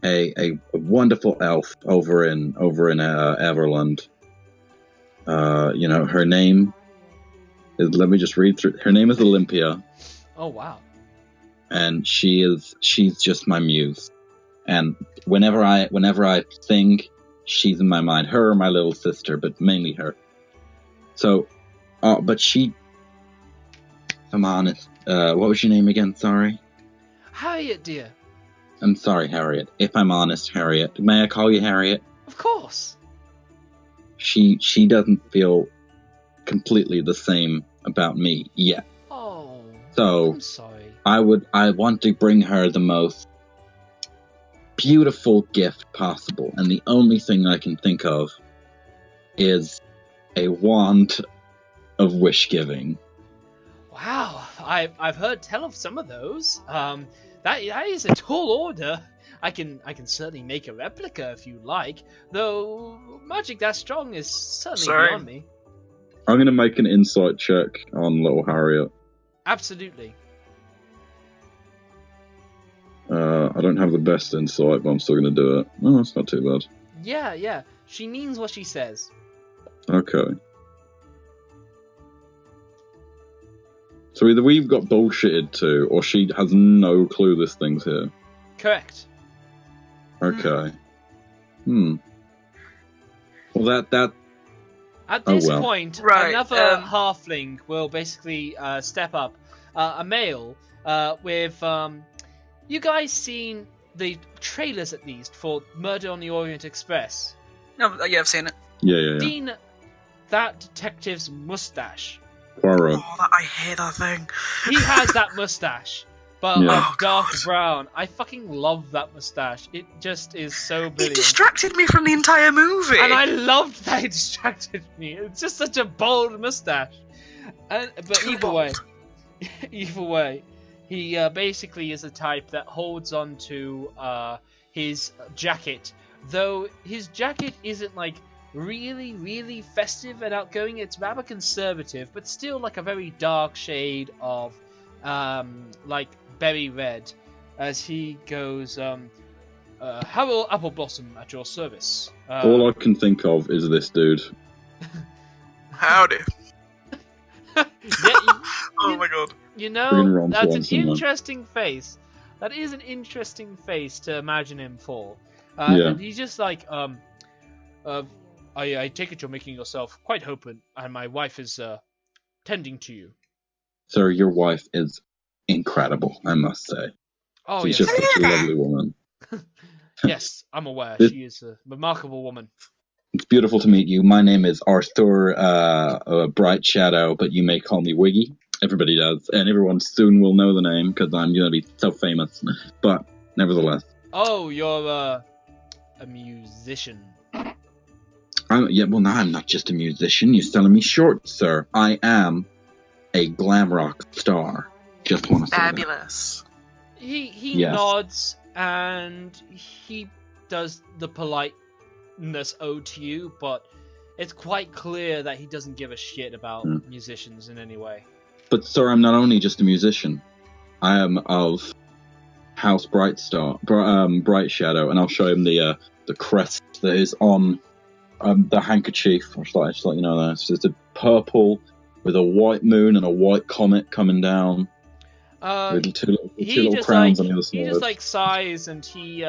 a wonderful elf over in Everland. Her name is, let me just read through. Her name is Olympia. Oh, wow. And she's just my muse. And whenever I sing, she's in my mind. Her or my little sister, but mainly her. So, but she, if I'm honest, what was your name again? Sorry. Harriet, dear. I'm sorry, Harriet. If I'm honest, Harriet, may I call you Harriet? Of course. She doesn't feel completely the same about me yet. Oh. So I'm sorry. I want to bring her the most beautiful gift possible, and the only thing I can think of is a wand of wish giving. Wow, I've heard tell of some of those. That is a tall order. I can certainly make a replica if you like, though magic that strong is certainly beyond me. I'm going to make an insight check on little Harriet. Absolutely. I don't have the best insight, but I'm still going to do it. Oh, that's not too bad. Yeah. She means what she says. Okay. So either we've got bullshitted to, or she has no clue this thing's here. Correct. Okay. Well, that. At this well. point, Right, another halfling will basically step up. A male with... you guys seen the trailers, at least, for Murder on the Orient Express? No, yeah, I've seen it. Yeah. Seen that detective's mustache. Poirot. Oh, I hate that thing. He has that mustache, but Yeah. dark brown. I fucking love that mustache. It just is so It brilliant. distracted me from the entire movie. And I loved that it distracted me. It's just such a bold mustache. But Too either way, bold. he basically is a type that holds on to his jacket. Though his jacket isn't like really festive and outgoing, it's rather conservative, but still like a very dark shade of like berry red, as he goes, Harold Appleblossom at your service. All I can think of is this dude. Howdy. Yeah, Oh my god. you Friggin' know, Ron that's an Swanson, man. interesting face. That is an interesting face to imagine him for. Yeah. And he's just like, I take it you're making yourself quite open, and my wife is tending to you. Sir, your wife is incredible, I must say. Oh, She's yes. just such a lovely woman. Yes, I'm aware. This- She is a remarkable woman. It's beautiful to meet you. My name is Arthur Bright Shadow, but you may call me Wiggy. Everybody does, and everyone soon will know the name because I'm going to be so famous. But nevertheless, Oh, you're a musician. well, no, I'm not just a musician. You're selling me short, sir. I am a glam rock star. Just want to say that. Fabulous. He Yes. nods and he does the politeness owed to you, but it's quite clear that he doesn't give a shit about musicians in any way. But sir, I'm not only just a musician. I am of House Bright Shadow, and I'll show him the crest that is on the handkerchief. I'll just let you know that it's a purple with a white moon and a white comet coming down. With two little crowns on the other side. He just like sighs and he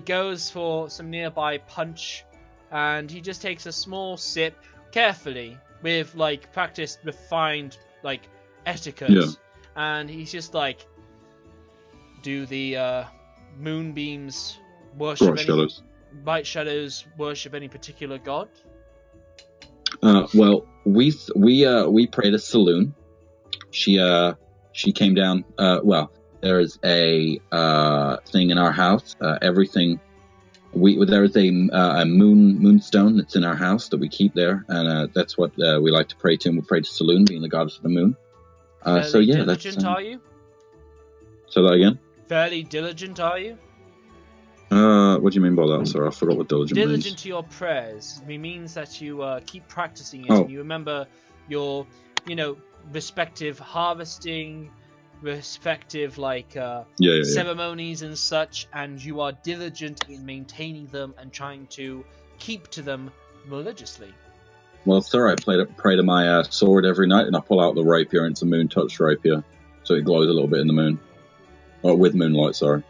goes for some nearby punch, and he just takes a small sip carefully with like practiced, refined like etiquette. Yeah. And he's just like, do the moonbeams worship Bright Shadows. Bright Shadows worship any particular god? Well, we pray to Saloon. She came down. Well, there is a thing in our house. Everything. There is a moonstone that's in our house that we keep there, and that's what we like to pray to. And we pray to Saloon, being the goddess of the moon. So yeah, diligent, that's. are you? Say that again. Fairly diligent, are you? What do you mean by that, sir? I forgot what diligent means. Diligent to your prayers. It means that you keep practicing it, Oh. and you remember your, respective harvesting, respective Yeah. ceremonies and such, and you are diligent in maintaining them and trying to keep to them religiously. Well, sir, I pray to my sword every night, and I pull out the rapier, and it's a moon-touched rapier, so it glows a little bit in the moon. Or with moonlight, sorry.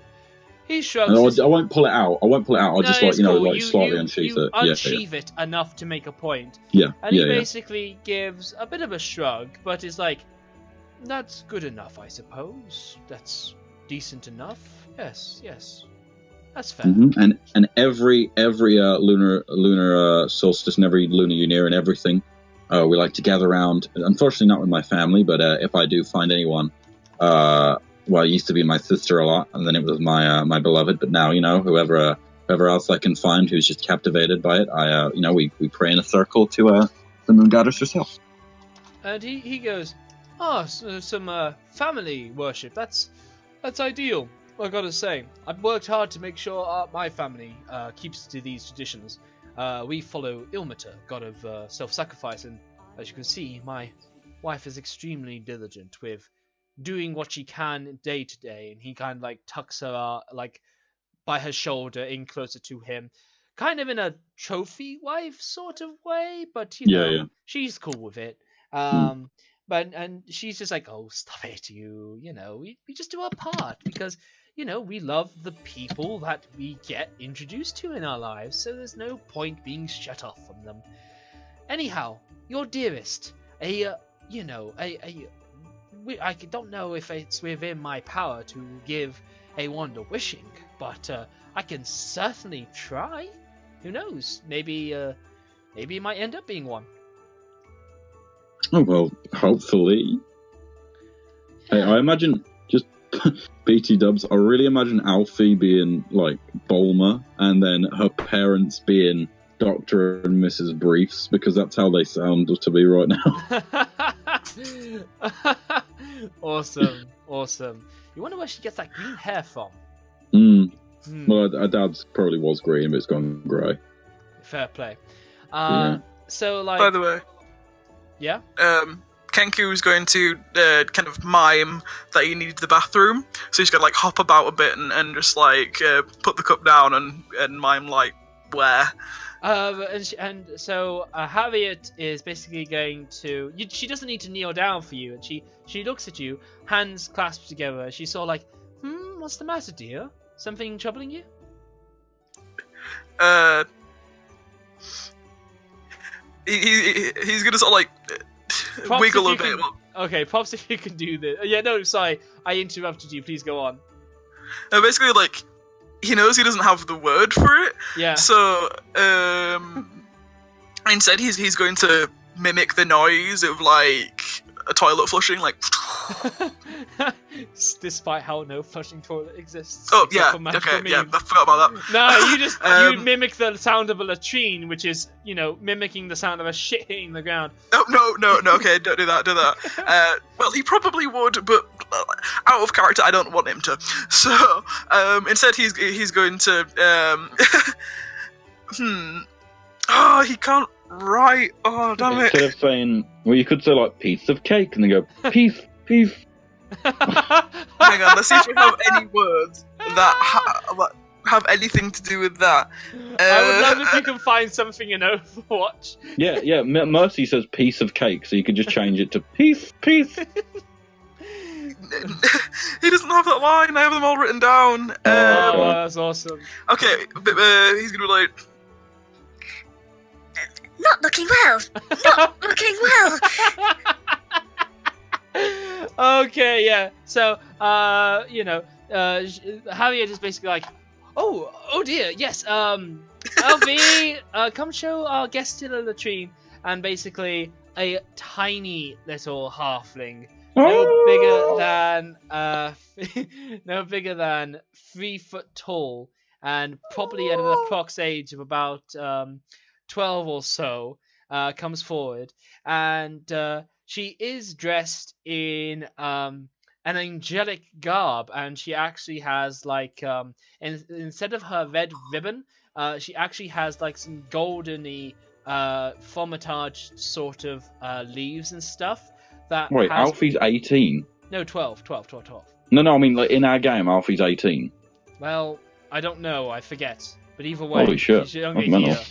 He shrugs. And his... I won't pull it out. I'll No, just it's cool. slightly unsheath you it. unsheath it enough to make a point. Yeah. And he Yeah. basically gives a bit of a shrug, but is like, that's good enough, I suppose. That's decent enough. Yes. That's fair. Mm-hmm. And every lunar solstice and every lunar new year and everything, we like to gather around. Unfortunately, not with my family, but if I do find anyone, well, it used to be my sister a lot, and then it was my beloved. But now, whoever else I can find who's just captivated by it, we pray in a circle to the moon goddess herself. And he goes, "Oh, so some family worship. That's ideal. I gotta say, I've worked hard to make sure my family keeps to these traditions. We follow Ilmater, god of self-sacrifice, and as you can see, my wife is extremely diligent with doing what she can day to day." And he kind of like tucks her like by her shoulder in closer to him, kind of in a trophy wife sort of way, but you know, Yeah. she's cool with it. But and she's just like, "Oh, stop it, you know, we just do our part because, you know, we love the people that we get introduced to in our lives, so there's no point being shut off from them. Anyhow, your dearest, I don't know if it's within my power to give a wand of wishing, but I can certainly try. Who knows? Maybe it might end up being one." Oh, well, hopefully. Hey, I imagine, just BT dubs, I really imagine Alfie being, like, Bulma, and then her parents being Dr. and Mrs. Briefs, because that's how they sound to me right now. Awesome. You wonder where she gets that green hair from? Well, her dad's probably was green, but it's gone grey. Fair play. Yeah. So, like... By the way, yeah? Kenku's going to kind of mime that he needs the bathroom, so he's going to like hop about a bit and just like put the cup down and mime like where. So Harriet is basically going to... she doesn't need to kneel down for you, and she looks at you, hands clasped together. She's sort of like, what's the matter, dear? Something troubling you? He's gonna sort of like wiggle a bit. Okay, props if you can do this. Yeah, no, sorry, I interrupted you. Please go on. Basically, like, he knows he doesn't have the word for it. Yeah. So, instead, he's going to mimic the noise of like a toilet flushing, like. Despite how no flushing toilet exists. Oh yeah, okay, yeah, I forgot about that. No, you just you mimic the sound of a latrine, which is, you know, mimicking the sound of a shit hitting the ground. No, okay, don't do that. Well, he probably would, but out of character, I don't want him to. So, instead, he's going to Oh, he can't write. Oh, damn it. Instead of saying, well, you could say like piece of cake, and then go piece. Hang on, let's see if we have any words that have anything to do with that. I would love if you can find something in Overwatch. Yeah. Mercy says piece of cake, so you could just change it to piece. He doesn't have that line. I have them all written down. That's awesome. Okay, he's gonna be like, Not looking well. Not looking well. Okay, yeah. So, Harriet is basically like, oh dear, yes. Alfie, come show our guest to the latrine. And basically, a tiny little halfling, no bigger than 3 foot tall, and probably at an approx age of about 12 or so, comes forward, and she is dressed in an angelic garb, and she actually has like instead of her red ribbon, she actually has like some goldeny fromage sort of leaves and stuff. That Wait, Alfie's 18? No, 12. No, I mean like in our game, Alfie's 18. Well, I don't know, I forget. But either way, Holy shit. she's younger That's mental. here.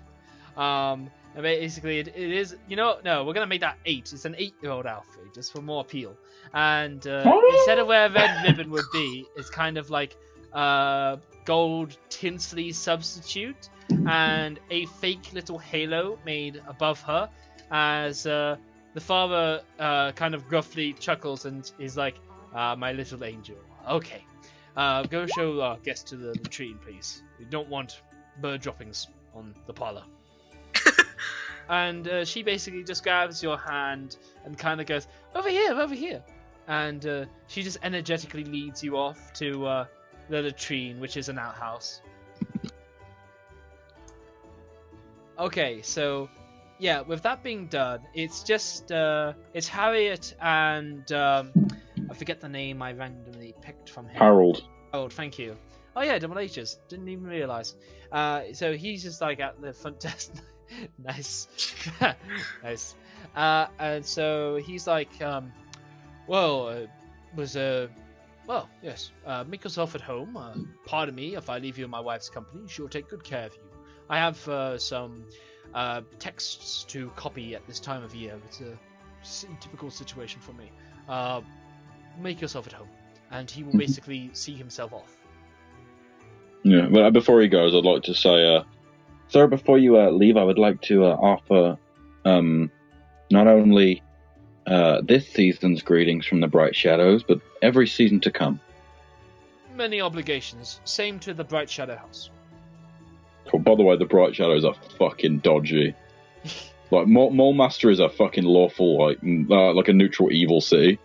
And basically, it is, no, we're going to make that 8. It's an 8-year-old Alfie, just for more appeal. And instead of where a red ribbon would be, it's kind of like gold tinsely substitute, and a fake little halo made above her, as the father kind of gruffly chuckles and is like, my little angel. Okay, go show our guest to the latrine, please. We don't want bird droppings on the parlor. And she basically just grabs your hand and kind of goes, over here. And she just energetically leads you off to the latrine, which is an outhouse. Okay, so yeah, with that being done, it's just it's Harriet and I forget the name I randomly picked from him. Harold. Oh, thank you. Oh yeah, double H's. Didn't even realise. So he's just like at the front desk. Nice, nice. And so he's like, well, yes. Make yourself at home. Pardon me if I leave you in my wife's company. She'll take good care of you. I have some texts to copy at this time of year. It's a typical situation for me. Make yourself at home, and he will basically see himself off. Yeah, but before he goes, I'd like to say, sir, before you leave, I would like to offer not only this season's greetings from the Bright Shadows, but every season to come. Many obligations. Same to the Bright Shadow House. Oh, by the way, the Bright Shadows are fucking dodgy. Like, Mole Master is a fucking lawful, like a neutral evil city.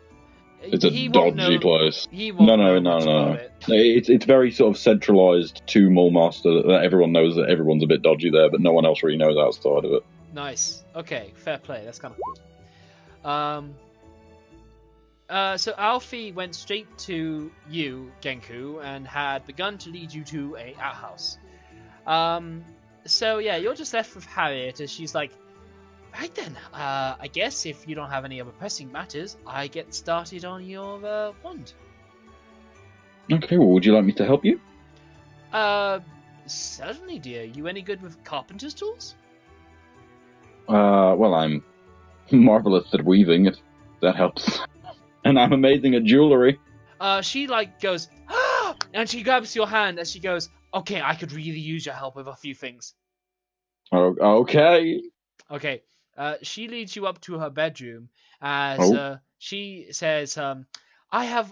It's a dodgy place. No. It's very sort of centralised to Mole Master that everyone knows that everyone's a bit dodgy there, but no one else really knows outside of it. Nice. Okay, fair play. That's kind of cool. So Alfie went straight to you, Genku, and had begun to lead you to a outhouse. So yeah, you're just left with Harriet, as she's like, right then, I guess if you don't have any other pressing matters, I get started on your wand. Okay, well, would you like me to help you? Certainly, dear. You any good with carpenter's tools? Well, I'm marvelous at weaving, if that helps. And I'm amazing at jewellery. She like goes, ah! And she grabs your hand as she goes, okay, I could really use your help with a few things. Oh, okay. Okay. She leads you up to her bedroom as she says, I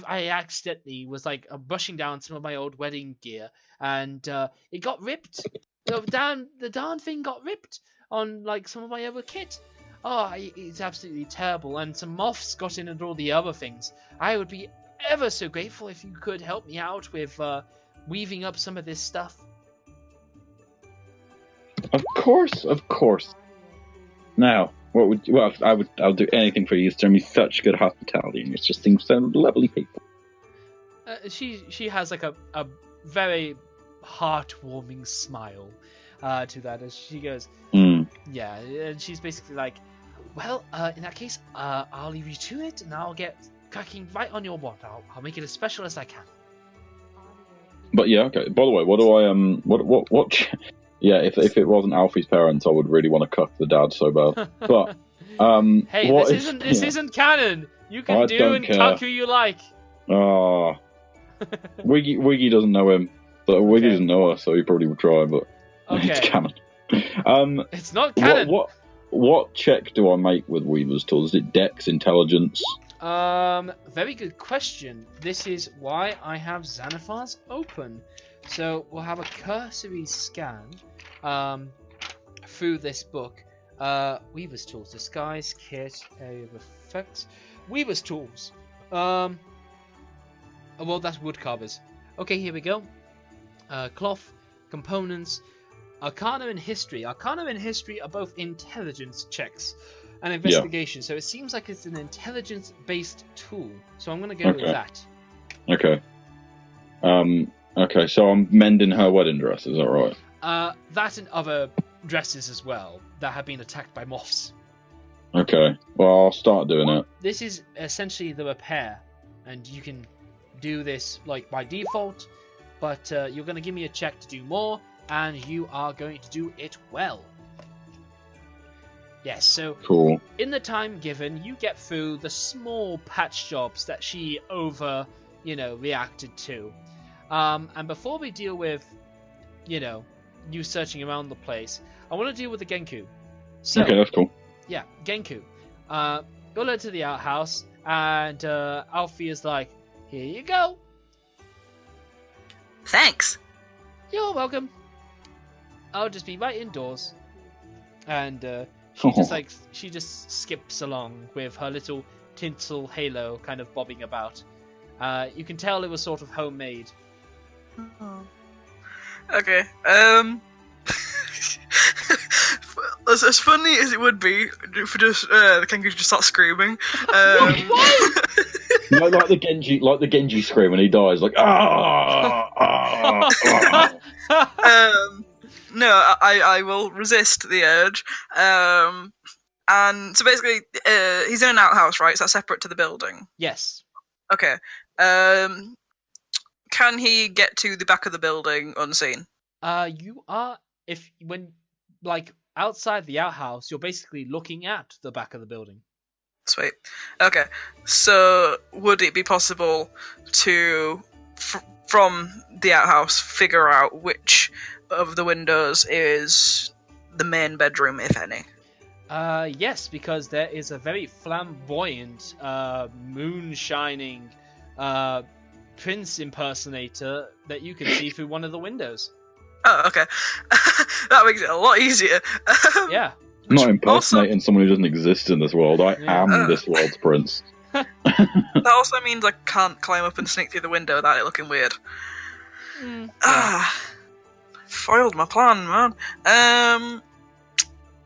accidentally was like brushing down some of my old wedding gear, and it got ripped. The darn thing got ripped on like some of my other kit. Oh, it's absolutely terrible, and some moths got in and all the other things. I would be ever so grateful if you could help me out with weaving up some of this stuff. Of course. Now, what would you? Well, I'll do anything for you. You me such good hospitality, and it just seems so lovely people. She has like a very heartwarming smile to that as she goes, yeah, and she's basically like, well, in that case, I'll leave you to it, and I'll get cracking right on your wand. I'll make it as special as I can. But yeah, okay. By the way, what do I what? Yeah, if it wasn't Alfie's parents, I would really want to cuck the dad so bad. But hey, this isn't canon. You can do and cuck who you like. Ah, Wiggy doesn't know him, but Wiggy doesn't know us, so he probably would try. But it's canon. It's not canon. What check do I make with Weaver's tools? Is it Dex, Intelligence? Very good question. This is why I have Xanathars open. So we'll have a cursory scan through this book. Weaver's Tools, Disguise, Kit, Area of Effects. Weaver's Tools. Well, that's woodcarvers. Okay, here we go. Cloth, components, Arcana and History. Arcana and History are both intelligence checks and investigation. So it seems like it's an intelligence-based tool. So I'm going to go with that. Okay. Okay, so I'm mending her wedding dress, is that right? That and other dresses as well that have been attacked by moths. Okay, well, I'll start doing it. This is essentially the repair, and you can do this like by default, but you're going to give me a check to do more, and you are going to do it well. Yes, so cool. In the time given, you get through the small patch jobs that she reacted to. And before we deal with, you searching around the place, I want to deal with the Genku. So, okay, that's cool. Yeah, Genku. Go led to the outhouse, and Alfie is like, here you go. Thanks. You're welcome. I'll just be right indoors. And she just skips along with her little tinsel halo kind of bobbing about. You can tell it was sort of homemade. Okay. as funny as it would be for just the kangaroo just start screaming. like the Genji scream when he dies, like No, I will resist the urge. And so basically, he's in an outhouse, right? So that's separate to the building. Yes. Okay. Can he get to the back of the building unseen? You are outside the outhouse, you're basically looking at the back of the building. Sweet. Okay. So would it be possible to, from the outhouse, figure out which of the windows is the main bedroom, if any? Yes, because there is a very flamboyant, moon-shining, prince impersonator that you can see through one of the windows. Oh, okay. That makes it a lot easier. Yeah. I'm not impersonating someone who doesn't exist in this world. I am this world's prince. That also means I can't climb up and sneak through the window without it looking weird. Foiled my plan, man.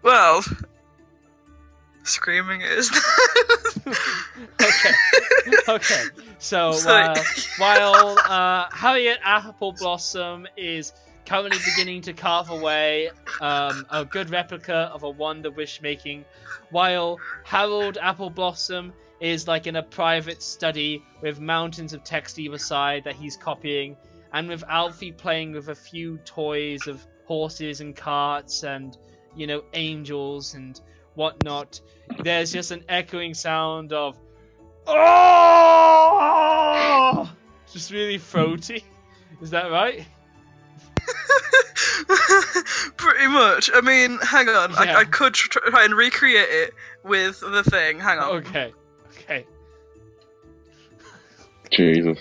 Well, screaming is. Okay. So while Harriet Appleblossom is currently beginning to carve away a good replica of a wand of wish making, while Harold Appleblossom is like in a private study with mountains of text either side that he's copying, and with Alfie playing with a few toys of horses and carts and, angels and whatnot, there's just an echoing sound of "Oh!" Just really throaty. Is that right? Pretty much. I mean, hang on. Yeah. I could try and recreate it with the thing. Hang on. Okay. Jesus.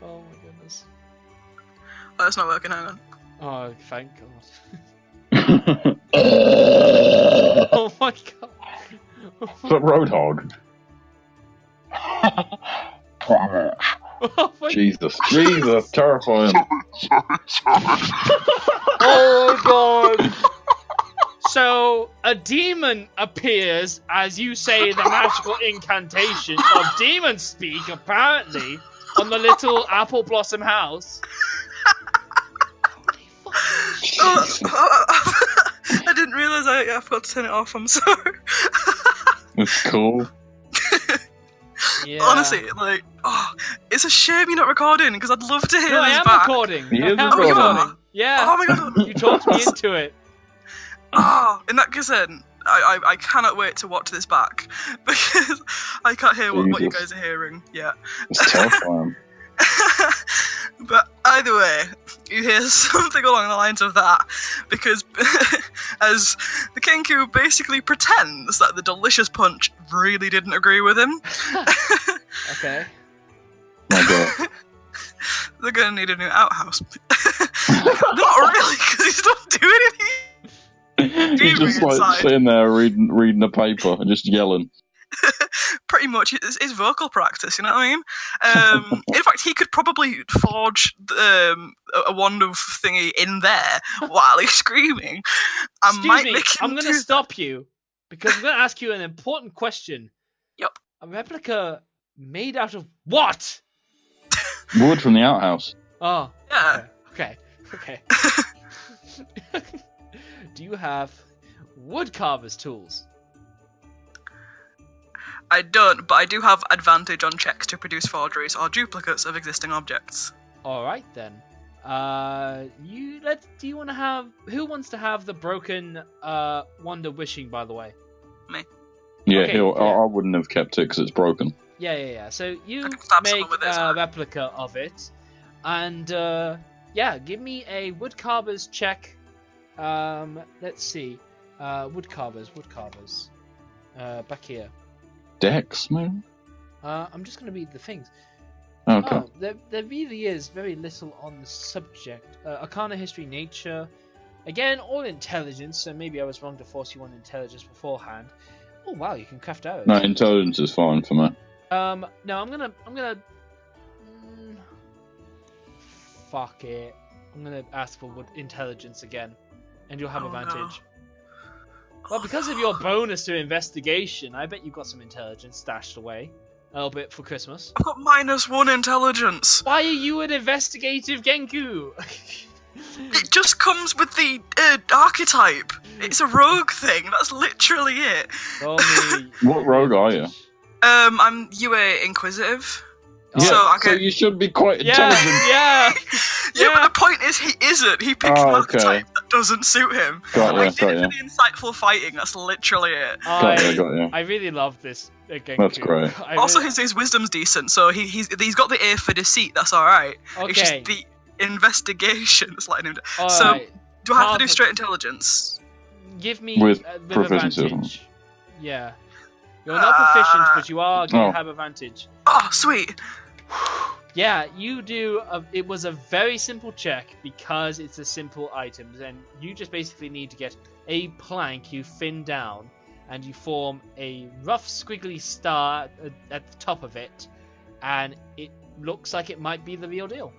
Oh my goodness. Oh, it's not working. Hang on. Oh, thank God. Oh my God. Is that Roadhog? Oh my Jesus, terrifying. Oh God. So, a demon appears as you say the magical incantation of demon speak, apparently, on the little apple blossom house. I didn't realise I forgot to turn it off. I'm sorry. It's cool. Yeah. Honestly, it's a shame you're not recording because I'd love to hear No, this I am back. recording. He is I am recording. recording. Yeah. Oh my God. You talked me into it. In that case then, I cannot wait to watch this back because I can't hear what you Jesus. guys are hearing yet. It's terrifying. But either way, you hear something along the lines of that because as the Kenku basically pretends that the delicious punch really didn't agree with him. Okay. My God. They're gonna need a new outhouse. Not really, because he's not doing anything. He's just inside. sitting there reading a paper and just yelling. Pretty much, it's vocal practice. You know what I mean? In fact, he could probably forge a wand of thingy in there while he's screaming. Excuse me, I'm going to stop you because I'm going to ask you an important question. Yep. A replica made out of what? Wood from the outhouse. Oh. Yeah. Okay. Do you have woodcarver's tools? I don't, but I do have advantage on checks to produce forgeries or duplicates of existing objects. All right then. Who wants to have the broken wand of wishing? By the way. Me. Yeah, Okay, I wouldn't have kept it because it's broken. Yeah. So you I can stab make someone with this, a right? replica of it, and give me a woodcarver's check. Let's see. Woodcarvers. Back here. Dex, man. I'm just going to read the things. Okay. Oh, there really is very little on the subject. Arcana, history, nature. Again, all intelligence, so maybe I was wrong to force you on intelligence beforehand. Oh wow, you can craft arrows. No, intelligence is fine for me. No, I'm gonna. Fuck it. I'm gonna ask for intelligence again, and you'll have advantage. Well, because of your bonus to investigation, I bet you've got some intelligence stashed away. A little bit for Christmas. I've got -1 intelligence. Why are you an investigative Genku? It just comes with the archetype. It's a rogue thing. That's literally it. Roll me. What rogue are you? I'm UA Inquisitive. Oh. So I So get... you should be quite Yeah, intelligent. yeah. Yeah, but the point is he isn't. He picks an Oh, archetype that doesn't suit him. Got I ya, did got it ya. for the insightful fighting. That's literally it. Got you. I really love this Genku. That's great. Also, his wisdom's decent, so he's got the ear for deceit. That's all right. Okay. It's just the investigation that's letting him. All So, right. do I have to do Half- straight intelligence? Give me With with proficiency. advantage. Yeah. You're not proficient, but you are going Oh. to have advantage. Oh, sweet. Yeah, you do. It was a very simple check because it's a simple item, and you just basically need to get a plank you thin down, and you form a rough squiggly star at the top of it, and it looks like it might be the real deal.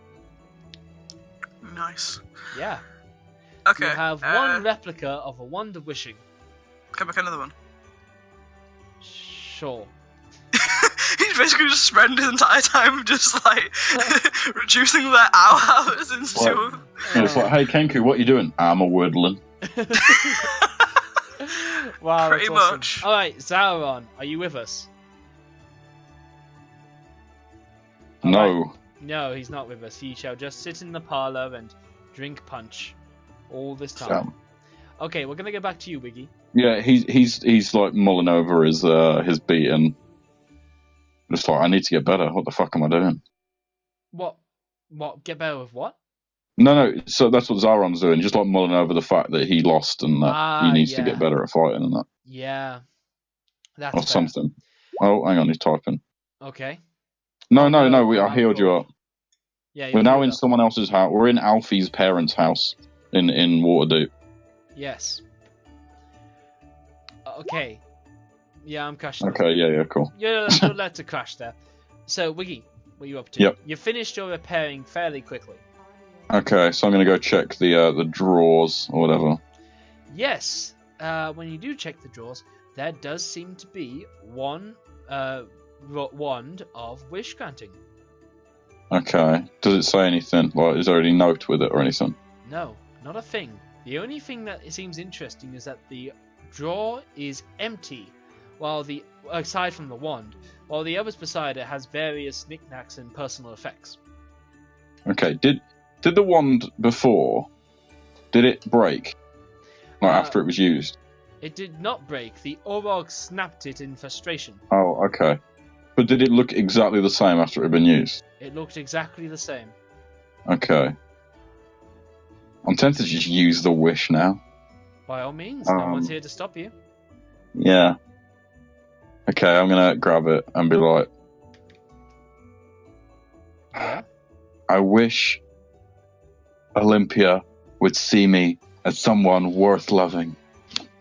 Nice. Yeah. Okay. You have one replica of a wand of wishing. Can I make another one? Sure. He's basically just spent his entire time just like reducing their hours into. And it's like, hey Kenku, what you doing? I'm a woodland. Wow, Pretty that's awesome. much. All right, Sauron, are you with us? All No. right. No, he's not with us. He shall just sit in the parlor and drink punch all this time. Damn. Okay, we're gonna go back to you, Wiggy. Yeah, he's like mulling over his beat and just like, I need to get better. What the fuck am I doing? What? Get better with what? No. So that's what Zaron's doing. Just like mulling over the fact that he lost and that he needs to yeah. get better at fighting and that Yeah, that's or fair. something. Oh, hang on, he's typing. Okay. No. no, I healed you up. Yeah, We're now healed in up. someone else's house. We're in Alfie's parents' house in Waterdeep. Yes. Okay. Yeah, I'm crashing. Okay, yeah, cool. You're allowed to crash there. So, Wiggy, what are you up to? Yep. You finished your repairing fairly quickly. Okay, so I'm gonna go check the drawers or whatever. Yes. When you do check the drawers, there does seem to be one wand of wish granting. Okay. Does it say anything? Like, is there any note with it or anything? No, not a thing. The only thing that seems interesting is that the drawer is empty, while aside from the wand, while the others beside it has various knickknacks and personal effects. Okay. Did the wand before? Did it break? Like after it was used? It did not break. The Orog snapped it in frustration. Oh, okay. But did it look exactly the same after it had been used? It looked exactly the same. Okay. I'm tempted to just use the wish now. By all means, no one's here to stop you. Yeah. Okay, I'm gonna grab it and be like, Yeah. I wish Olympia would see me as someone worth loving.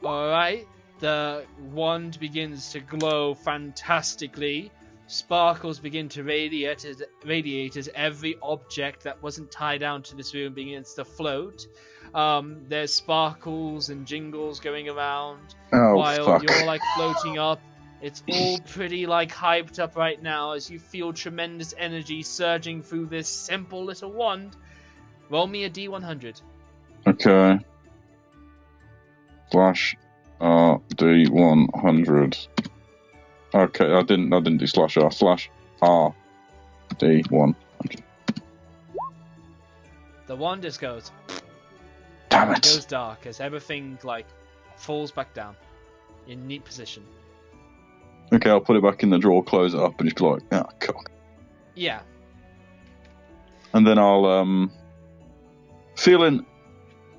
Alright, the wand begins to glow fantastically. Sparkles begin to radiate as every object that wasn't tied down to this room begins to float. There's sparkles and jingles going around Oh, while fuck. you're like floating up. It's all pretty like hyped up right now as you feel tremendous energy surging through this simple little wand. Roll me a D100. Okay. Slash D100. Okay, I didn't do slash R. Slash R D100. The wand just goes. Damn It goes it. dark as everything like falls back down in neat position. Okay, I'll put it back in the drawer, close it up, and just be like, oh, cock. Yeah. And then I'll, feeling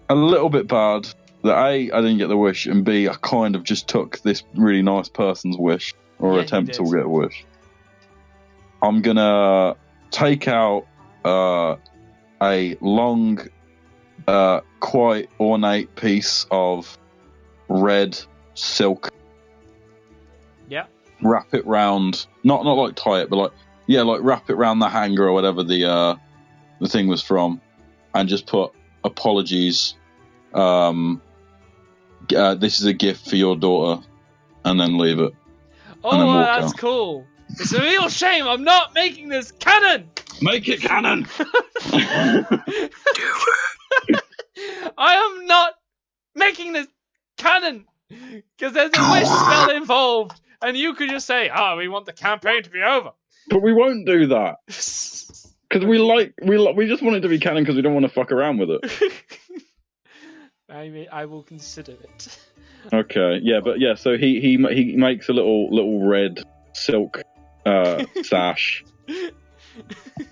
a little bit bad that A, I didn't get the wish, and B, I kind of just took this really nice person's wish, or Yeah, you attempt to did. get a wish. I'm gonna take out a long, quite ornate piece of red silk. Yeah. Wrap it round, not like tie it, but like wrap it round the hanger or whatever the thing was from, and just put apologies, this is a gift for your daughter, and then leave it. Oh, and then walk that's out. cool. It's a real shame I'm not making this canon. Make it canon. I am not making this canon because there's a wish spell involved, and you could just say, "Oh, we want the campaign to be over." But we won't do that because we just want it to be canon because we don't want to fuck around with it. I will consider it. Okay, yeah, but yeah, so he makes a little red silk sash,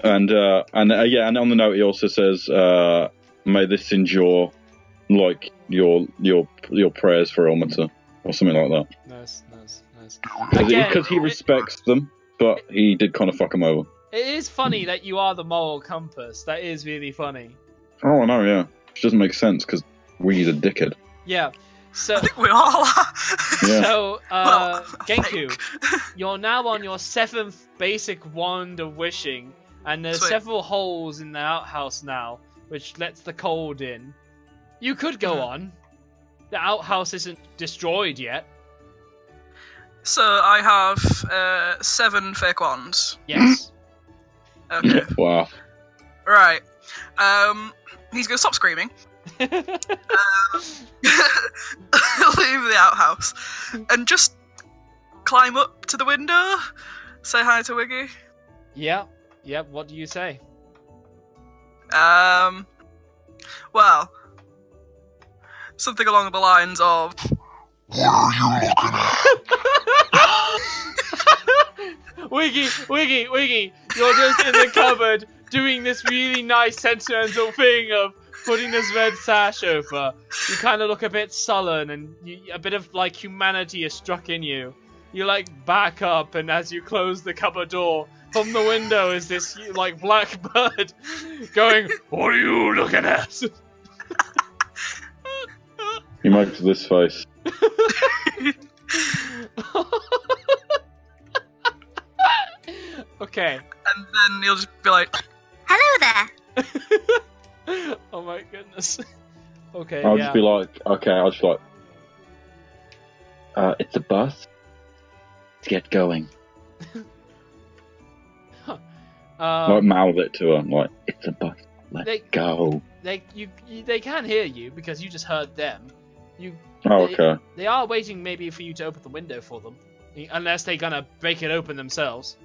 and on the note he also says, "May this endure like your prayers for Ilmater," or something like that. Nice. Because he respects them, but he did kind of fuck them over. It is funny that you are the moral compass. That is really funny. Oh, I know, yeah. Which doesn't make sense because we're a dickhead. Yeah. So, I think we all are. Yeah. so Well, Genku, think. you're now on your 7th basic wand of wishing, and there's Sweet. several holes in the outhouse now, which lets the cold in. You could go on. The outhouse isn't destroyed yet. So I have 7 fake wands. Yes. Okay. Wow. Right. He's gonna stop screaming. Leave the outhouse and just climb up to the window. Say hi to Wiggy. Yeah. What do you say? Well, something along the lines of, What are you looking at? Wiggy, you're just in the cupboard doing this really nice sentimental thing of putting this red sash over. You kind of look a bit sullen, and a bit of like humanity is struck in you. You like back up, and as you close the cupboard door, from the window is this like black bird going, "What are you looking at?" He makes this face. Okay. and then he'll just be like, Hello there. Oh my goodness. Okay. I'll yeah. just be like, it's a bus. Let's get going. Like mouth it to her, like it's a bus. Let's go. They can hear you because you just heard them. Okay. They are waiting maybe for you to open the window for them, unless they're gonna break it open themselves.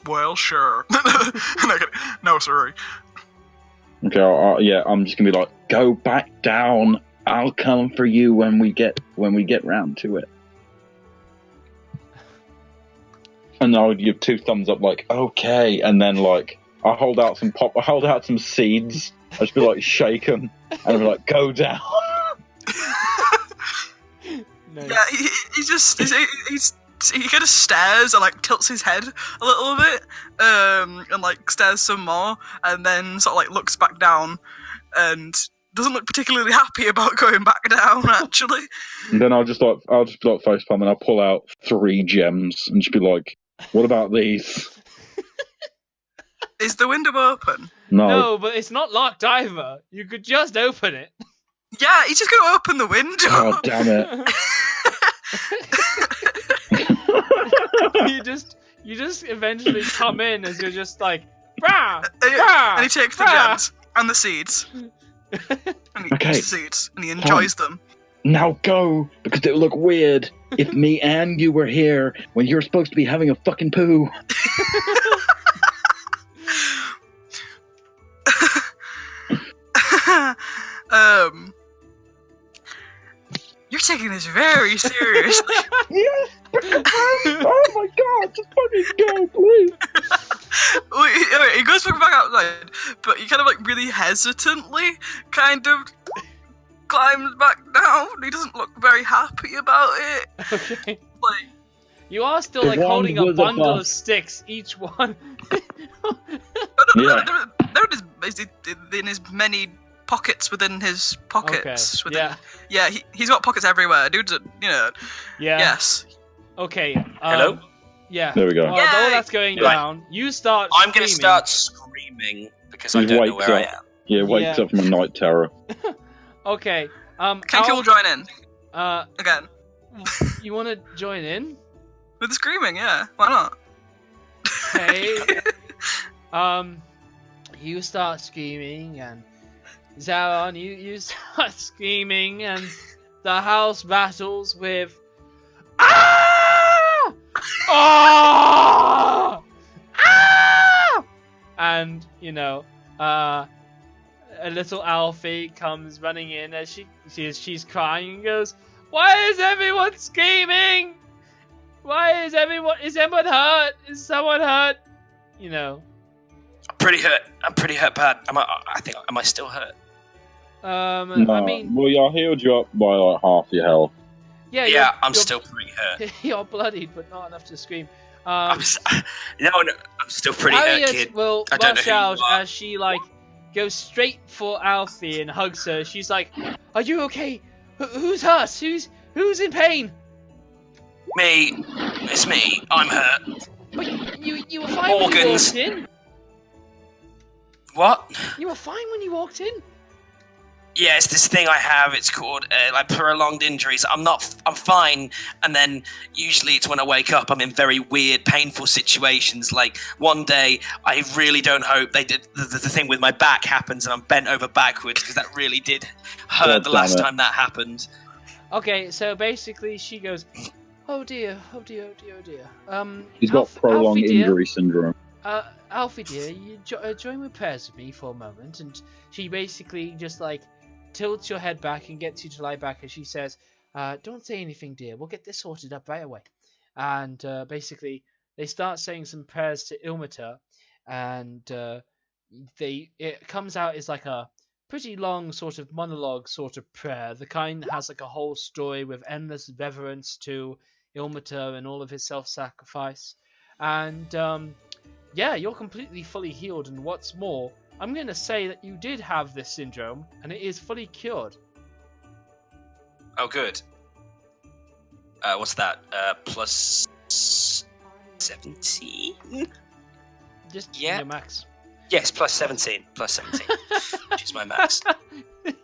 well, sure. No, sorry. Okay, I'm just gonna be like, go back down. I'll come for you when we get round to it. And I'll give 2 thumbs up, like okay, and then like I hold out some seeds. I just be like shake 'em, and I'll be like, go down. Nice. Yeah, he kind of stares and like tilts his head a little bit, and like stares some more, and then sort of like looks back down, and doesn't look particularly happy about going back down. Actually, And then I'll just be like facepalm, and I'll pull out 3 gems and just be like, what about these? is the window open? No, but it's not locked either. You could just open it. Yeah, he's just gonna open the window. Oh damn it! You just eventually come in as you're just like, rah, And he takes the rah. gems and the seeds, and he Okay. eats the seeds, and he enjoys them. Now go, because it would look weird if me and you were here when you're supposed to be having a fucking poo. You're taking this very seriously. Yes! Oh my god, just fucking go, please. Wait, he goes back outside, but he kind of like really hesitantly kind of climbs back down. He doesn't look very happy about it. Okay. Like, You are still The like wand holding a was a bundle of bust. sticks, each one. Yeah. There it is in his many pockets within his pockets. Okay. Yeah, he's got pockets everywhere. Dude's, Yeah. yes. Okay. Hello? Yeah. There we go. While Yay! all that's going Right. down, you start. I'm going to screaming. start screaming because I He don't know wakes where I up. am. Yeah, wakes Yeah. up from a night terror. Okay. Can you all join in? Again. You want to join in? With the screaming, yeah. Why not? Okay. You start screaming, and Zaron, you start screaming, and the house rattles with ah! Ah! Ah! And a little Alfie comes running in as she's crying and goes, "Why is everyone screaming? Why is everyone? Is anyone hurt? Is someone hurt?" I'm pretty hurt. I'm pretty hurt bad. Am I still hurt? No, I mean, well, I healed you up by like half your health. yeah, I'm still pretty hurt. You're bloodied, but not enough to scream. No, I'm still pretty hurt, Harriet kid. will I don't rush know who out you are. as she goes straight for Alfie and hugs her. She's like, "Are you okay? Who's hurt? Who's in pain?" Me. It's me. I'm hurt. But you were fine when you Organs. walked in. What? You were fine when you walked in. Yeah, it's this thing I have. It's called prolonged injuries. I'm fine, and then usually it's when I wake up, I'm in very weird, painful situations. Like one day, I really don't hope they did the thing with my back happens, and I'm bent over backwards because that really did hurt the last time that happened. Okay, so basically she goes, "Oh dear, oh dear, oh dear, oh dear." He's got prolonged Alfie, dear, injury syndrome. Alfie dear, you join with prayers with me for a moment, and she basically just tilts your head back and gets you to lie back, and she says, "Don't say anything, dear. We'll get this sorted up right away." And basically, they start saying some prayers to Ilmater, and it comes out as a pretty long sort of monologue sort of prayer. The kind that has a whole story with endless reverence to Ilmater and all of his self-sacrifice. And yeah, you're completely fully healed, and what's more, I'm going to say that you did have this syndrome, and it is fully cured. Oh, good. What's that? Plus 17? Just Yeah. max. Yes, plus 17. Plus 17. Which is my max.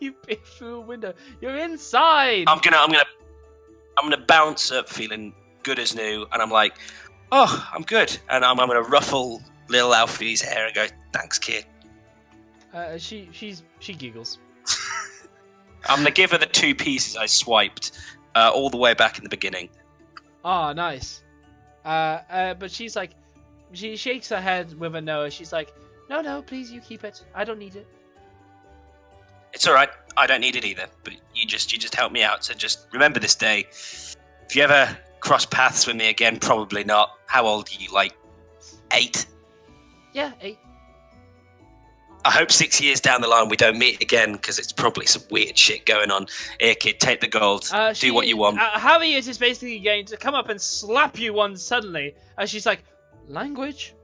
You peek through a window. You're inside. I'm gonna bounce up feeling good as new, and I'm like, "Oh, I'm good." And I'm gonna ruffle little Alfie's hair and go, "Thanks, kid." She giggles. I'm gonna give her the 2 pieces I swiped all the way back in the beginning. Oh, nice. But she's she shakes her head with a no. She's like, no, please, you keep it. I don't need it. It's all right. I don't need it either. But you just help me out. So just remember this day. If you ever cross paths with me again, probably not. How old are you? 8? Yeah, 8. I hope 6 years down the line we don't meet again, because it's probably some weird shit going on. Here, kid, take the gold. Do what you want. Harriet is basically going to come up and slap you one suddenly, as she's like, language?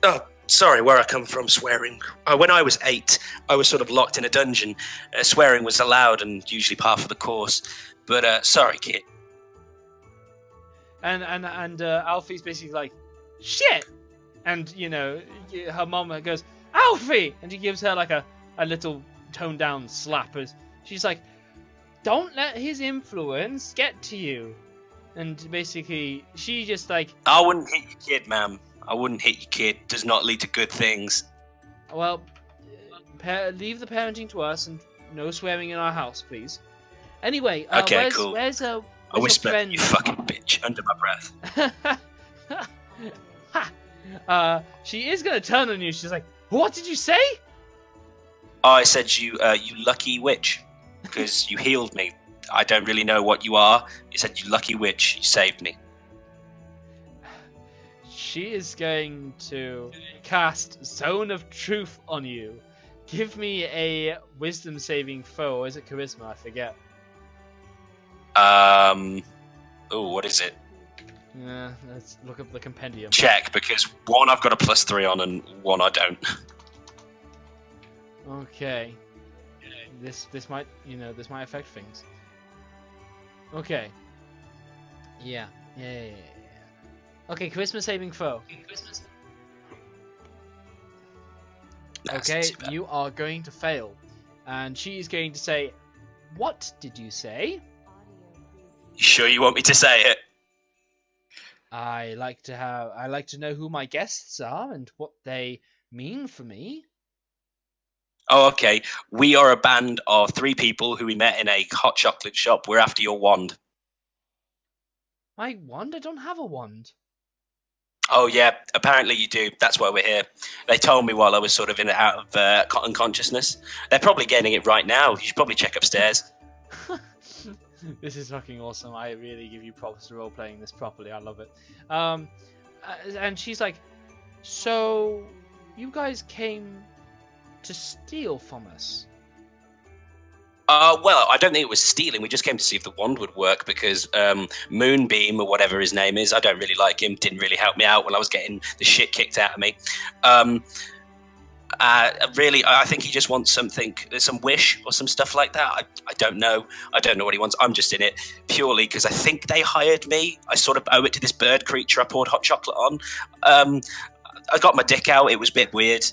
Oh, sorry, where I come from, swearing. When I was 8, I was sort of locked in a dungeon. Swearing was allowed and usually part of the course. But, sorry, kid. And Alfie's basically like, shit! And, her mom goes, Alfie! And she gives her a little toned down slap as she's like, don't let his influence get to you. And basically, she just I wouldn't hit your kid, ma'am. I wouldn't hit your kid. Does not lead to good things. Well, leave the parenting to us and no swearing in our house, please. Anyway, okay, cool. Where's I your whisper, friend? you fucking bitch, under my breath. She is gonna turn on you. She's like, what did you say? I said you lucky witch, because you healed me. I don't really know what you are. You said you lucky witch. You saved me. She is going to cast Zone of Truth on you. Give me a wisdom saving throw, or is it charisma? I forget. Oh, what is it? Yeah, let's look up the compendium. Check, because 1 I've got a +3 on and 1 I don't. Okay. This might affect things. Okay. Yeah. Okay, charisma saving throw. Okay, you are going to fail. And she is going to say, What did you say? You sure you want me to say it? I like to know who my guests are and what they mean for me. Oh, okay. We are a band of 3 people who we met in a hot chocolate shop. We're after your wand. My wand? I don't have a wand. Oh, yeah. Apparently you do. That's why we're here. They told me while I was sort of in and out of unconsciousness. They're probably getting it right now. You should probably check upstairs. This is fucking awesome. I really give you props for role-playing this properly. I love it. And she's like, so you guys came to steal from us? Well, I don't think it was stealing. We just came to see if the wand would work because Moonbeam, or whatever his name is, I don't really like him, didn't really help me out when I was getting the shit kicked out of me. Really, I think he just wants something, some wish or some stuff like that. I don't know. I don't know what he wants. I'm just in it purely because I think they hired me. I sort of owe it to this bird creature I poured hot chocolate on. I got my dick out. It was a bit weird.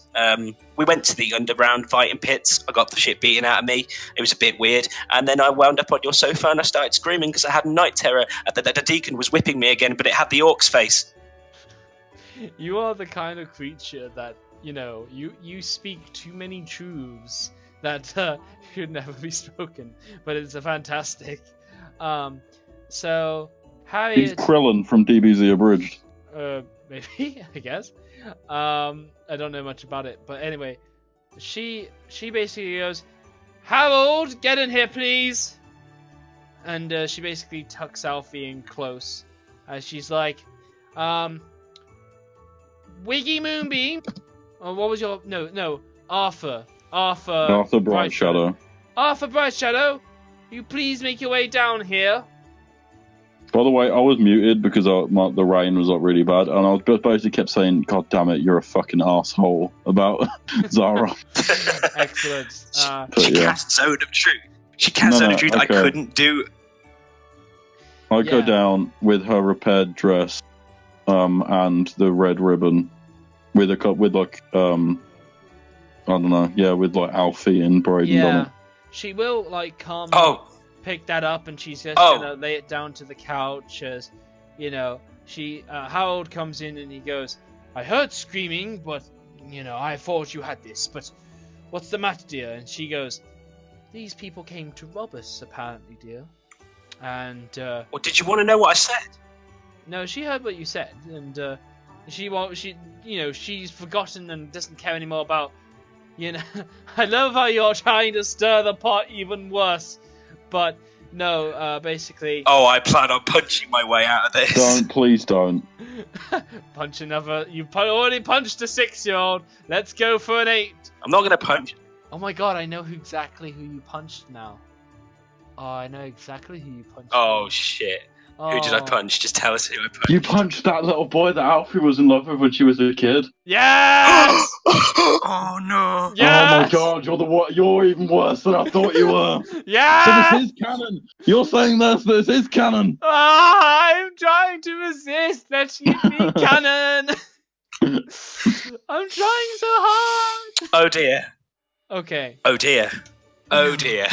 We went to the underground fighting pits. I got the shit beaten out of me. It was a bit weird. And then I wound up on your sofa and I started screaming because I had night terror that the deacon was whipping me again, but it had the orc's face. You are the kind of creature that, you know, you speak too many truths that should never be spoken. But it's a fantastic. So, Harriet... He's Krillin from DBZ Abridged. Maybe, I guess. I don't know much about it, but anyway, she basically goes, Harold, get in here, please. And she basically tucks Alfie in close, as she's like, Wiggy Moonbeam. Oh, what was your Arthur Brightshadow. Arthur Brightshadow, you please make your way down here. By the way, I was muted because the rain was really bad, and I basically kept saying, God damn it, you're a fucking asshole about Zara. Excellent. She cast Zone of Truth. Zone of Truth. Okay. I couldn't do... I go down with her repaired dress and the red ribbon with I don't know, with like Alfie and Braden on it. She will like come... pick that up, and she's just gonna lay it down to the couch as, you know, Harold comes in and he goes, I heard screaming, but, you know, I thought you had this, but what's the matter, dear? And she goes, these people came to rob us, apparently, dear. And, well, did you want to know what I said? No, she heard what you said, and, she's forgotten and doesn't care anymore about, you know, I love how you're trying to stir the pot even worse. But no, basically. Oh, I plan on punching my way out of this. Please don't. Punch another. You've already punched a 6-year-old. Let's go for an 8. I'm not gonna punch. Oh my god, I know exactly who you punched now. Oh, I know exactly who you punched. Oh now. shit. Who did I punch? Just tell us who I punched. You punched that little boy that Alfie was in love with when she was a kid. Yes! Oh no! Yes! Oh my god, you're even worse than I thought you were. Yeah! So this is canon. You're saying this is canon. I'm trying to resist. Let you be canon. I'm trying so hard. Oh dear. Okay. Oh dear. Oh dear.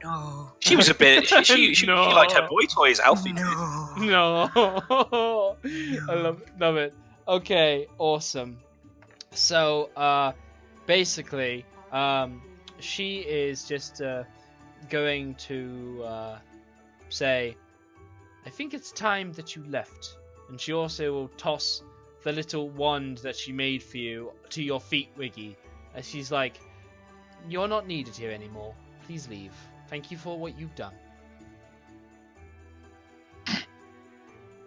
No. She was a bit. She liked her boy toys. Alfie did. No. I love it. Okay, awesome. So, basically, she is just going to say, I think it's time that you left. And she also will toss the little wand that she made for you to your feet, Wiggy. And she's like, you're not needed here anymore. Please leave. Thank you for what you've done.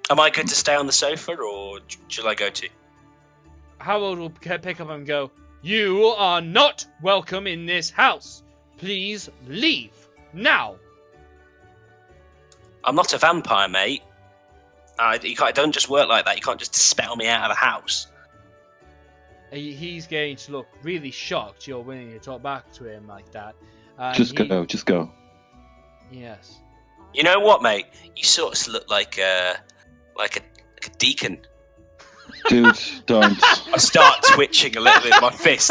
Am I good to stay on the sofa, or shall I go to? Harold will pick up and go, you are not welcome in this house. Please leave. Now. I'm not a vampire, mate. It don't just work like that. You can't just dispel me out of the house. He's going to look really shocked you're willing to talk back to him like that. Just go. Yes. You know what, mate? You sort of look like a deacon. Dude, don't. I start twitching a little bit. My fist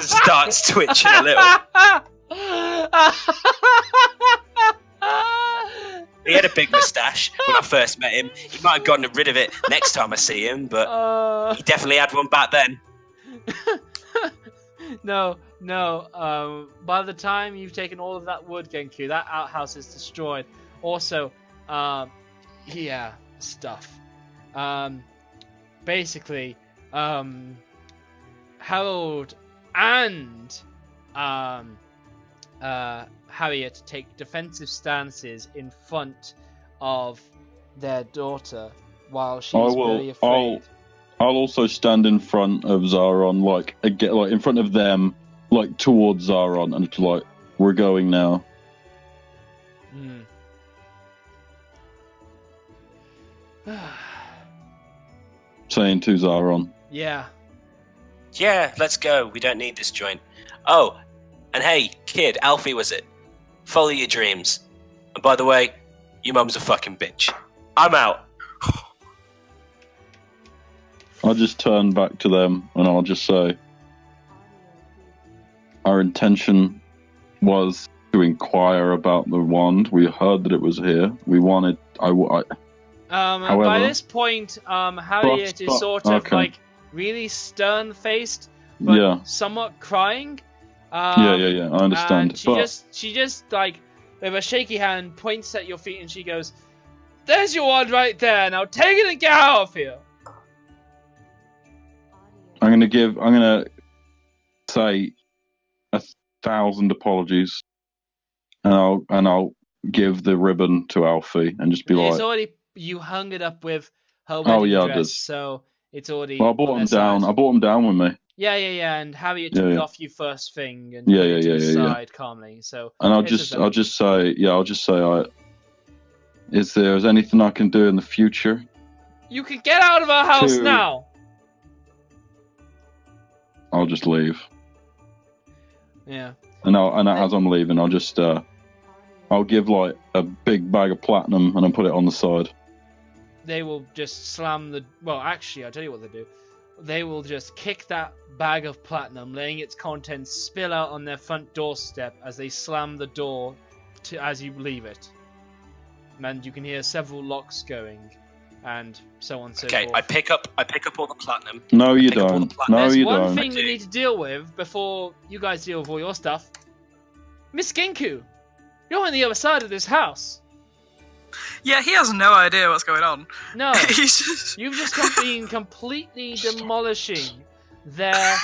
starts twitching a little. He had a big moustache when I first met him. He might have gotten rid of it next time I see him, but he definitely had one back then. No. By the time you've taken all of that wood, Genku, that outhouse is destroyed. Also, stuff. Basically, Harold and Harriet take defensive stances in front of their daughter while she's very afraid. I'll also stand in front of Zaron, like in front of them, like towards Zaron, and like, we're going now. Saying to Zaron. Yeah. Yeah, let's go. We don't need this joint. Oh, and hey, kid, Alfie was it? Follow your dreams. And by the way, your mum's a fucking bitch. I'm out. I'll just turn back to them and I'll just say, our intention was to inquire about the wand. We heard that it was here. We wanted. However, by this point, Harriet is sort of like really stern-faced, but somewhat crying. I understand. And she just like with a shaky hand points at your feet and she goes, "There's your wand right there. Now take it and get out of here." I'm gonna say 1,000 apologies, and I'll give the ribbon to Alfie and just be like, "It's already you hung it up with her wedding dress, so it's already." Well, I brought him down. I brought him down with me. Yeah, and Harriet took it off you first thing and put it to the side calmly. So, and I'll just say, is there anything I can do in the future? You can get out of our house now. I'll just leave. Yeah. And as I'm leaving, I'll just I'll give like a big bag of platinum and I'll put it on the side. They will just slam the. Well, actually, I'll tell you what they do. They will just kick that bag of platinum, letting its contents spill out on their front doorstep as they slam the door as you leave it. And you can hear several locks going, and so on and so forth. Okay, I pick up all the platinum. No, you don't. No, you don't. There's one thing we need to deal with before you guys deal with all your stuff. Miss Genku, you're on the other side of this house. Yeah, he has no idea what's going on. No, He's you've just been completely demolishing their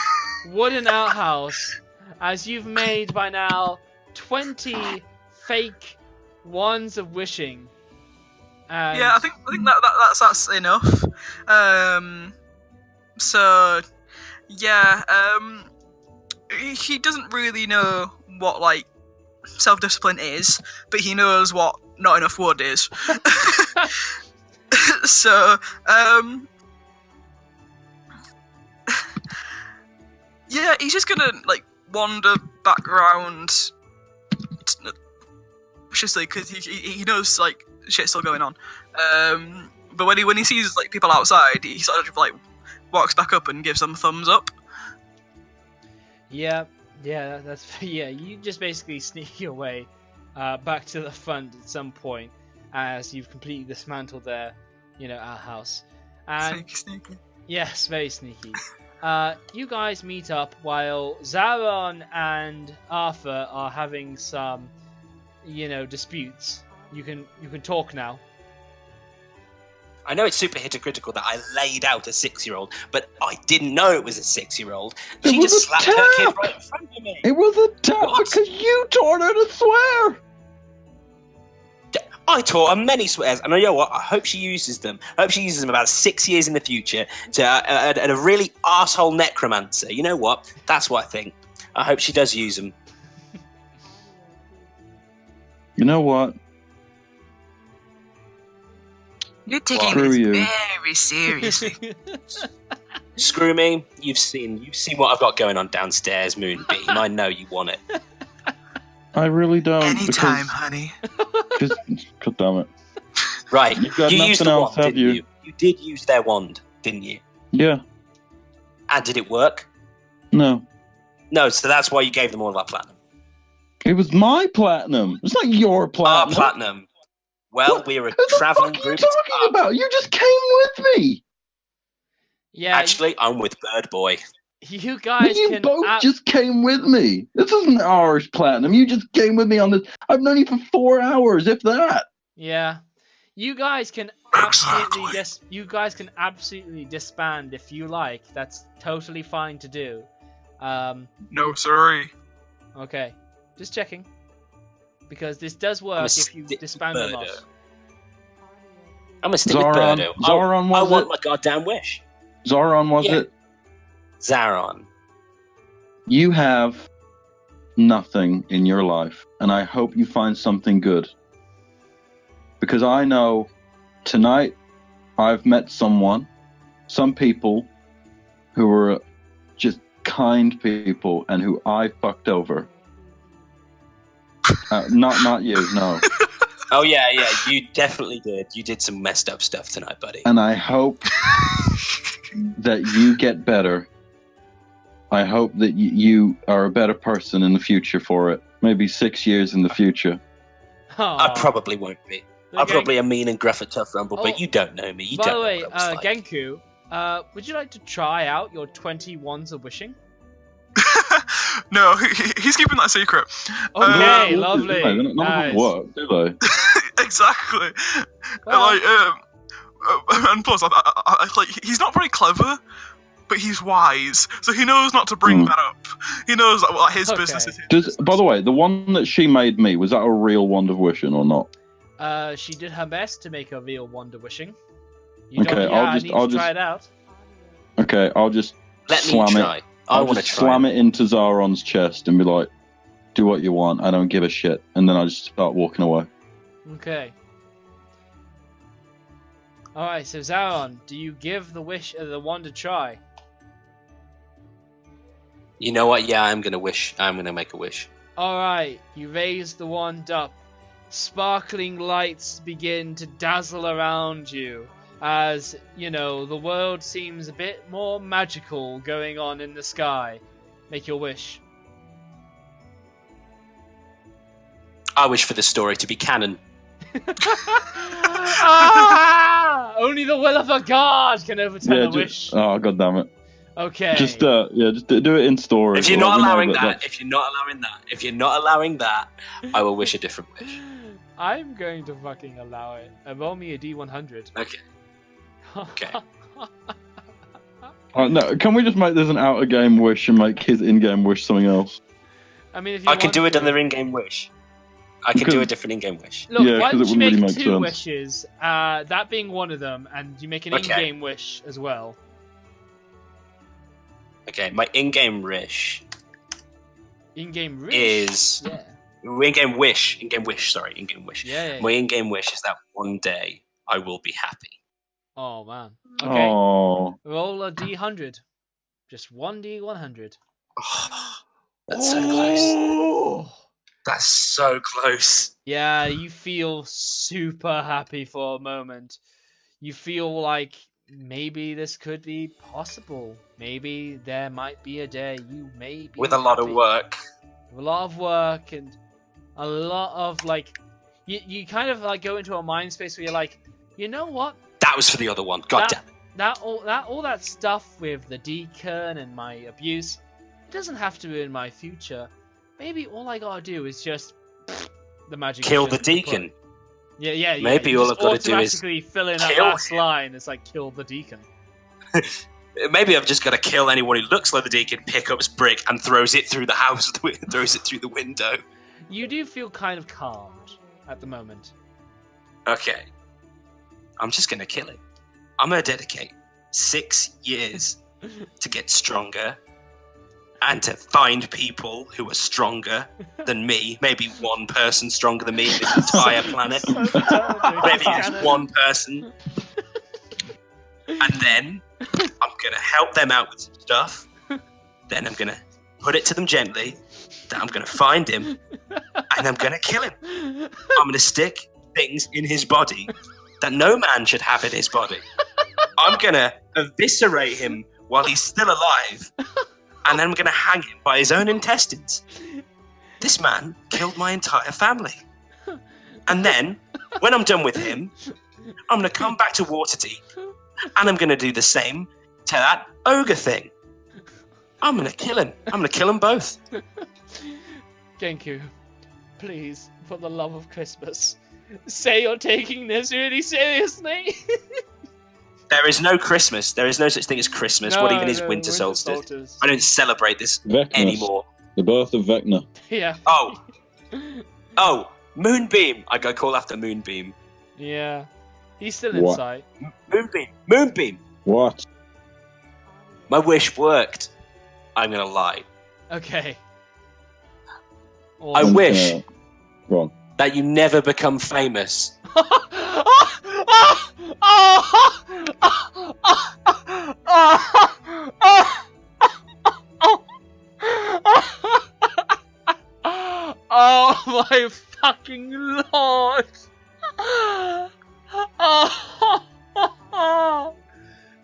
wooden outhouse, as you've made by now 20 fake wands of wishing. And yeah, I think that's enough. So yeah, he doesn't really know what like self-discipline is, but he knows what not enough wood is. So yeah, he's just gonna like wander back around cautiously because he knows like shit's still going on. But when he sees like people outside, he sort of like walks back up and gives them a thumbs up. Yeah, you just basically sneak your way back to the front at some point as you've completely dismantled their, outhouse. And Sneaky. yes, very sneaky. You guys meet up while Zaron and Arthur are having some, disputes. You can talk now. I know it's super hypocritical that I laid out a 6-year-old, but I didn't know it was a 6-year-old. She just slapped her kid right in front of me. It was a tap because you taught her to swear. I taught her many swears, and you know what? I hope she uses them. I hope she uses them about 6 years in the future to a really arsehole necromancer. You know what? That's what I think. I hope she does use them. You know what? You're taking this very seriously. Screw me. You've seen what I've got going on downstairs, Moonbeam. I know you want it. I really don't. Anytime, honey. God damn it. Right. You've got You used nothing the else, wand, have didn't you? you? You did use their wand, didn't you? Yeah. And did it work? No. No, so that's why you gave them all that platinum. It was my platinum. It's not your platinum. Our platinum. Well, we're a What traveling the fuck are group. you talking about? You just came with me. Yeah, Actually, I'm with Bird Boy. you guys You can. both just came with me. This isn't Irish Platinum. You just came with me on this. I've known you for 4 hours, if that. Yeah, you guys can Exactly. absolutely disband if you like. That's totally fine to do. No, sorry. Okay, just checking, because this does work if you stick disband or not. Birdo. I'm gonna stick with Zoran, Birdo. Zoran I was want it? my goddamn wish. Zoran was Yeah. it? Zaron. You have nothing in your life, and I hope you find something good. Because I know tonight I've met some people who were just kind people and who I fucked over. Not you, no. Oh yeah, you definitely did. You did some messed up stuff tonight, buddy. And I hope that you get better. I hope that you are a better person in the future for it. Maybe 6 years in the future. I probably won't be. I'm probably a mean and gruff at Tough Rumble, but you don't know me. You By don't the way, know what I was like. Genku, would you like to try out your 20 wands of wishing? No, he's keeping that secret. Okay, No, lovely. None of them Nice. work, do they? Exactly. Well- And plus, like, he's not very clever, but he's wise, so he knows not to bring that up. He knows that his Okay. business is his By the way, the one that she made me, was that a real wand of wishing or not? She did her best to make a real wand of wishing. Okay, I I'll need to just- try it out. Okay, I'll just Let me slam try. it. I I'll want to just try. slam it into Zaron's chest and be like, do what you want, I don't give a shit. And then I just start walking away. Okay. Alright, so Zaron, do you give the wand a try? You know what? Yeah, I'm gonna wish. I'm gonna make a wish. Alright, you raise the wand up. Sparkling lights begin to dazzle around you as, the world seems a bit more magical going on in the sky. Make your wish. I wish for this story to be canon. Only the will of a god can overturn a Yeah, wish. oh, god damn it. Okay. Just do it in story. If you're Well, not we know allowing that- if you're not allowing that, I will wish a different wish. I'm going to fucking allow it. Roll me a D100. Okay. Okay. No, can we just make this an out-of-game wish and make his in-game wish something else? I mean, if you I can want do to. another in-game wish. I can do a different in-game wish. Look, Yeah, why 'cause it don't you wouldn't make really make two sense. wishes, that being one of them, and you make an Okay. in-game wish as well. Okay, my in-game wish In-game wish? is Yeah. in-game wish. Sorry, in-game wish. Yeah. My in-game wish is that one day I will be happy. Oh, man. Okay. Oh, Roll a D100. Just one D100. That's so close. That's so close. Yeah, you feel super happy for a moment. You feel like maybe this could be possible. Maybe there might be a day you may be With a lot of happy. work. With a lot of work and a lot of you kind of go into a mind space where you're like, you know what? That was for the other one. God damn it. All that stuff with the deacon and my abuse, it doesn't have to be in my future. Maybe all I gotta do is just the magic. Kill the shit. deacon. Yeah. Maybe you all just I've gotta do is automatically fill in that kill last him. line. It's like kill the deacon. Maybe I've just got to kill anyone who looks like the deacon, pick up his brick, and throws it through the house, throws it through the window. You do feel kind of calmed at the moment. Okay. I'm just going to kill it. I'm going to dedicate 6 years to get stronger and to find people who are stronger than me. Maybe one person stronger than me in this entire planet. Maybe just one person. And then I'm going to help them out with some stuff. Then I'm going to put it to them gently. Then I'm going to find him. And I'm going to kill him. I'm going to stick things in his body that no man should have in his body. I'm going to eviscerate him while he's still alive. And then I'm going to hang him by his own intestines. This man killed my entire family. And then when I'm done with him, I'm going to come back to Waterdeep, and I'm going to do the same to that ogre thing. I'm going to kill him. I'm going to kill them both. Genku, please, for the love of Christmas, say you're taking this really seriously. There is no Christmas. There is no such thing as Christmas. What even is winter solstice? I don't celebrate this Vecna. anymore. The birth of Vecna. Yeah. Oh, Moonbeam. I go call after Moonbeam. Yeah. He's still in sight. Moonbeam. What? My wish worked. I'm going to lie. Okay. I wish Go on. that you never become famous. Oh my fucking lord!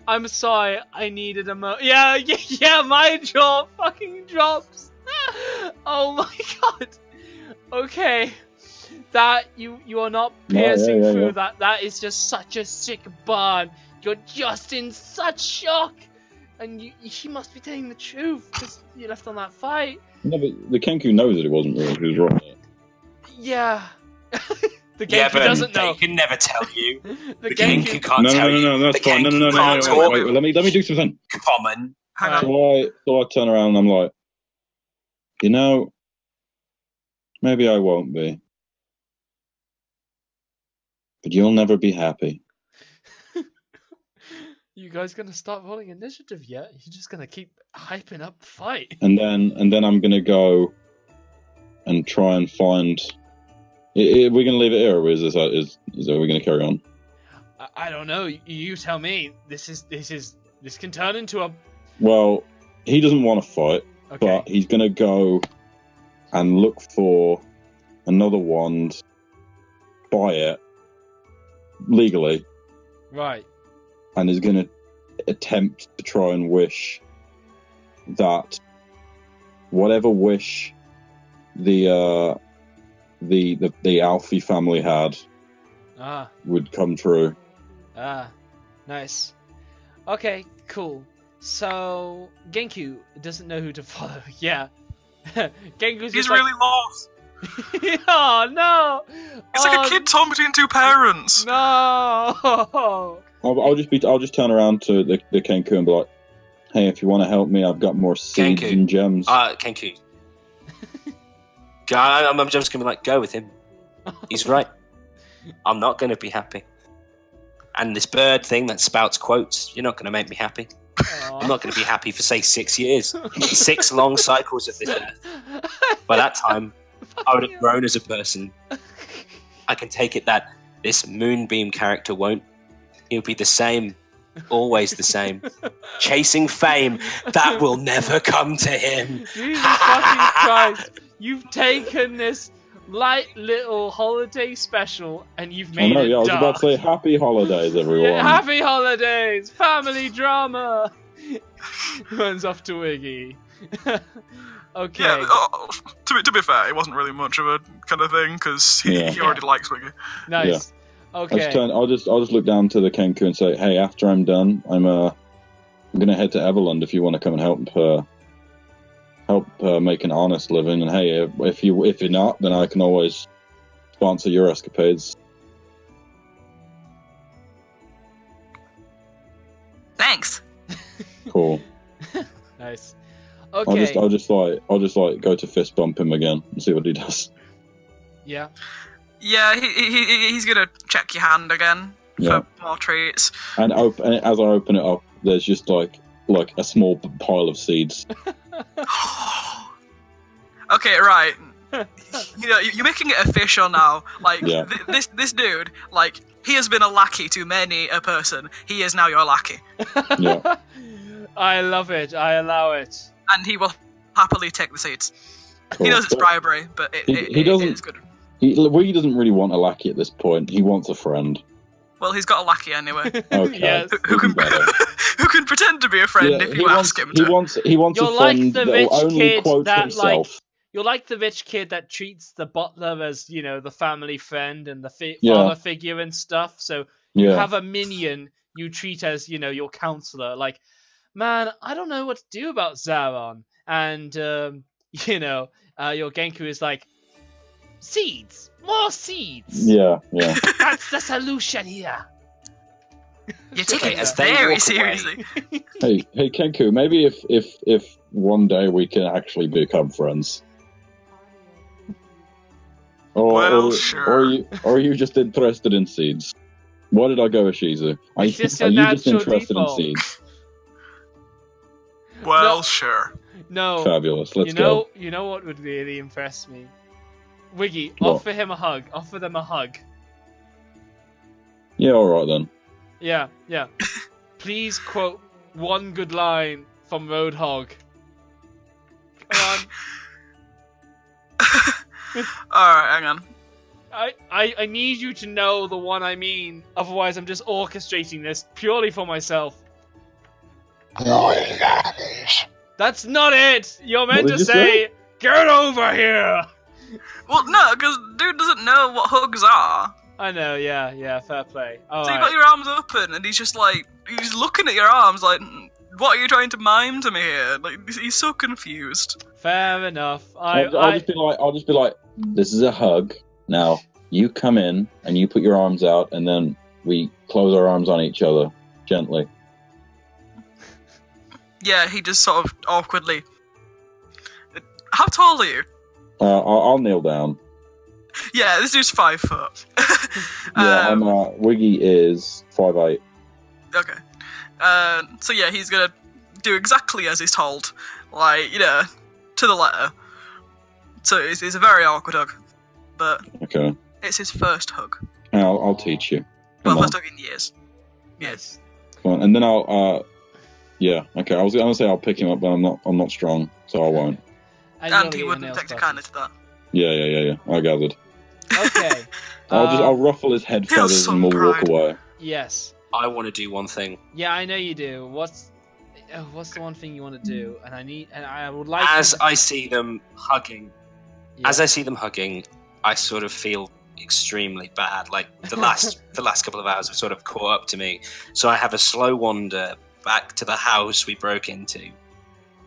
I'm sorry, I needed a yeah, my jaw fucking drops. Oh my god. Okay. That you are not piercing through that. That is just such a sick burn. You're just in such shock. And he must be telling the truth because you left on that fight. No, but the Kenku knows that it wasn't real. He was wrong. Yeah. The Genku doesn't know. They can never tell you. The Genku can't tell you. No, that's fine. No. Wait, let me do something. Common. Hang on. So I turn around and I'm like, you know, maybe I won't be. But you'll never be happy. You guys gonna start rolling initiative yet? You're just gonna keep hyping up the fight. And then I'm gonna go and try and find. We're gonna leave it here, or is we gonna carry on? I don't know. You tell me. This can turn into a. Well, he doesn't want to fight, but he's gonna go and look for another wand, buy it legally, right, and is gonna attempt to try and wish that whatever wish the Alfie family had would come true. Nice. Okay, cool. So Genku doesn't know who to follow. Yeah. Genku's He's really lost. Oh no! It's like a kid torn between two parents. No! I'll just turn around to the Kenku and be like, "Hey, if you want to help me, I've got more seeds Kenku. and gems." Kenku. I'm just gonna be like, go with him. He's right. I'm not gonna be happy. And this bird thing that spouts quotes, you're not gonna make me happy. I'm not gonna be happy for say 6 years, 6 long cycles of this earth. By that time, I would have grown as a person. I can take it that this Moonbeam character won't. He'll be the same, always the same. Chasing fame, that will never come to him. Jesus fucking Christ. You've taken this light little holiday special and you've made it I was dark. about to say happy holidays, everyone. Yeah, happy holidays! Family drama! Runs off to Wiggy. Okay. Yeah, to be fair, it wasn't really much of a kind of thing because he already likes Wiggy. Nice. Yeah. Okay. I'll just look down to the Kenku and say, "Hey, after I'm done, I'm gonna head to Everland if you want to come and help make an honest living. And hey, if you're not, then I can always sponsor your escapades." Thanks. Cool. Nice. Okay. I'll just go to fist bump him again and see what he does. Yeah. Yeah, he's gonna check your hand again for more treats. And as I open it up, there's just like a small pile of seeds. Okay, right. You're making it official now. Like this dude, like he has been a lackey to many a person. He is now your lackey. Yeah. I love it. I allow it. And he will happily take the seeds. Cool. He knows it's bribery, but he doesn't. It's good. He doesn't really want a lackey at this point. He wants a friend. Well, he's got a lackey anyway. Okay. Yes. Who can pretend to be a friend if you ask him to. He wants a You're friend like the that rich will only kid quote that himself. you're like the rich kid that treats the butler as, you know, the family friend and the Yeah. father figure and stuff. So you Yeah. have a minion you treat as, you know, your counselor. Like, man, I don't know what to do about Zaron. And, you know, your Genku is like, seeds! More seeds! Yeah. That's the solution here! You're taking like this that. very Walk away. seriously. Hey, Kenku. Maybe if one day we can actually become friends. Well, sure. Or are you just interested in seeds? Why did I go with Shizu? It's just Are your you just natural interested default. in seeds? Well, No. sure. No. Fabulous. Let's you know, go. You know what would really impress me? Wiggy, What? offer him a hug. Offer them a hug. Yeah. All right then. Yeah. Please quote one good line from Roadhog. Come on. Alright, hang on. I need you to know the one I mean. Otherwise, I'm just orchestrating this purely for myself. That's not it. You're meant What to did you say, "Get over here." Well, no, because dude doesn't know what hugs are. I know. Yeah. Fair play. All So you right. got your arms open, and he's just like, he's looking at your arms like, what are you trying to mime to me here? Like, he's so confused. Fair enough. I'll just be like, this is a hug. Now you come in and you put your arms out, and then we close our arms on each other gently. Yeah, he just sort of awkwardly. How tall are you? I'll kneel down. Yeah, this dude's 5 foot. Yeah, Wiggy is 5'8". Okay. So yeah, he's gonna do exactly as he's told, like, you know, to the letter. So it's a very awkward hug, but Okay. it's his first hug. I'll teach you. Well, Come on. first hug in years. Yes. Come on. And then yeah, okay. I was gonna say I'll pick him up, but I'm not strong, so I won't. And he wouldn't take the kindness to that. Yeah. I gathered. Okay. I'll ruffle his head Feel feathers some and we'll walk pride. away. Yes. I want to do one thing. Yeah, I know you do. What's the one thing you want to do? And I would like. As I see them hugging, Yeah. I sort of feel extremely bad. Like the last couple of hours have sort of caught up to me. So I have a slow wander back to the house we broke into,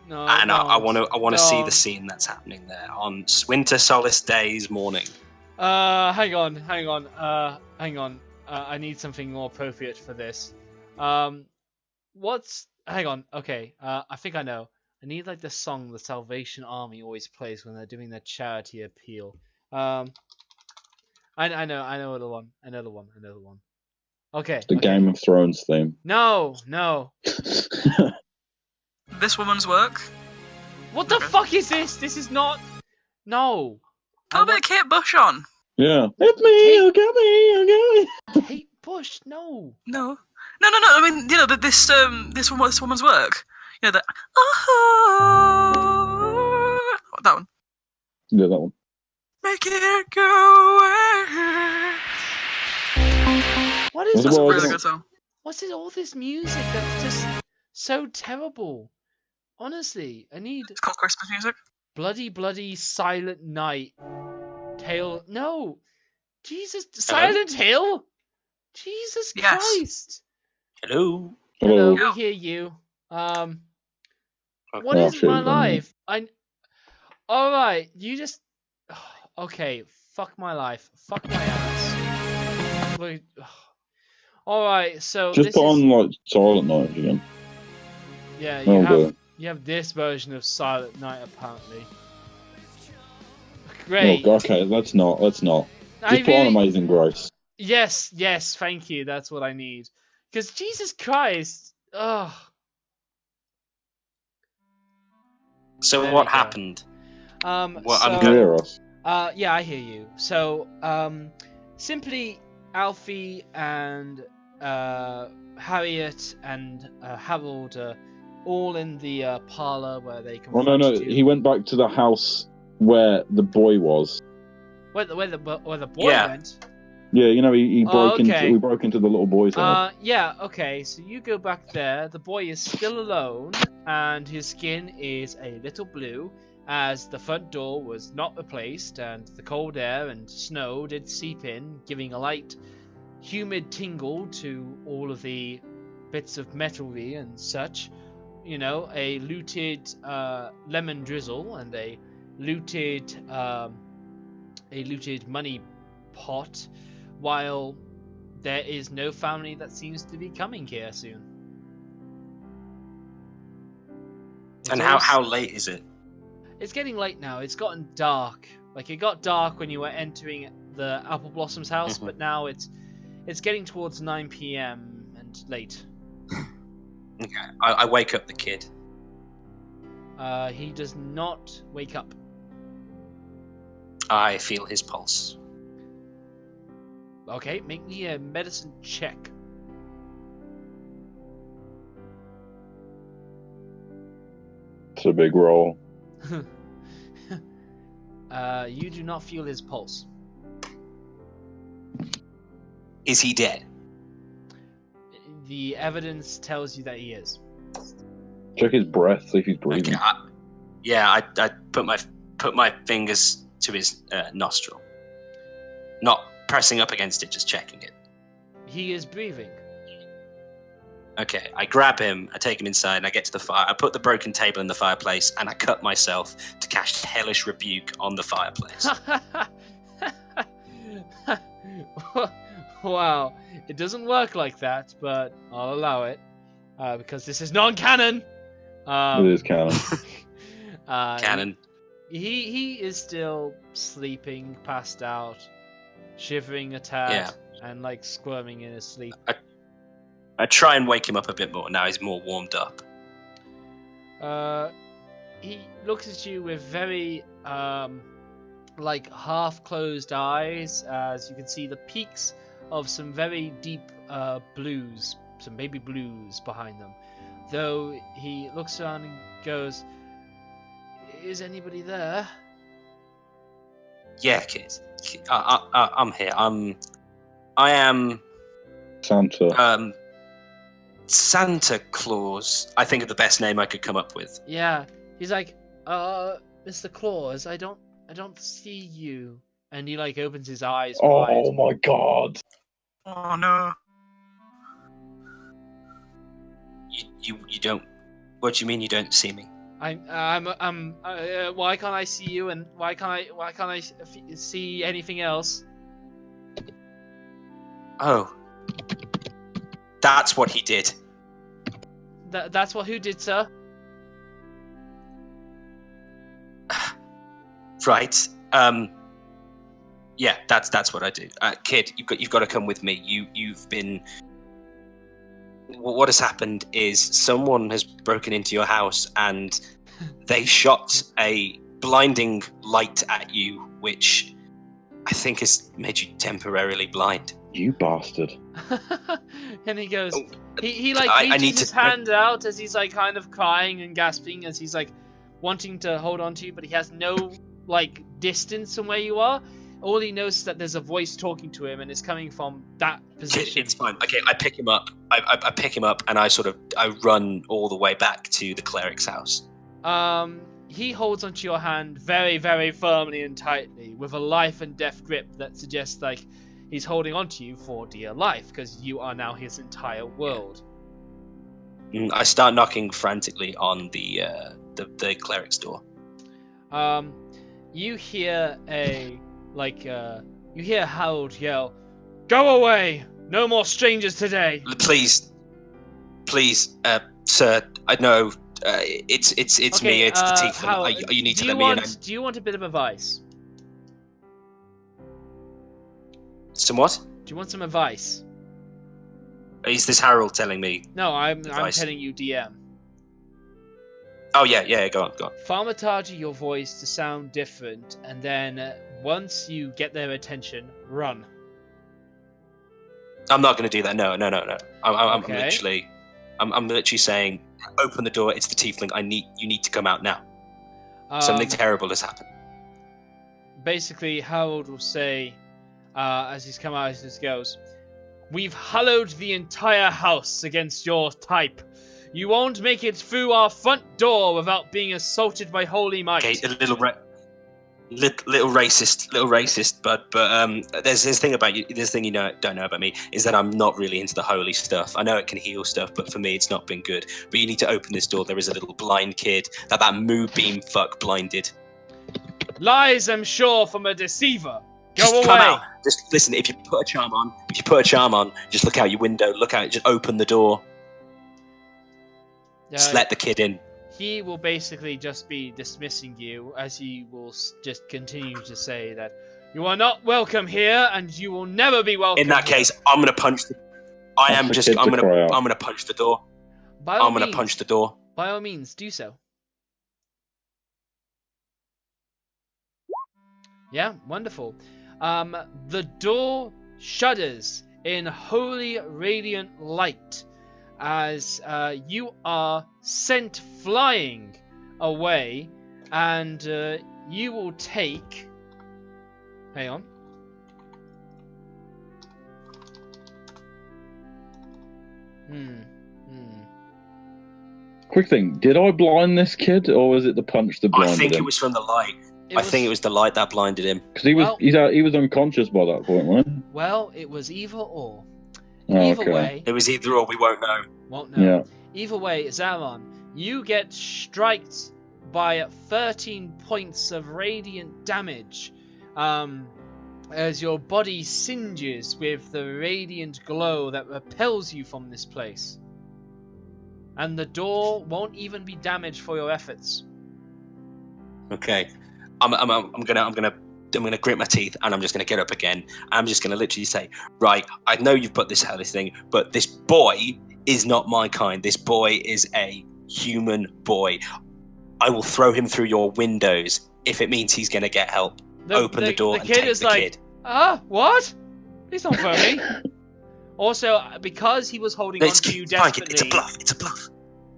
No, and I don't. want to see the Don't. scene that's happening there on Winter Solace Day's morning. Hang on. I need something more appropriate for this. Hang on. Okay. I think I know. I need like the song the Salvation Army always plays when they're doing their charity appeal. I know the one. I know the one. Okay. The okay. Game of Thrones theme. No. This woman's work. What the Okay. fuck is this? This is not. No. Put a bit of Kate Bush on. Yeah. It's me. Hey. Get me. Hate Bush. No. No. I mean, you know, this woman's work. You know that. Oh, that one. Yeah, that one. Make it go away. What is That's a Well, really I good song. What's it? All this music that's just so terrible. Honestly, I need It's called Christmas music. bloody Silent Night. No, Jesus, Hello? Silent Hill. Jesus Yes. Christ. Hello. Hello, Hello. we hear you. What Oh, is shit, my man. life? All right, you just. Okay, fuck my life. Fuck my ass. Look. All right, so Just this put is. on like Silent Night again. Yeah, Oh, you have this version of Silent Night apparently. Oh, Great. okay, let's not. Just I put on really- Amazing Grace. Yes, thank you. That's what I need. Because Jesus Christ, ugh. So There what we go. happened? Well, I'm Can you hear us? Yeah, I hear you. So, simply Alfie and Harriet and Harold are all in the parlor where they Well, confronted no. you. He went back to the house where the boy was. Where the boy Yeah. went. Yeah, you know, he Oh, broke okay. we broke into the little boy's house. Yeah, okay, so you go back there, the boy is still alone, and his skin is a little blue, as the front door was not replaced and the cold air and snow did seep in, giving a light, humid tingle to all of the bits of metalry and such. You know, a looted lemon drizzle and a looted money pot, while there is no family that seems to be coming here soon. And how late is it? It's getting late now. It's gotten dark. Like, it got dark when you were entering the Apple Blossom's house, but now it's getting towards 9 p.m. and late. Okay, I wake up the kid. He does not wake up. I feel his pulse. Okay, make me a medicine check. It's a big roll. You do not feel his pulse. Is he dead? The evidence tells you that he is. Check his breath, see if he's breathing. Okay, I put my fingers to his nostril. Not pressing up against it, just checking it. He is breathing. Okay, I grab him, I take him inside, and I get to the fire. I put the broken table in the fireplace, and I cut myself to cast hellish rebuke on the fireplace. Wow, it doesn't work like that, but I'll allow it because this is non-canon. It is canon. Canon. He is still sleeping, passed out, shivering a tad, and like squirming in his sleep. I try and wake him up a bit more now. He's more warmed up. He looks at you with very like half-closed eyes, as you can see the peaks of some very deep blues, some baby blues behind them. Though he looks around and goes, "Is anybody there?" Yeah, kid. I'm here. I am Santa. Santa Claus. I think of the best name I could come up with. Yeah, he's like, Mr. Claus, I don't see you. And he like opens his eyes wide. Oh my god. Oh no. You don't. What do you mean you don't see me? Why can't I see you? And why can't I see anything else? Oh, that's what he did. That's what who did, sir? Right. Yeah, that's what I do. Kid, you've got to come with me. You've been. What has happened is someone has broken into your house and they shot a blinding light at you, which I think has made you temporarily blind. You bastard. And he goes, Oh, he like reaches his hand out as he's like kind of crying and gasping as he's like wanting to hold on to you, but he has no like distance from where you are. All he knows is that there's a voice talking to him, and it's coming from that position. It's fine. Okay, I pick him up. I pick him up, and I run all the way back to the cleric's house. He holds onto your hand very, very firmly and tightly, with a life and death grip that suggests like he's holding onto you for dear life, because you are now his entire world. I start knocking frantically on the cleric's door. You hear you hear Harold yell, "Go away! No more strangers today!" Please, sir. I know it's Okay, me. It's the tiefling. Harold, You need to let me in. Do you want a bit of advice? Some what? Do you want some advice? Is this Harold telling me? No, I'm Advice. telling you, DM. Oh yeah. Go on. Thaumaturgy your voice to sound different, and then once you get their attention, run. I'm not going to do that. No. I'm Okay. literally saying, open the door. It's the tiefling. You need to come out now. Something terrible has happened. Basically, Harold will say, as he's come out, he just goes, "We've hallowed the entire house against your type. You won't make it through our front door without being assaulted by holy might. Okay, a little racist, but there's this thing about you. This thing you don't know about me is that I'm not really into the holy stuff. I know it can heal stuff, but for me, it's not been good. But you need to open this door. There is a little blind kid that moonbeam fuck blinded. Lies, I'm sure, from a deceiver. Go Just away. come out. Just listen. If you put a charm on, just look out your window. Look out. Just open the door. Just let the kid in. He will basically just be dismissing you, as he will just continue to say that you are not welcome here, and you will never be welcome. In that case, I'm gonna punch. I'm gonna punch the door. I'm gonna punch the door. By all means, do so. Yeah, wonderful. The door shudders in holy radiant light as you are sent flying away, and you will take... Hang on. Quick thing, did I blind this kid, or was it the punch that blinded him? I think it was from the light. I think it was the light that blinded him. Because he was unconscious by that point, wasn't he? Well, it was either or. Either way... It was either or, we won't know. Won't know. Yeah. Either way, Zaron, you get striked by 13 points of radiant damage as your body singes with the radiant glow that repels you from this place. And the door won't even be damaged for your efforts. Okay, I'm gonna grit my teeth, and I'm just gonna get up again. I'm just gonna literally say, right, I know you've put this hellish thing, but this boy is not my kind. This boy is a human boy. I will throw him through your windows if it means he's gonna get help. Open the door and take the kid. What? Please don't throw me. Also, because he was holding on to you desperately... It's a bluff, it's a bluff.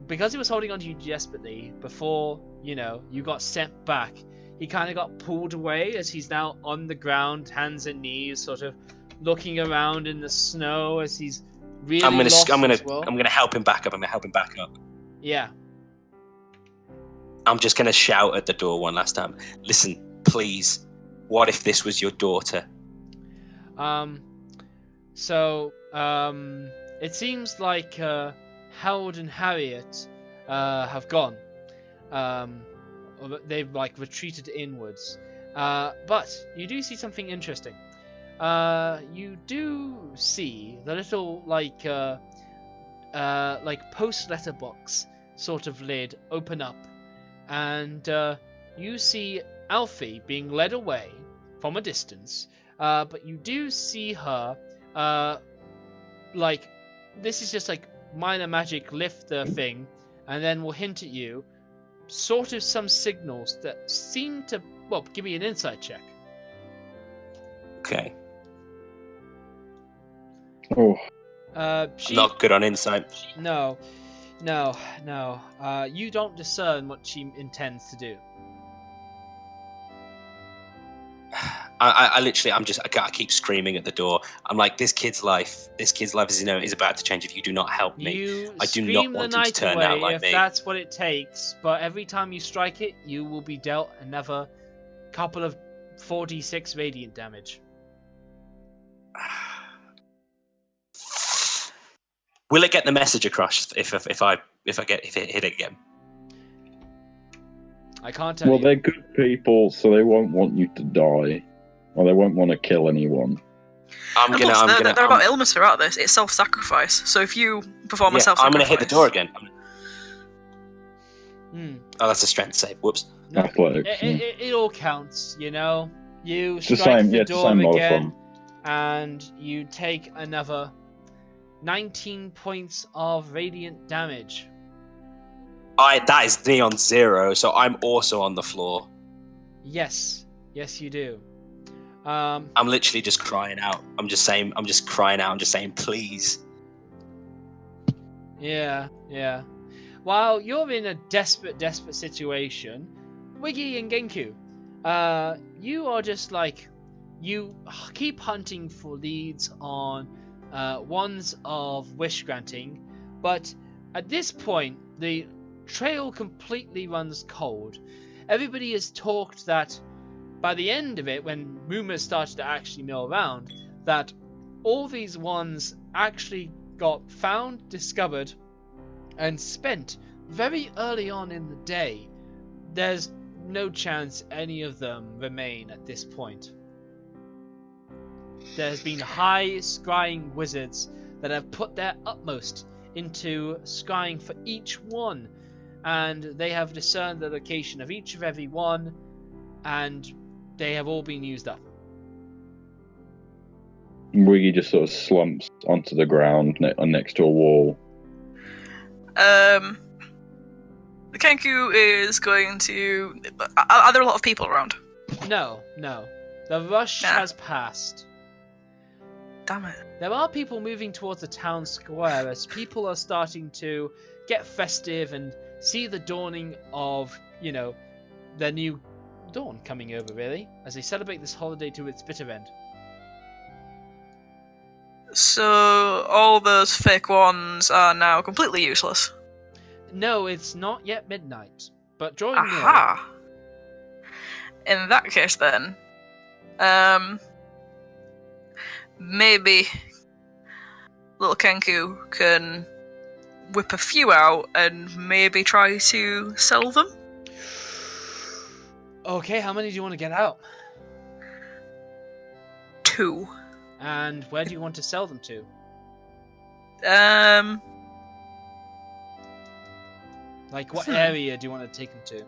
Because he was holding on to you desperately before, you got sent back, he kind of got pulled away as he's now on the ground, hands and knees, sort of looking around in the snow as he's really I'm gonna help him back up. Yeah. I'm just gonna shout at the door one last time. Listen, please. What if this was your daughter? It seems like Howard and Harriet have gone. They've retreated inwards. But you do see something interesting. You do see the little post letterbox sort of lid open up, and you see Alfie being led away from a distance. But you do see her this is just minor magic lift the thing, and then will hint at you sort of some signals that seem to give me an insight check. Okay. Oh. Not good on insight. No. You don't discern what she intends to do. I keep screaming at the door. I'm like, this kid's life is about to change if you do not help me. I do not want him to turn out like me. If that's what it takes, but every time you strike it, you will be dealt another couple of 4d6 radiant damage. Will it get the message across if I hit it again? I can't tell you. Well, they're good people, so they won't want you to die. Or they won't want to kill anyone. They're about Ilmater, aren't they? It's self-sacrifice. So if you perform a self-sacrifice... I'm going to hit the door again. Oh, that's a strength save. Whoops. No, Athletics. It all counts, You It's strike the door again, modifier. and you take another 19 points of radiant damage. That is neon 0, so I'm also on the floor. Yes, you do. I'm literally just crying out. I'm just saying, please. Yeah. While you're in a desperate situation, Wiggy and Genku, you are just you keep hunting for leads on ones of wish granting, but At this point, the trail completely runs cold. Everybody has talked that by the end of it, when rumors started to actually mill around, that all these ones actually got found, discovered, and spent very early on in the day. There's no chance any of them remain at this point. There's been high scrying wizards that have put their utmost into scrying for each one, and they have discerned the location of each of every one, and they have all been used up. Wiggy just sort of slumps onto the ground next to a wall. The Kenku is going to. Are there a lot of people around? No. The rush has passed. Damn it. There are people moving towards the town square as people are starting to get festive and see the dawning of, their new dawn coming over, really, as they celebrate this holiday to its bitter end. So all those fake ones are now completely useless. No, it's not yet midnight, but drawing near. Aha! In that case, then, maybe little Kenku can whip a few out and maybe try to sell them. Okay, how many do you want to get out? 2. And where do you want to sell them to? Like, what area do you want to take them to?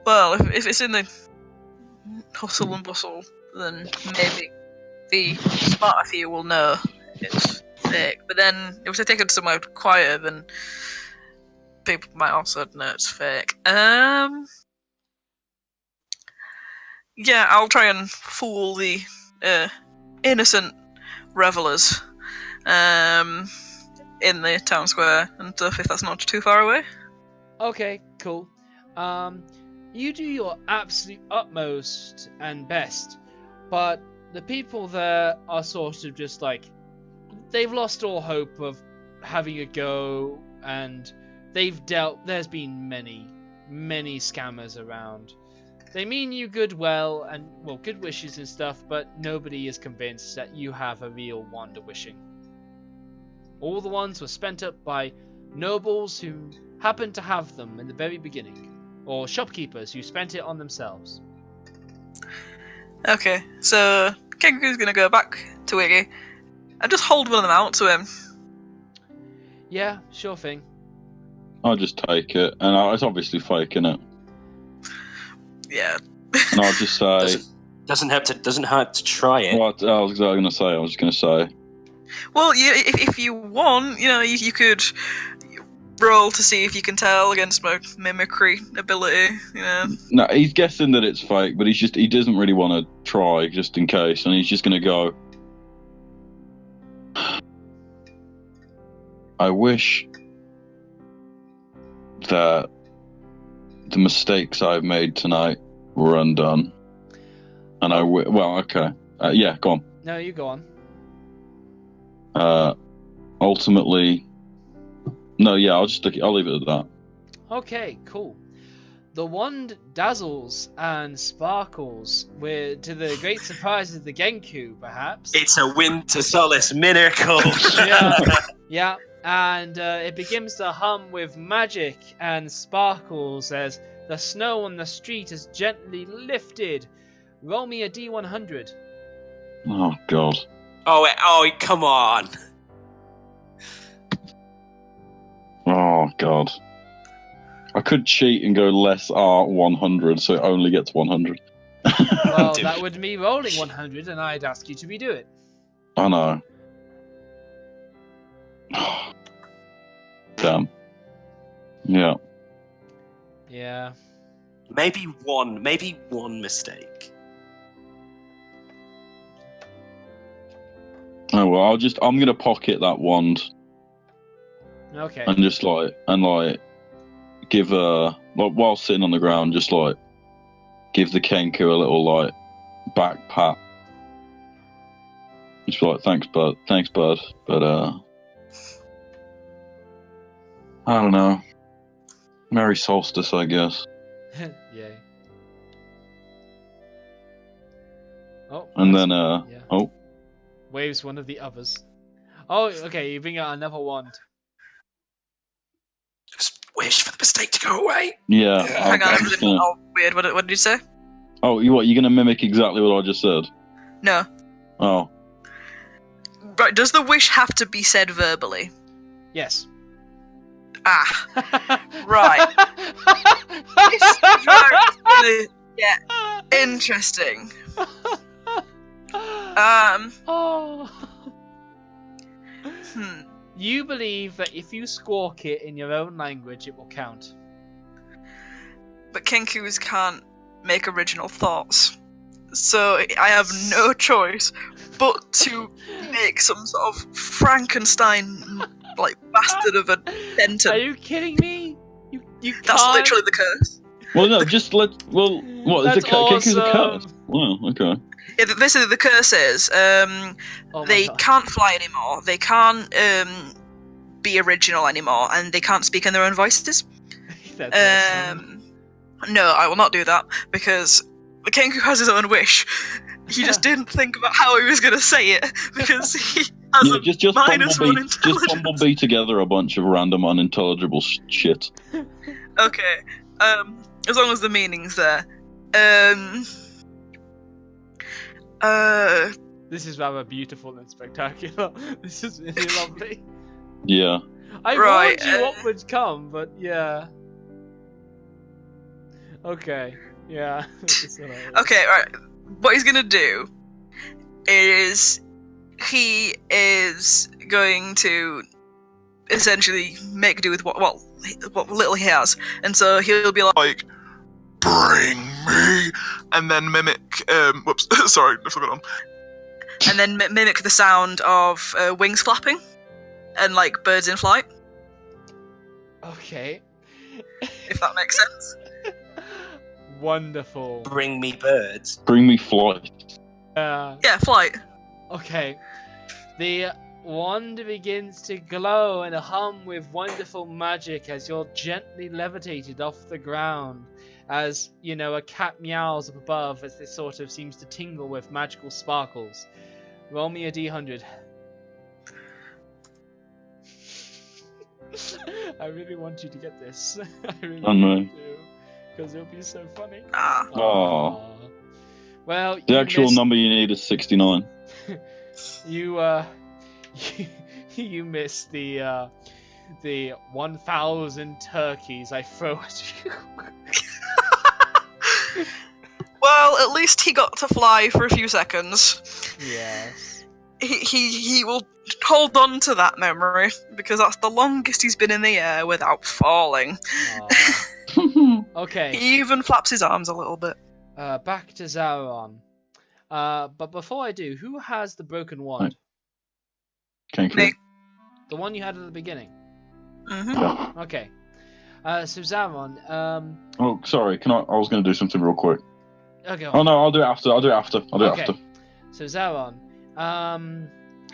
Well, if it's in the hustle and bustle, then maybe the smarter few will know it's fake. But then, if we take it somewhere quieter, then people might also know it's fake. Yeah, I'll try and fool the innocent revelers in the town square and stuff, if that's not too far away. Okay, cool. You do your absolute utmost and best, but the people there are sort of just like, they've lost all hope of having a go, and there's been many scammers around. They mean you good wishes and stuff, but nobody is convinced that you have a real wand of wishing. All the ones were spent up by nobles who happened to have them in the very beginning, or shopkeepers who spent it on themselves. Okay, so Kenku's gonna go back to Wiggy and just hold one of them out to him. Yeah, sure thing. I'll just take it, and it's obviously fake, innit? Yeah. And I'll just say... Doesn't hurt to try it. What I was going to say. Well, if you want, you could roll to see if you can tell against my mimicry ability. No, he's guessing that it's fake, but he doesn't really want to try just in case, and he's just going to go. I wish that the mistakes I've made tonight were undone, and okay, yeah, go on. No, you go on. Ultimately, no, yeah, I'll leave it at that. Okay, cool. The wand dazzles and sparkles, to the great surprise of the Genku, perhaps. It's a winter solace miracle. Yeah, and it begins to hum with magic and sparkles as the snow on the street is gently lifted. Roll me a D100. Oh, God. Oh, come on. Oh, God. I could cheat and go less R100, so it only gets 100. Well, that would be rolling 100, and I'd ask you to redo it. I know. Damn. Yeah. Yeah. Maybe one mistake. Oh well, I'm gonna pocket that wand. Okay. And just give while sitting on the ground, just give the Kenku a little back pat. Just be like, thanks bud, but I don't know. Merry Solstice, I guess. Yay. Oh, And that's- then, yeah. oh, Waves one of the others. Oh, okay, you bring out another wand. Just wish for the mistake to go away. yeah. Hang on, I'm I'm just just gonna- oh, weird. What did you say? Oh, you're gonna mimic exactly what I just said? No. Oh. Right, does the wish have to be said verbally? Yes. Ah, right. This is where it's gonna get interesting. Oh. Hmm. You believe that if you squawk it in your own language, it will count. But Kenkus can't make original thoughts. So I have no choice but to make some sort of Frankenstein, like, bastard of a sentence. Are you kidding me? You That's can't? literally the curse. Well, no, just let. Well, what? That's Is Kenku's a curse? awesome. Wow, okay. Yeah, basically the curse is Oh my they God. can't fly anymore, they can't be original anymore, and they can't speak in their own voices. That's awesome. No, I will not do that, because the Kenku has his own wish. He just didn't think about how he was going to say it, because he has Yeah, a just minus one Bumblebee, just intelligence. Bumblebee together a bunch of random unintelligible shit. Okay, as long as the meaning's there. This is rather beautiful and spectacular. This is really lovely. Yeah. I Right, warned you what would come, but yeah. Okay. Yeah. This is hilarious. Okay, right. What he's gonna do is he is going to essentially make do with what little he has, and so he'll be like, Bring me. and then mimic. Whoops, sorry, I forgot on. and then mimic the sound of wings flapping and like birds in flight, Okay. if that makes sense. Wonderful. Bring me birds. Bring me flight. Yeah, flight. Okay. The wand begins to glow and hum with wonderful magic as you're gently levitated off the ground. As, you know, a cat meows up above as this sort of seems to tingle with magical sparkles. Roll me a d100. I really want you to get this. I really Oh, no. do. Because it'll be so funny. Ah. Aw. Aw. Well, The you actual missed- number you need is 69. You you missed the 1,000 turkeys I throw at you. Well, at least he got to fly for a few seconds. Yes. He will hold on to that memory, because that's the longest he's been in the air without falling. Aw. Okay. He even flaps his arms a little bit. Back to Zaron. But before I do, who has the broken wand? Kenku. Me. The one you had at the beginning. Hmm. Yeah. Okay. So Zaron, Oh, sorry. I was going to do something real quick. okay. Oh no, I'll do it after. I'll do it after. Okay. So Zaron,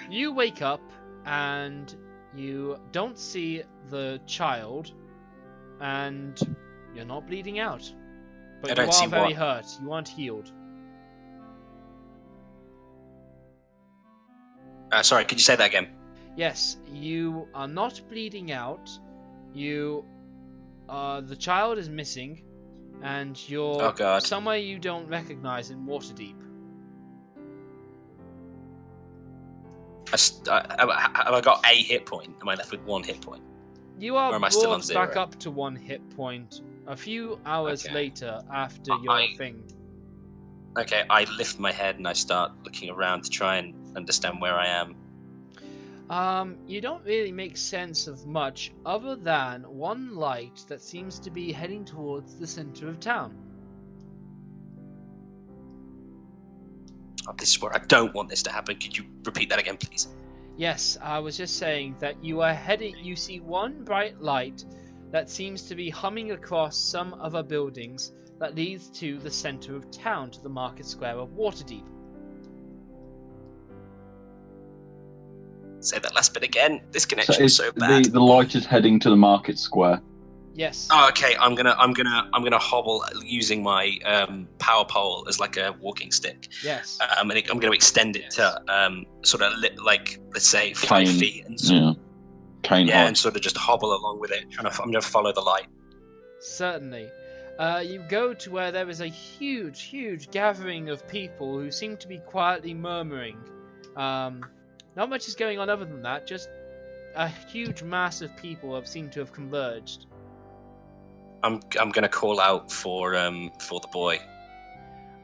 you wake up and you don't see the child, and you're not bleeding out, I but you don't are see very what? hurt. You aren't healed. Sorry, could you say that again? Yes, you are not bleeding out. You, the child is missing, and you're Oh, God. somewhere you don't recognize in Waterdeep. Have I got a hit point? Am I left with 1 hit point? You are Or am I still on brought back 0? up to 1 hit point a few hours Okay. later after I- your thing. Okay, I lift my head and I start looking around to try and understand where I am. You don't really make sense of much other than one light that seems to be heading towards the center of town. Oh, this is where I don't want this to happen. Could you repeat that again, please? Yes, I was just saying that you are heading. You see one bright light that seems to be humming across some other buildings that leads to the center of town, to the market square of Waterdeep. Say that last bit again. This So connection was it's so bad. the light is heading to the market square. Yes. Oh, okay. I'm gonna hobble using my power pole as like a walking stick. Yes. And I'm gonna extend it to sort of like, let's say 5 Cane. feet and Yeah. Cane height. and sort of just hobble along with it. I'm gonna follow the light. Certainly. You go to where there is a huge gathering of people who seem to be quietly murmuring. Not much is going on other than that, just a huge mass of people have seemed to have converged. I'm gonna call out for the boy.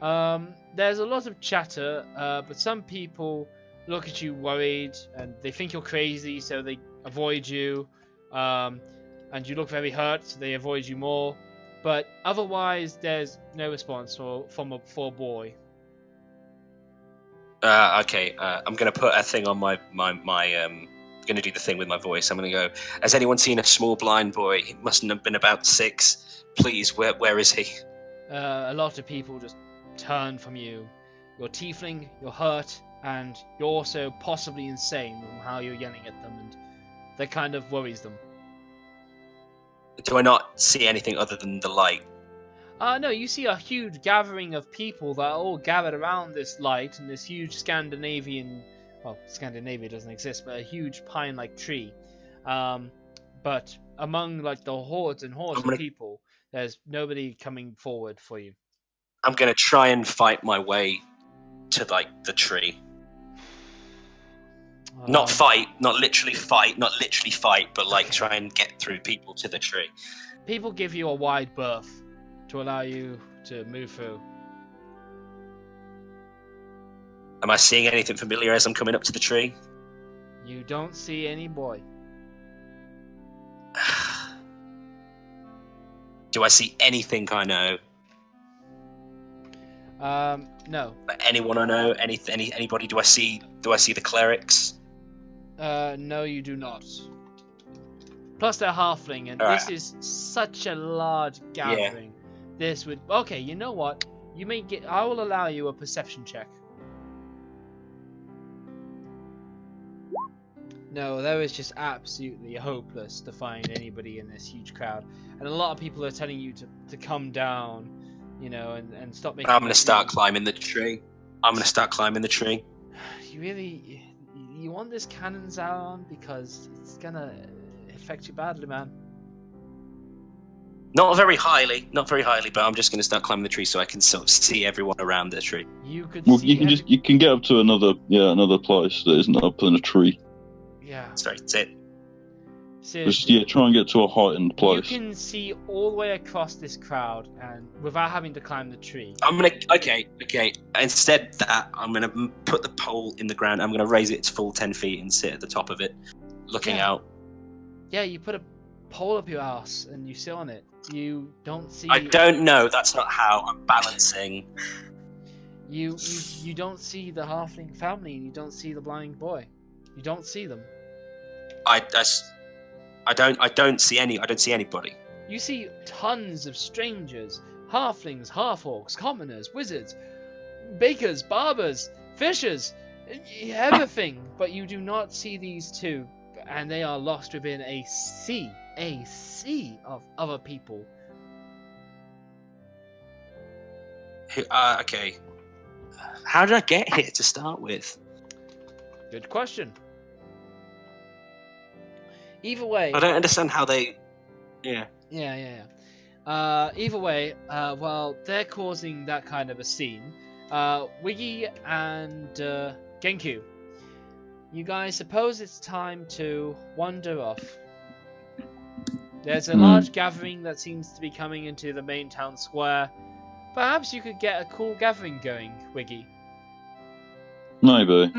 There's a lot of chatter, but some people look at you worried and they think you're crazy, so they avoid you. And you look very hurt, so they avoid you more. But otherwise, there's no response for a boy. Okay. I'm gonna put a thing on my gonna do the thing with my voice. I'm gonna go. Has anyone seen a small blind boy? He mustn't have been about 6. Please, where is he? A lot of people just turn from you. You're tiefling, you're hurt, and you're also possibly insane from how you're yelling at them, and that kind of worries them. Do I not see anything other than the light? No, you see a huge gathering of people that are all gathered around this light and this huge Scandinavian... Well, Scandinavia doesn't exist, but a huge pine-like tree. But among like the hordes and hordes of people, there's nobody coming forward for you. I'm gonna try and fight my way to like the tree. Not literally fight, but like try and get through people to the tree. People give you a wide berth to allow you to move through. Am I seeing anything familiar as I'm coming up to the tree? You don't see any boy. Do I see anything I know? No. Anyone I know? Anybody? Do I see the clerics? No, you do not. Plus, they're halfling, and this is such a large gathering. Yeah. This would... Okay, you know what? You may get... I will allow you a perception check. No, that was just absolutely hopeless to find anybody in this huge crowd. And a lot of people are telling you to come down, you know, and stop making... I'm going to start climbing the tree. You really... You want this Canon's out on? Because it's going to affect you badly, man. Not very highly, but I'm just going to start climbing the tree so I can sort of see everyone around the tree. You could you can get up to another place that isn't up in a tree. Yeah. Sorry, that's it. Just try and get to a heightened place. You can see all the way across this crowd, and without having to climb the tree. Okay. Instead that, I'm gonna put the pole in the ground. I'm gonna raise it to full 10 feet and sit at the top of it, looking out. Yeah, you put a pole up your ass and you sit on it. You don't see. I don't know. That's not how I'm balancing. You don't see the halfling family, and you don't see the blind boy. You don't see them. I don't see anybody. You see tons of strangers, halflings, half-orcs, commoners, wizards, bakers, barbers, fishers, everything, but you do not see these two, and they are lost within a sea of other people. Okay. How did I get here to start with? Good question. Either way... I don't understand how they... Yeah. Either way, while they're causing that kind of a scene, Wiggy and Genku, you guys suppose it's time to wander off. There's a large gathering that seems to be coming into the main town square. Perhaps you could get a cool gathering going, Wiggy. Maybe.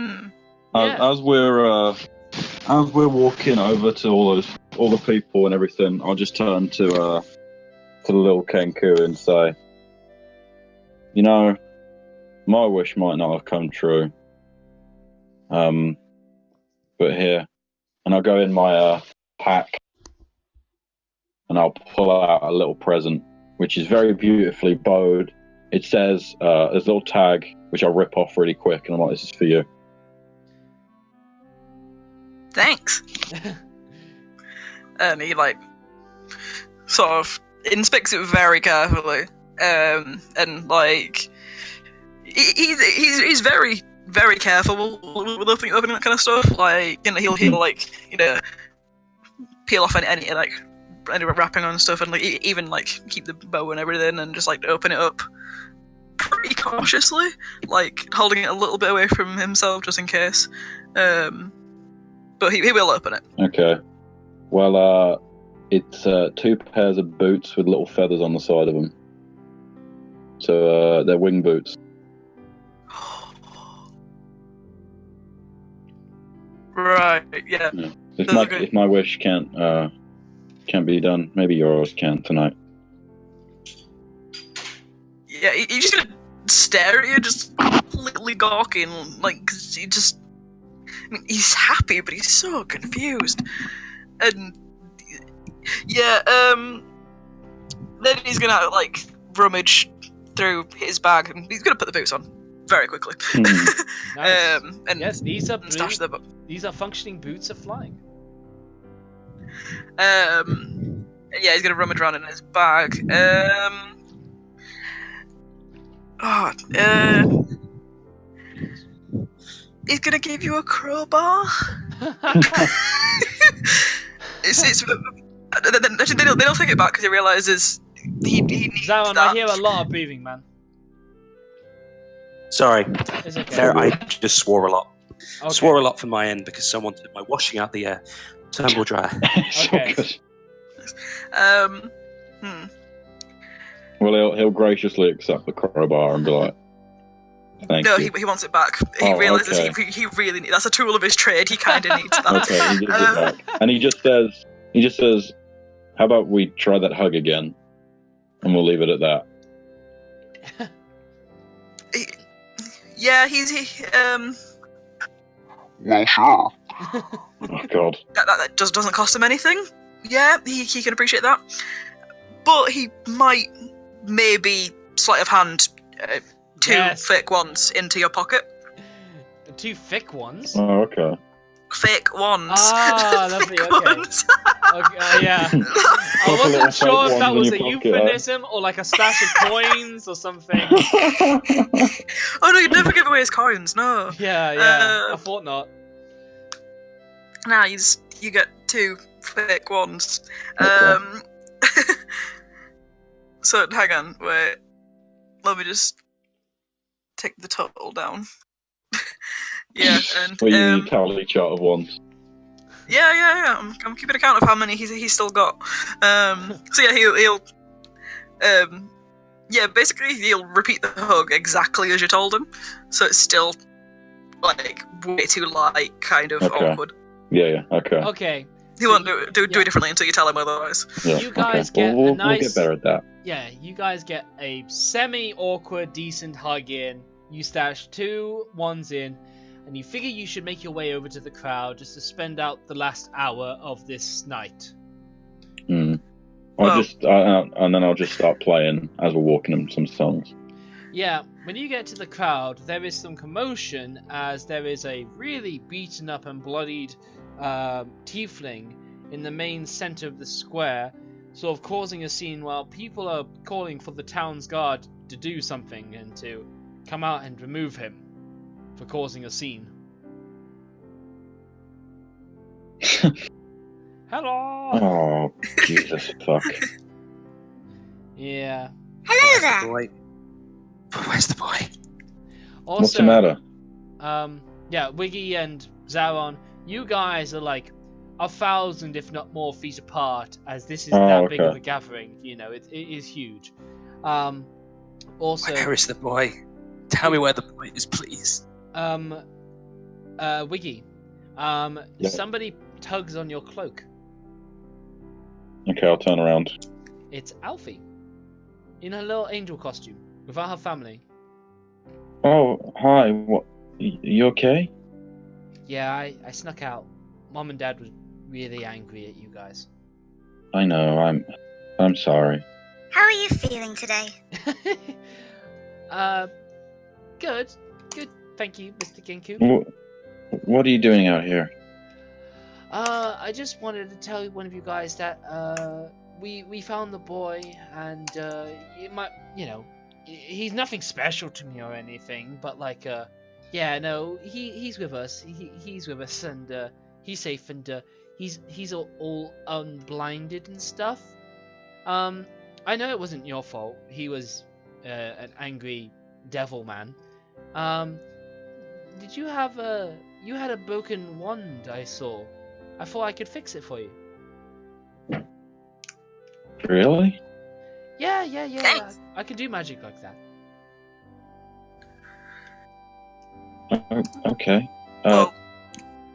As we're walking over to all the people and everything, I'll just turn to the little Kenku and say, you know, my wish might not have come true. But here, and I'll go in my pack and I'll pull out a little present, which is very beautifully bowed. It says, there's a little tag, which I'll rip off really quick, and I'm like, this is for you. Thanks. And he like sort of inspects it very carefully, and like he's very very careful with opening that kind of stuff. Like he'll like peel off any like wrapping on stuff, and like even like keep the bow and everything, and just like open it up pretty cautiously, like holding it a little bit away from himself just in case. But he will open it. Okay. Well, it's 2 pairs of boots with little feathers on the side of them. So they're wing boots. Right. Yeah. If my wish can't be done, maybe yours can tonight. Yeah, he's just gonna stare at you, just completely gawking, like, 'cause he's happy, but he's so confused. And, yeah, then he's gonna, like, rummage through his bag, and he's gonna put the boots on very quickly. Nice. And yes, these are stash them up. These are functioning boots of flying. Yeah, he's gonna rummage around in his bag. He's gonna give you a crowbar. They don't take it back because he realizes he needs Zaron, that. I hear a lot of breathing, man. Sorry, It's okay. there, I just swore a lot. Okay. Swore a lot from my end because someone took my washing out the tumble dryer. Okay. Well, he'll graciously accept the crowbar and be like, "Thank No, you." he wants it back. He realizes okay. he really needs. That's a tool of his trade. He kind of needs that. Okay, he gives it back, and he just says, "How about we try that hug again, and we'll leave it at that." Yeah, Oh God. that doesn't cost him anything. Yeah, he can appreciate that, but he might maybe sleight of hand 2 Yes. fake ones into your pocket. 2 thick ones. Oh, okay. Fake ones. Ah, lovely. Fake Okay. ones. Okay, yeah. I Couple wasn't little sure fake if that ones was in a your pocket, euphemism or like a stash of coins or something. Oh no, you'd never give away his coins. No. Yeah. I thought not. Nah, you get 2 fake ones. Okay. So hang on, wait. Let me just take the total down. Yeah, and Well, you need tally chart of ones. yeah. I'm keeping account of how many he's still got. So yeah, he'll basically he'll repeat the hug exactly as you told him. So it's still like way too light, kind of Okay. awkward. Yeah. Okay. Okay. He won't do it differently until you tell him otherwise. Yeah, You guys okay. get We'll a nice. get better at that. Yeah, you guys get a semi-awkward, decent hug in. You stash 2 ones in, and you figure you should make your way over to the crowd just to spend out the last hour of this night. And then I'll just start playing as we're walking them some songs. Yeah, when you get to the crowd, there is some commotion as there is a really beaten up and bloodied tiefling in the main center of the square, sort of causing a scene while people are calling for the town's guard to do something and to come out and remove him for causing a scene. Hello! Oh, Jesus, fuck. Yeah. Hello there. Boy. Where's the boy? Also, What's the matter? Yeah, Wiggy and Zaron, you guys are like 1,000, if not more, feet apart, as this is that big of a gathering. You know, it is huge. Also, Where is the boy? Tell me where the boy is, please. Wiggy, Yeah. somebody tugs on your cloak. Okay, I'll turn around. It's Alfie, in her little angel costume, without her family. Oh, hi. What? You okay? Yeah, I snuck out. Mom and Dad was really angry at you guys. I know. I'm sorry. How are you feeling today? Good. Thank you, Mr. Genku. What are you doing out here? I just wanted to tell one of you guys that we found the boy, and it might, he's nothing special to me or anything, but like yeah, no, he's with us. He's with us, and he's safe, and he's all unblinded and stuff. I know it wasn't your fault. He was an angry devil man. Did you have you had a broken wand, I saw. I thought I could fix it for you. Really? Yeah. Thanks. I could do magic like that. Okay. Well,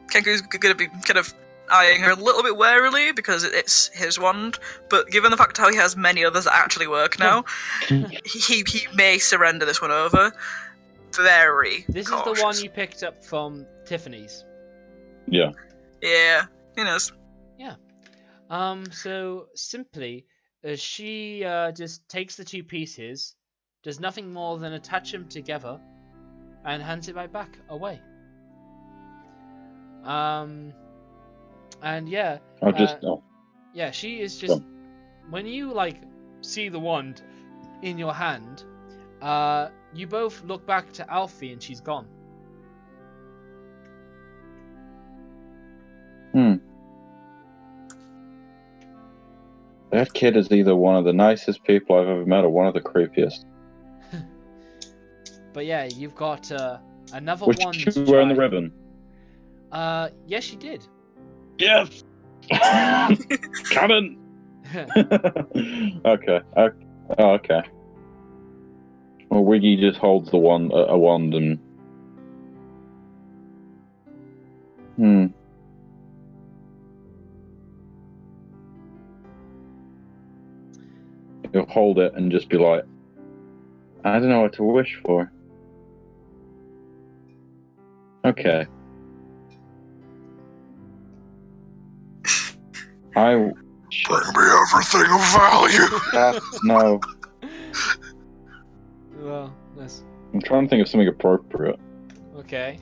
Kenku's gonna be kind of eyeing her a little bit warily because it's his wand, but given the fact how he has many others that actually work now, he may surrender this one over. Very This cautious. is the one you picked up from Tiffany's. Yeah. Yeah, he knows. So simply, she just takes the two pieces, does nothing more than attach them together, and hands it right back away. And yeah, I'll just. yeah, she is just. When you like see the wand in your hand, you both look back to Alfie, and she's gone. That kid is either one of the nicest people I've ever met or one of the creepiest. But yeah, you've got another Was wand. she to wearing the try. ribbon? Yes, she did. Yes! Canon! Okay. Okay. Well, Wiggy just holds the wand, a wand, and... He'll hold it and just be like, I don't know what to wish for. Okay. Bring me everything of value. No. Well, that's I'm trying to think of something appropriate. okay.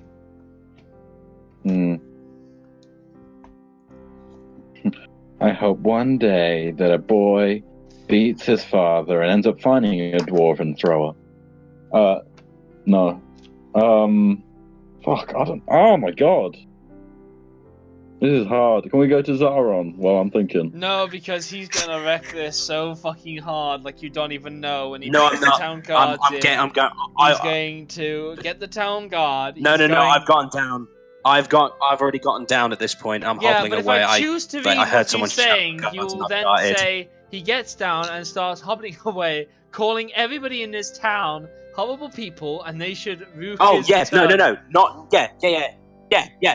I hope one day that a boy beats his father and ends up finding a dwarven thrower. No. Fuck, I don't... Oh my god. This is hard. Can we go to Zaron while I'm thinking? No, because he's gonna wreck this so fucking hard, like you don't even know. When he No, puts I'm not. the town guards in, I'm going. he's going to get the town guard. No. he's going- I've gotten down. I've already gotten down at this point. I'm Yeah, hobbling but if away. I choose to read I heard what someone he's saying, shout, you'll "Guards," then and I started. say he gets down and starts hobbling away, calling everybody in this town horrible people, and they should rue Oh his yes, return. no, not yeah.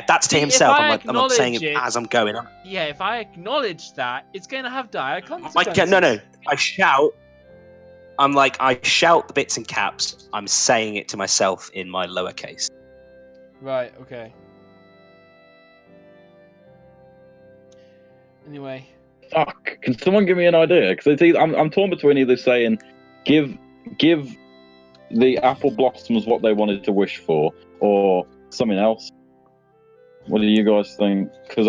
That's to See, if himself. I I'm not saying it acknowledge it- as I'm going. Yeah, if I acknowledge that, it's going to have dire I consequences. no. I shout. I'm like I shout the bits in caps. I'm saying it to myself in my lowercase. Right, okay. Anyway. Fuck. Can someone give me an idea? Because I'm torn between either saying, give the apple blossoms what they wanted to wish for, or something else. What do you guys think? Because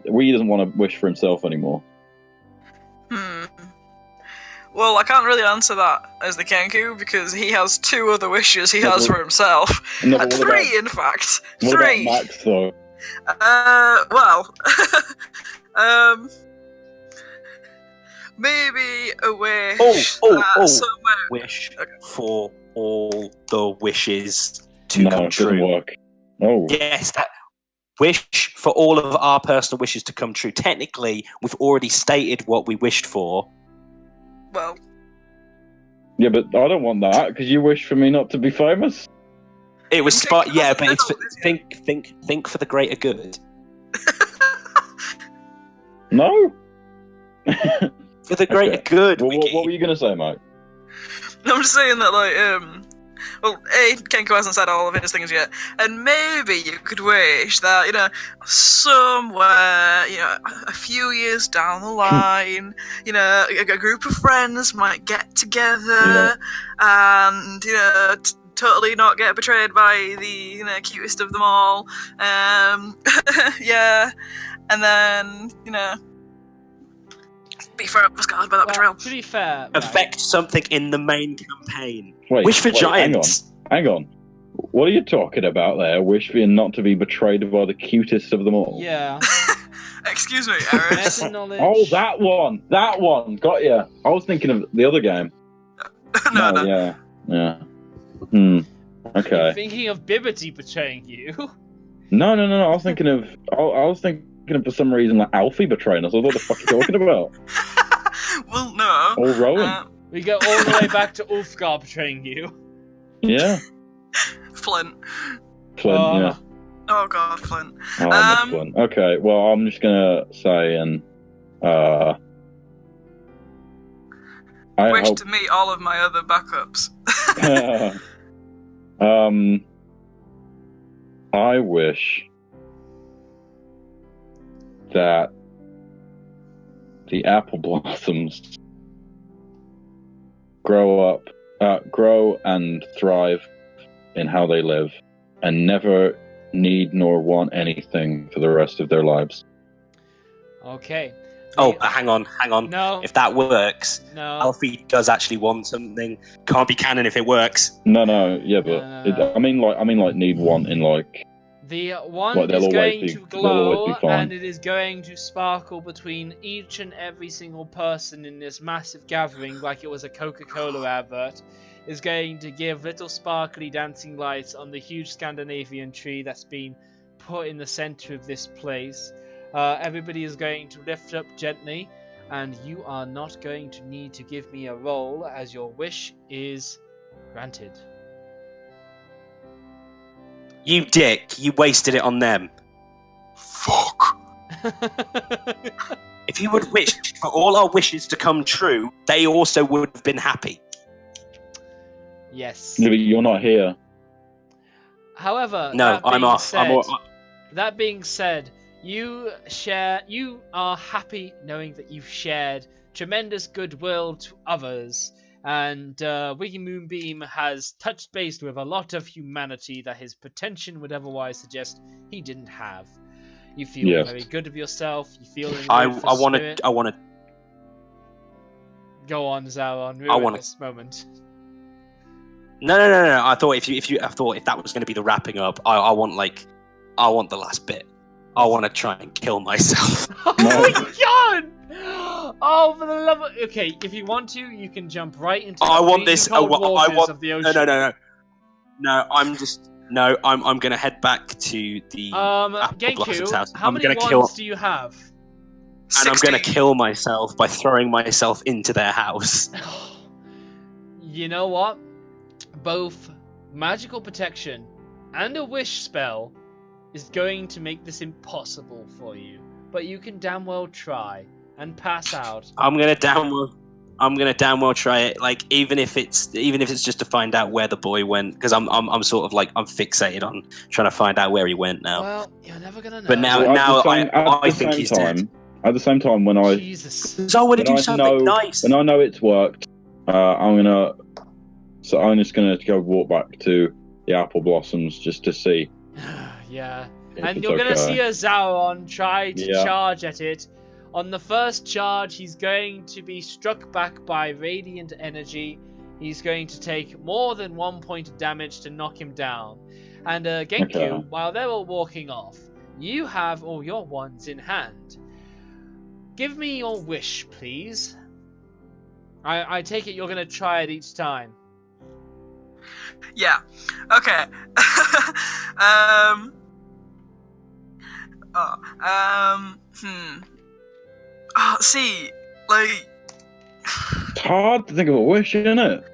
Wee doesn't want to wish for himself anymore. Well, I can't really answer that as the Kenku because he has two other wishes he has for himself. No, but what Three, in fact. What Three. about Max, though? Well, maybe a wish. Somewhere... Wish for all the wishes to No, come it doesn't true. work. Oh. Yes, that wish for all of our personal wishes to come true. Technically, we've already stated what we wished for. Well, Yeah, but I don't want that, because you wish for me not to be famous. It was Think yeah, of but it's the think for the greater good. No? For the greater Okay. good. Well, Wiki. what were you going to say, mate? I'm just saying that, like, well, Kenko hasn't said all of his things yet, and maybe you could wish that, somewhere, a few years down the line, a group of friends might get together and, totally not get betrayed by the, cutest of them all. Yeah. and then be forever scarred by that betrayal. To be fair, Affect something in the main campaign. Wait, Wish for wait, giants. Hang on. What are you talking about there? Wish for not to be betrayed by the cutest of them all. Yeah. Excuse me, Eris. Meta knowledge. Oh, that one. Got ya. I was thinking of the other game. no. Yeah. Okay. You're thinking of Bibbity betraying you. No. I was thinking of. For some reason like Alfie betraying us. What the fuck are you talking about? Well, no. Or Rowan. We go all the way back to Ulfgar betraying you. Yeah. Flint. Yeah. Oh god, Flint. Oh, I miss Flint. Okay, well, I'm just gonna say I wish hope... to meet all of my other backups. I wish that the apple blossoms grow and thrive in how they live, and never need nor want anything for the rest of their lives. Okay. Oh, hang on. No. If that works, No. Alfie does actually want something. Can't be canon if it works. No, yeah, but No. I mean, need want in like. The wand they'll is always going be- to they'll always glow, be fine. and it is going to sparkle between each and every single person in this massive gathering, like it was a Coca-Cola advert. Is going to give little sparkly dancing lights on the huge Scandinavian tree that's been put in the center of this place. Everybody is going to lift up gently, and you are not going to need to give me a roll, as your wish is granted. You dick, you wasted it on them. Fuck. If you would wish for all our wishes to come true, they also would have been happy. Yes. Yeah, but you're not here. However, No, that I'm being off. said, that being said, you are happy knowing that you've shared tremendous goodwill to others, and Wiggy Moonbeam has touched base with a lot of humanity that his pretension would otherwise suggest he didn't have. You feel very good of yourself. You feel in I want to. Go on, Zaron. Ruin this moment. No. I thought if that was going to be the wrapping up, I want the last bit. I want to try and kill myself. Oh my god! Oh, for the love of... Okay, if you want to, you can jump right into I want this. cold waters of the ocean. No. I'm going to head back to the Apple Blossom's house. How many wands do you have? And I'm going to kill myself by throwing myself into their house. You know what? Both magical protection and a wish spell is going to make this impossible for you, but you can damn well try and pass out. I'm gonna damn well try it. Like even if it's just to find out where the boy went, because I'm sort of like I'm fixated on trying to find out where he went now. Well, you're never gonna know. But now I think he's dead. At the same time, when I want to do something nice. When I know it's worked, I'm just gonna go walk back to the Apple Blossoms just to see. Yeah, and you're gonna see a Zaron try to charge at it. On the first charge, he's going to be struck back by radiant energy. He's going to take more than 1 point of damage to knock him down. And Genku, while they're all walking off, you have all your wands in hand. Give me your wish, please. I take it you're going to try it each time. Yeah. Okay. See, like... It's hard to think of a wish, isn't it?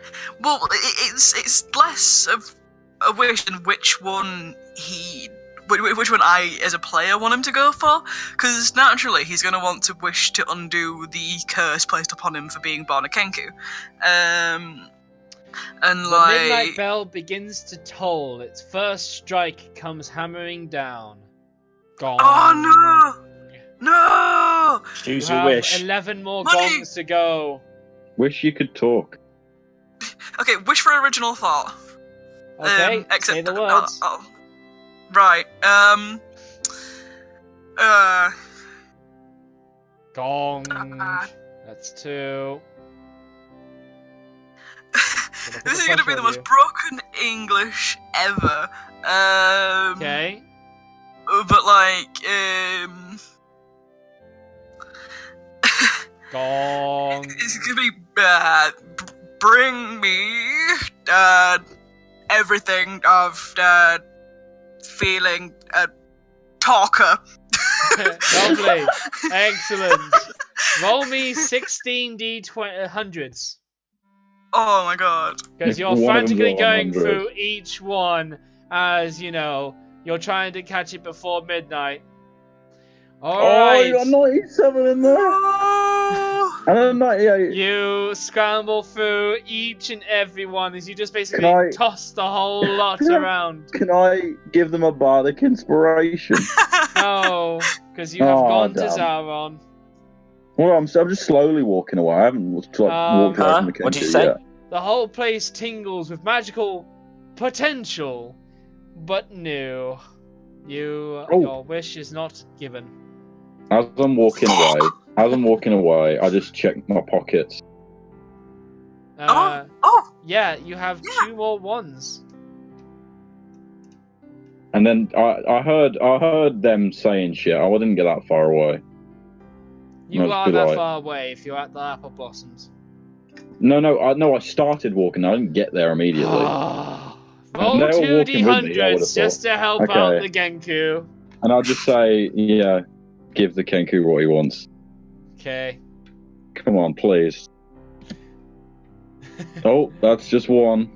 Well, it's less of a wish than which one I, as a player, want him to go for. Because naturally, he's going to want to wish to undo the curse placed upon him for being born a Kenku. And the midnight bell begins to toll. Its first strike comes hammering down. Gong. Oh no! No! Choose you your have wish. 11 more Money! gongs to go. Wish you could talk. Okay, wish for original thought. Okay, say the words. Right. Gong. That's 2. This is gonna be the most broken English ever. Okay. But like, Gong. it's gonna be bring me everything of feeling talker. Lovely. Excellent. Roll me 16 D100s. Oh my god. Because you're One of them's frantically a going 100. through each one as, you're trying to catch it before midnight. Alright. Oh, you got 97 in there. And then 98. You scramble through each and every one as you just basically Can I- toss the whole lot around. Can I give them a bardic inspiration? No, because you have Oh, gone to damn. Sauron. Well, I'm just slowly walking away. I haven't walked away from the What did you Kenku say? yet. The whole place tingles with magical potential, but no. Your wish is not given. As I'm walking away, I just check my pockets. Yeah, you have 2 more ones. And then I heard them saying shit. I didn't get that far away. You Must are be that like- far away if you're at the apple blossoms. No, I started walking. I didn't get there immediately. Roll They were 2 walking with me, I would've D100s just to help Okay. out the Genku. And I'll just say, yeah, give the Kenku what he wants. Okay. Come on, please. Oh, that's just 1.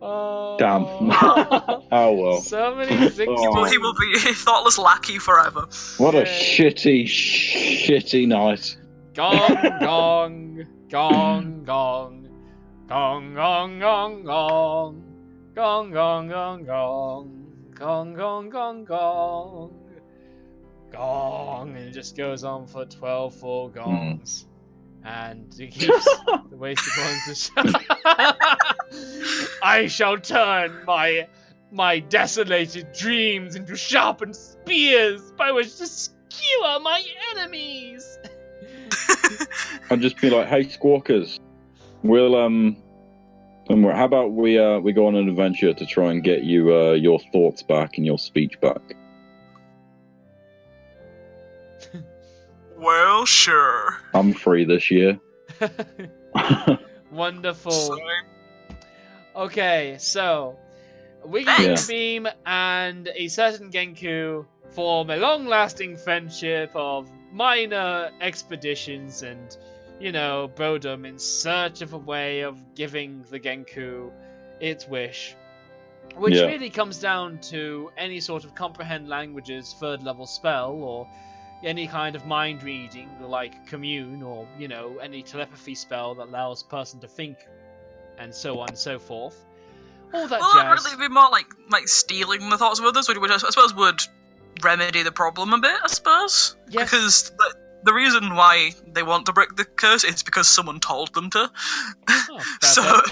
Oh. Damn. Oh well. So many sixes. Oh. He will be a thoughtless lackey forever. What a Yeah. shitty night. Gong, gong, gong, gong, gong, gong, gong, gong, gong, gong, gong, gong, gong, gong, gong, gong, gong, and it just goes on for 12 full gongs, and it keeps the wasted ones. I shall turn my desolated dreams into sharpened spears by which to skewer my enemies. I'll just be like, hey, squawkers, we'll how about we go on an adventure to try and get you your thoughts back and your speech back. Well, sure. I'm free this year. Wonderful. So, Okay, so Wiggy Thanks. Beam and a certain Genku form a long-lasting friendship of minor expeditions and, brodom in search of a way of giving the Genku its wish. Which Yeah. really comes down to any sort of comprehend languages 3rd level spell, or any kind of mind reading like commune, or any telepathy spell that allows a person to think, and so on and so forth. All that well, that'd jazz. really be more like stealing the thoughts of others, which I suppose would remedy the problem a bit, I suppose. Yes. Because the reason why they want to break the curse is because someone told them to. Oh, So fair.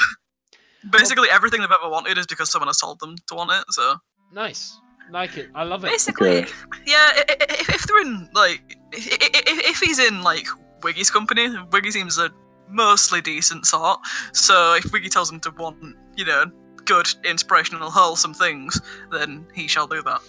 basically everything they've ever wanted is because someone has told them to want it, so... Nice. Like it. I love it. Basically, Okay. yeah, if they're in, if he's in, Wiggy's company, Wiggy seems a mostly decent sort, so if Wiggy tells him to want, good, inspirational, wholesome things, then he shall do that.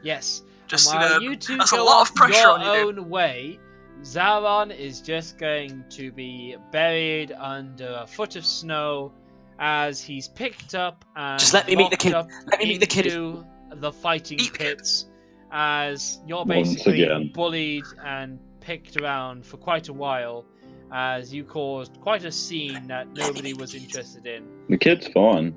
Yes. Just, and while you two that's a go lot off of pressure your on you, dude. own way, Zaron is just going to be buried under a foot of snow as he's picked up and Just let me meet the kid. locked up Let me meet the kid. into the fighting Eat the kid. pits as you're Once basically again. bullied and picked around for quite a while as you caused quite a scene that nobody was interested in. The kid's fine.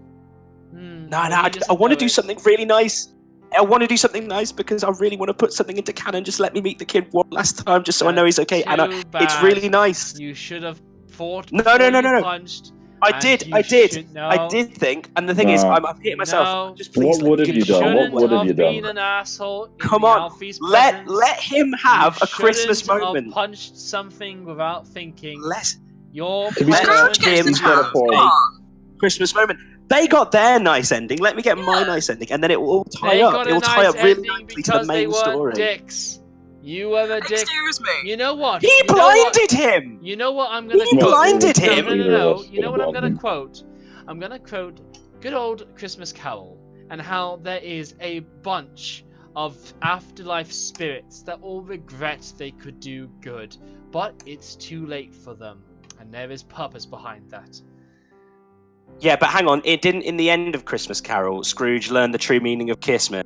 No, well, he I doesn't want to know do it. something really nice. I want to do something nice because I really want to put something into canon. Just let me meet the kid one last time, just so I know he's okay. And Too it's bad. really nice. You should have fought. No, before no, you no. Punched. I And did. you I did should- think. And the thing is, No. I'm hitting myself. No. Just please. What would let have me you get done? shot. What would have you been done? an asshole in Come the on, Alfie's Let presence. him have You a Christmas shouldn't moment. Have punched something without thinking. Let's Your To be fair, punishment him is he's got a have point. a Christmas moment They got their nice ending. Let me get my nice ending, and then it will all tie They up. got It a will tie nice up really ending nicely to the because they main weren't story. dicks. You were the dick. Excuse me. You know what? He You know what? blinded him. You know what I'm gonna He quote? blinded No, him. no, no, no. You Either know of what us I'm gonna blinded. quote? I'm gonna quote good old Christmas Carol and how there is a bunch of afterlife spirits that all regret they could do good, but it's too late for them, and there is purpose behind that. Yeah, but hang on. It didn't. In the end of Christmas Carol, Scrooge learned the true meaning of Christmas,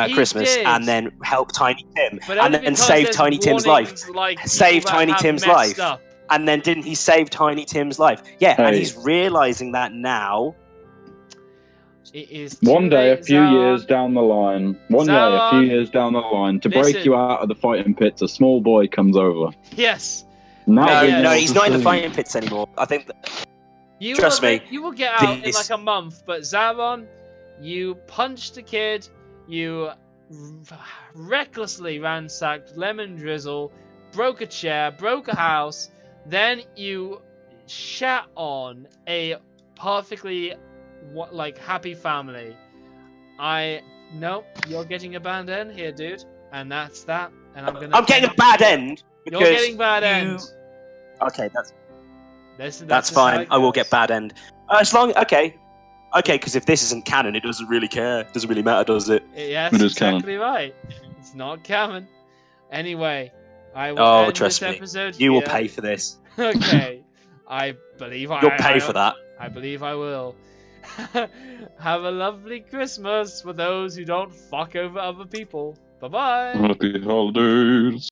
He Christmas, did. and then help Tiny Tim, But and only then because save there's Tiny Tim's life. warnings, like people Save that Tiny have Tim's messed life. up. And then didn't he save Tiny Tim's life? Yeah, and Hey. he's realizing that now. It is One too day, a late, few Zaron. years down the line, to Listen. break you out of the fighting pits, a small boy comes over. Yes. Now No, yes. no, he's not in the see. fighting pits anymore. I think. You Trust will, me, you will get out in this- like a month, but Zaron, you punched a kid, you recklessly ransacked Lemon Drizzle, broke a chair, broke a house, then you shat on a perfectly happy family. No, you're getting a bad end here, dude, and that's that. And I'm getting a bad end. You're because getting bad end. Okay, that's That's that's just how fine. it I will goes. get bad end. As long okay, because if this isn't canon, it doesn't really care. It doesn't really matter, does it? Yes, It is canon. exactly right. It's not canon. Anyway, I will Oh, end trust this me. episode You will here. pay for this. Okay. I believe You'll pay for that. I believe I will. Have a lovely Christmas for those who don't fuck over other people. Bye-bye. Happy holidays.